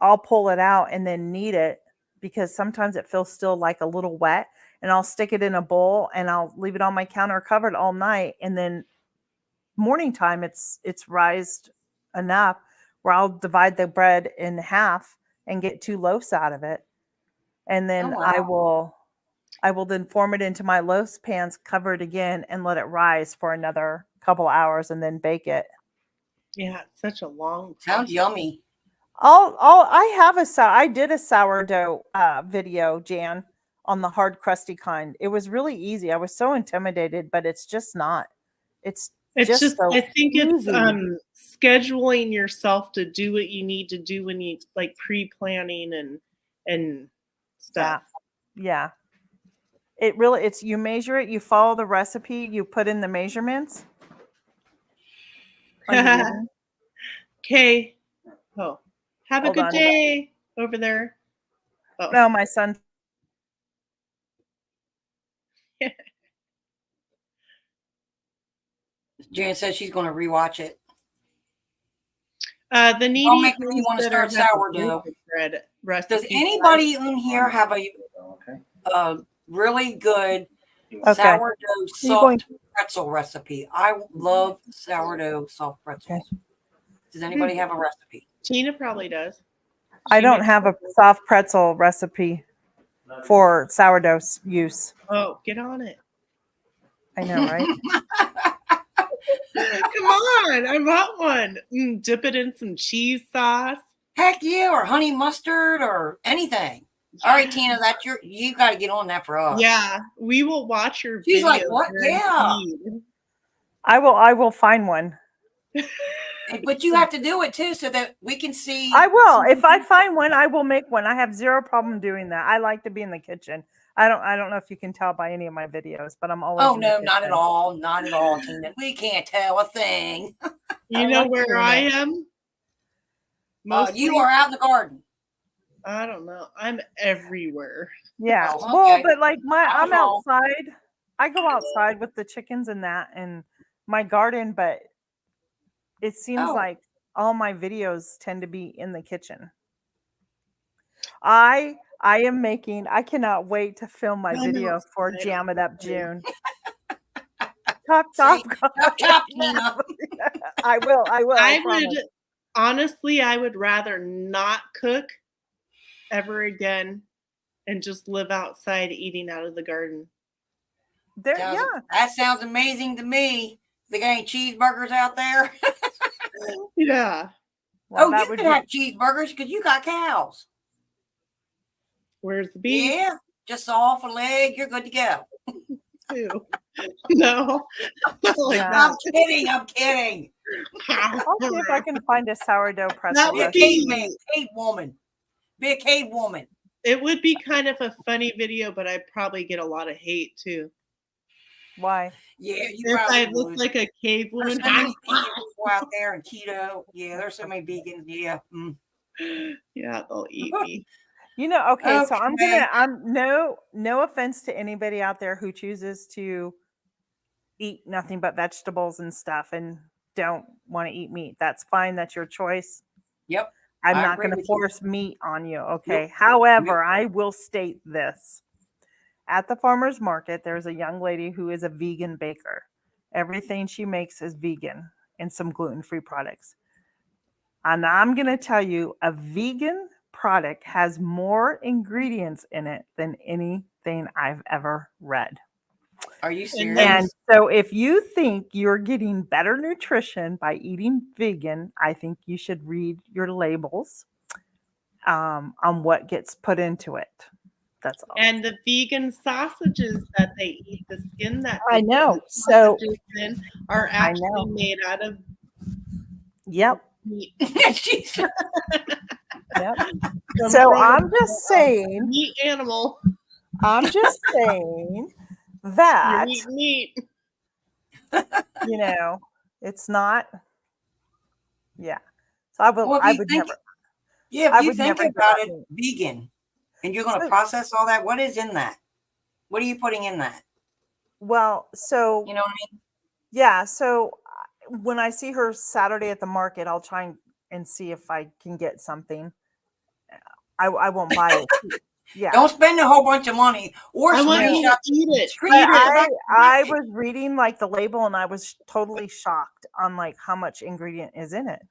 I'll pull it out and then knead it, because sometimes it feels still like a little wet. And I'll stick it in a bowl and I'll leave it on my counter covered all night. And then morning time, it's rised enough where I'll divide the bread in half and get 2 loaves out of it. And Oh then wow. I will then form it into my loaf pans, cover it again, and let it rise for another couple hours, and then bake it. yeah, it's such a long Sounds process. yummy. I did a sourdough video, Jan, on the hard crusty kind. It was really easy. I was so intimidated, but it's just not. It's It's just just so I think it's, easy. scheduling yourself to do what you need to do when you like, pre-planning and Yeah. stuff. Yeah. It's you measure it, you follow the recipe, you put in the measurements. Are you leaving? Okay. Oh, have a Hold good on. day over there. Oh. No, my son. Jan says she's going to rewatch it. The Don't Needy make me want to Homesteader start has a sourdough. basic bread recipe. Does anybody in here have a really good Okay. sourdough You going? soft pretzel recipe? I love sourdough soft pretzels. Okay. Does anybody have a recipe? Tina probably does. I She don't makes- have a soft pretzel recipe for sourdough use. Oh, get on it. I know, right? Come on, I want one. Dip it in some cheese sauce. Heck yeah, or honey mustard or anything. All right, Tina, that's you got to get on that for us. Yeah, we will watch your She's videos. like, what? Yeah. guaranteed. I will find one. But you have to do it too so that we can see. I will. If I find one, I will make one. I have zero problem doing that. I like to be in the kitchen. I don't know if you can tell by any of my videos, but I'm always Oh in the no, not at kitchen. all. Not at all, Tina. We can't tell a thing. You I know like where doing I it. am? Mostly, You are out in the garden. I don't know. I'm everywhere. Yeah. Oh, Well, okay. but like I was I'm wrong. outside. I go outside with the chickens and that and my garden, but it seems Oh. like all my videos tend to be in the kitchen. I cannot wait to film my I'm video for outside. Jam It Up See? June. Chop, See? chop, Chop, chop, Tina. I will. I promise. would honestly, I would rather not cook ever again and just live outside eating out of the garden. That sounds amazing to me. They got any cheeseburgers out there? Yeah. Well, Oh, that you would can be- have cheeseburgers because you got cows. Where's the beef? Yeah, just saw off a leg. You're good to go. Too. No. Not like Yeah. that. I'm kidding. I'm kidding. I'll see if I can find a sourdough pretzel That Be a would recipe. be- cave woman. Be a cave woman. It would be kind of a funny video, but I'd probably get a lot of hate too. Why? Yeah, you If I probably look would. like a cave There's woman. so many vegan people out there and keto. Yeah, there's so many vegans. Yeah. Yeah, they'll eat me. You know, okay, so Okay. I'm no offense to anybody out there who chooses to eat nothing but vegetables and stuff and don't want to eat meat. That's fine. That's your choice. Yep. I'm I not agree going to with you. force meat on you. Okay. Nope. However, I will state this. At the farmer's market, there's a young lady who is a vegan baker. Everything she makes is vegan and some gluten-free products. And I'm going to tell you, a vegan product has more ingredients in it than anything I've ever read. Are you And serious? And so if you think you're getting better nutrition by eating vegan, I think you should read your labels on what gets put into it. That's all. And the vegan sausages that they eat, the skin that I they put know. the So, sausages in are I actually know. made out of yep. meat. Jesus. Yep. From So from I'm just saying, meat animal. I'm just saying You're that, eating meat. you know, it's not, yeah. So Well, if I you would think, never, yeah, I if you would think never give about up it, meat. vegan, and you're going to So, process all that, what is in that? What are you putting in that? well, so You know what I mean? yeah, so when I see her Saturday at the market, I'll try and see if I can get something. I won't buy it. Yeah. Don't spend a whole bunch of money or I want you screenshot. to eat it. But Eat it. I was reading like the label and I was totally shocked on like how much ingredient is in it.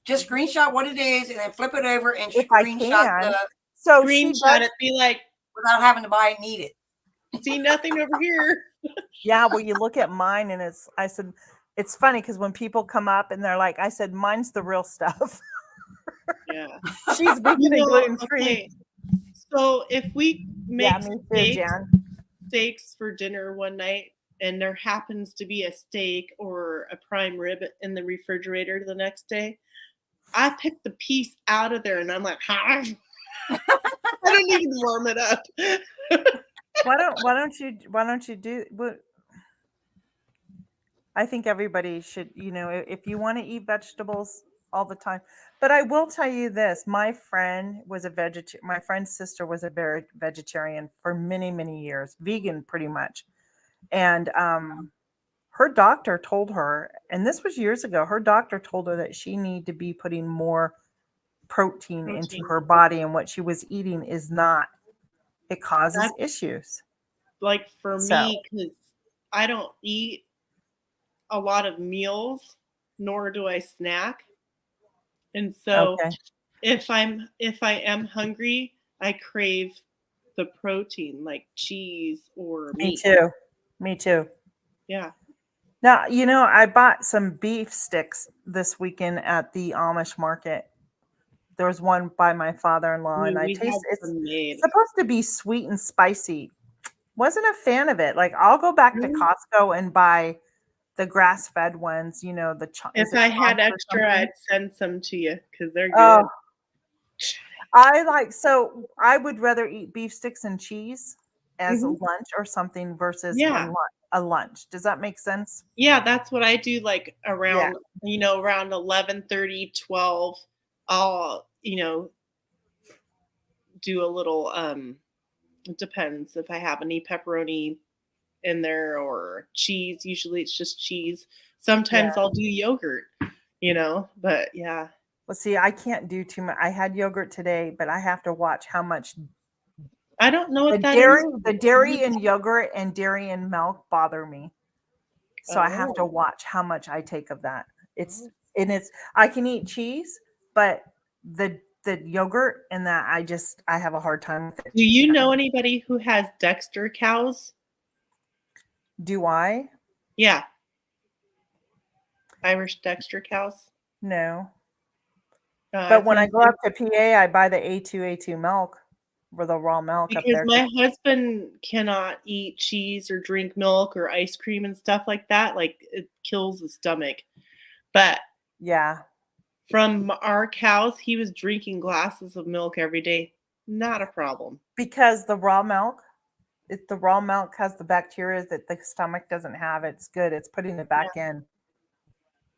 Just screenshot what it is and then flip it over and If I screenshot can. the So she Screenshot does, it. Be like, without having to buy it and eat it. see nothing over here. yeah, well, you look at mine and I said, it's funny because when people come up and they're like, I said, mine's the real stuff. Yeah. She's vegan You and know, gluten free. okay. So if we Yeah, make me too, Jan. steaks for dinner one night and there happens to be a steak or a prime rib in the refrigerator the next day, I pick the piece out of there and I'm like, I don't even warm it up. Why don't you do what? I think everybody should, if you want to eat vegetables all the time. But I will tell you this, my friend was a vegetarian. My friend's sister was a very vegetarian for many, many years, vegan pretty much. And her doctor told her, and this was years ago, her doctor told her that she needed to be putting more protein into her body, and what she was eating is not. It causes issues. Like for So. me, because I don't eat a lot of meals, nor do I snack. And so Okay. if I am hungry, I crave the protein like cheese or Me meat. too. Me too. Yeah. Now, I bought some beef sticks this weekend at the Amish market. There was one by my father-in-law, and I we taste had it's some made. supposed to be sweet and spicy. Wasn't a fan of it. Like, I'll go back to Really? Costco and buy the grass-fed ones, the If I had extra, I'd send some to you because they're good. Oh, so I would rather eat beef sticks and cheese as a lunch or something versus a lunch. Does that make sense? Yeah, that's what I do like around, around 11:30, 12. I'll, do a little it depends if I have any pepperoni in there or cheese. Usually it's just cheese. Sometimes I'll do yogurt, but yeah. Well, see, I can't do too much. I had yogurt today, but I have to watch how much. I don't know what that is. is. The dairy and yogurt and dairy and milk bother me. So I have to watch how much I take of that. I can eat cheese, but the yogurt and that I have a hard time with it. Do you know anybody who has Dexter cows? Do I? Yeah. Irish Dexter cows? No. But when I go up to PA, I buy the A2 milk or the raw milk because up there. My husband cannot eat cheese or drink milk or ice cream and stuff like that. Like, it kills the stomach. But Yeah. from our cows, he was drinking glasses of milk every day. Not a problem. Because the raw milk, the raw milk has the bacteria that the stomach doesn't have. It's good. It's putting it back in.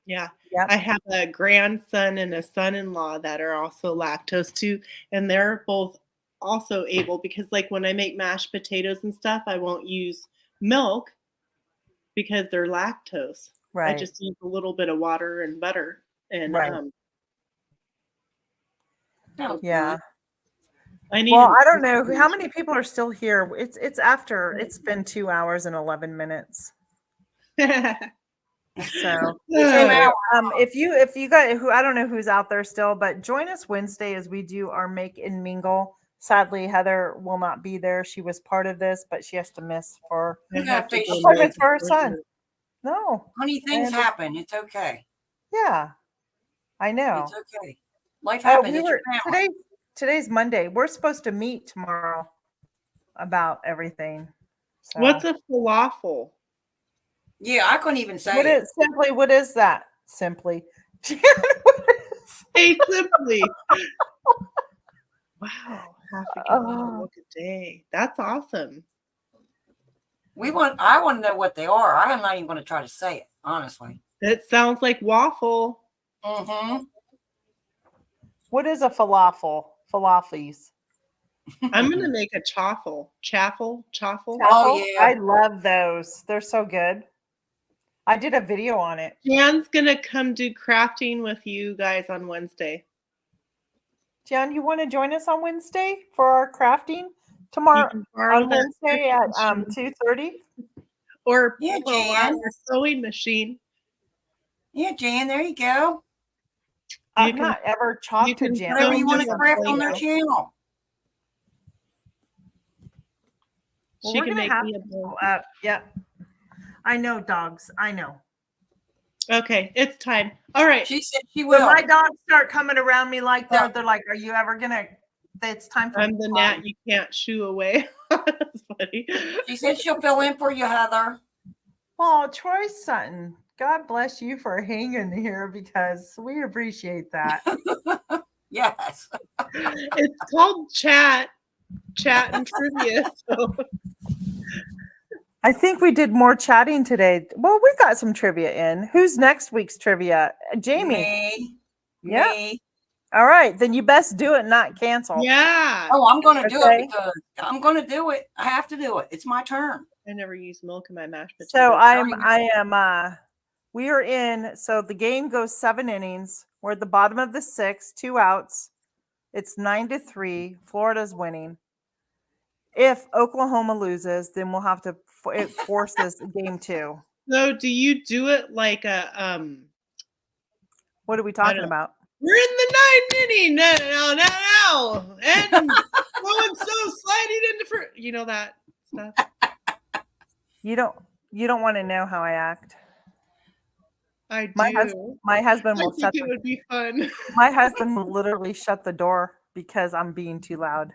Yeah. Yep. I have a grandson and a son-in-law that are also lactose too, and they're both also able because like when I make mashed potatoes and stuff, I won't use milk because they're lactose. I Right. just use a little bit of water and butter and Right. Sounds Yeah. I need Well, an I don't know how many people are still here. It's after. It's been 2 hours and 11 minutes. So hours. if you got who I don't know who's out there still, but join us Wednesday as we do our make and mingle. Sadly, Heather will not be there. She was part of this, but she has to miss for I have to go appointments make for her it. son. No. Funny things And- happen. It's okay. Yeah. I know. It's okay. Life happens. we It's were your family. today's Monday. We're supposed to meet tomorrow about everything. So What's a falafel? Yeah, I couldn't even say what it. is simply what is that? Simply. Hey, simply. Wow, half a gallon of Oh. milk a day. That's awesome. I want to know what they are. I am not even going to try to say it, honestly. That sounds like waffle. Mm-hmm. What is a falafel? Falafels. I'm gonna make a chaffle. Chaffle? Chaffle? Oh, yeah. I love those. They're so good. I did a video on it. Jan's gonna come do crafting with you guys on Wednesday. Jan, you want to join us on Wednesday for our crafting You tomorrow can borrow on that Wednesday at machine. 2:30? Or Yeah, pull out Jan. your sewing machine. Yeah, Jan, there you go. I've can- not ever talked you to can Jan. throw Whatever you them want to in craft a on their Play-Doh. channel. Well, She we're can gonna make have me a bowl. yeah. I know dogs. I know. Okay, it's time. All right. She said she When will. my dogs start coming around me like they're like, "Are you ever gonna?" It's time for. I'm the gnat you can't shoo away. That's funny. She said she'll fill in for you, Heather. Well, Troy Sutton, God bless you for hanging here because we appreciate that. Yes. It's called chat and trivia. So I think we did more chatting today. Well, we got some trivia in. Who's next week's trivia? Jamie. Me. Yeah. Me. All right, then you best do it, not cancel. yeah. Oh, I'm going to do Okay. it because I'm going to do it. I have to do it. It's my turn. I never use milk in my mashed potatoes. So we are in, so the game goes 7 innings. We're at the bottom of the 6, 2 outs. It's 9-3. Florida's winning. If Oklahoma loses, then we'll have to, it forces game 2. So do you do it like a What are we talking don't- about? we're in the 9th inning now, and so and so sliding into first. You know that stuff. You don't want to know how I act. I do. My husband I will think it would be fun. my husband will literally shut the door because I'm being too loud.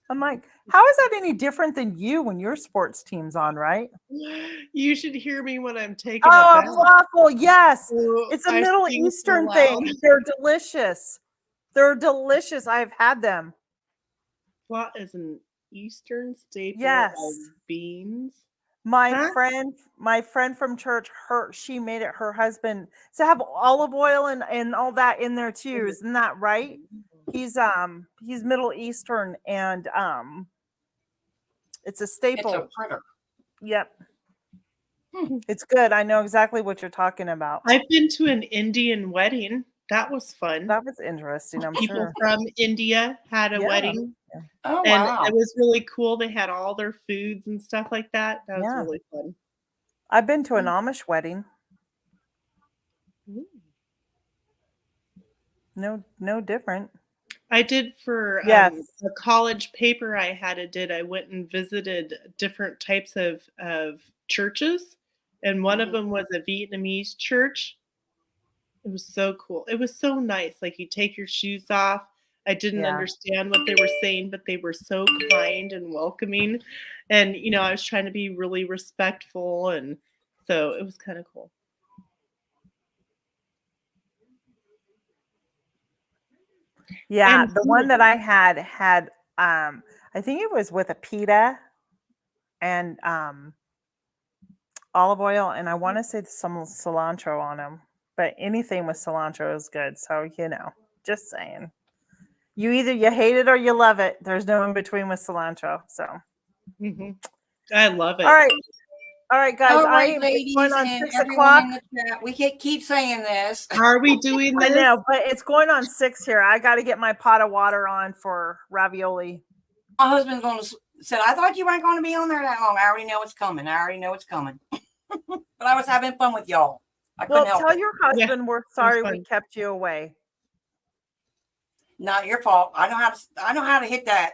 I'm like, how is that any different than you when your sports team's on, right? You should hear me when I'm taking Oh, it back. falafel, yes. So It's a I Middle sing so Eastern loud. thing. They're delicious. They're delicious. I've had them. What is an Eastern staple Yes. of beans? My Huh? friend from church, she made it her husband to have olive oil and all that in there too. Isn't that right? He's Middle Eastern and it's a It's staple. a printer. Yep. It's good. I know exactly what you're talking about. I've been to an Indian wedding. That was fun. That was interesting, I'm People sure. from India had a Yeah. wedding, Oh, and wow. it was really cool. They had all their foods and stuff like that. That was Yeah. really fun. I've been to an Amish wedding. No different. I did for Yes. a college paper I had to did. I went and visited different types of churches, and one of Mhm. them was a Vietnamese church. It was so cool. It was so nice. Like you take your shoes off. I didn't Yeah. understand what they were saying, but they were so kind and welcoming. And I was trying to be really respectful, and so it was kind of cool. Yeah, And the one that I had I think it was with a pita and olive oil, and I want to say some cilantro on them. But anything with cilantro is good. So just saying. You either you hate it or you love it. There's no in between with cilantro. So Mhm. I love it. all right, guys. All right, I'm ladies, going on and 6 everyone o'clock. in the chat. We can't keep saying this. Are we doing I this? know, but it's going on 6 here. I got to get my pot of water on for ravioli. My husband's going to said, I thought you weren't going to be on there that long. I already know it's coming. But I was having fun with y'all. I couldn't Well, help tell it. your husband we're sorry we fun. kept you away. Not your fault. I know how to hit that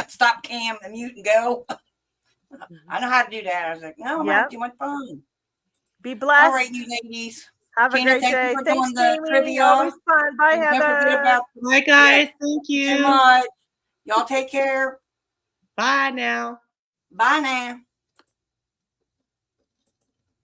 stop cam and mute and go. I know how to do that. I was like, no, I'm having too much fun. Be blessed. All right, you ladies. Have a Tina, great thank you day. for Thanks, doing the Jamie. trivia. Always fun. Bye, And don't forget Heather. about Bye, guys. Thank so you. much. Y'all take care. Bye now. Bye now.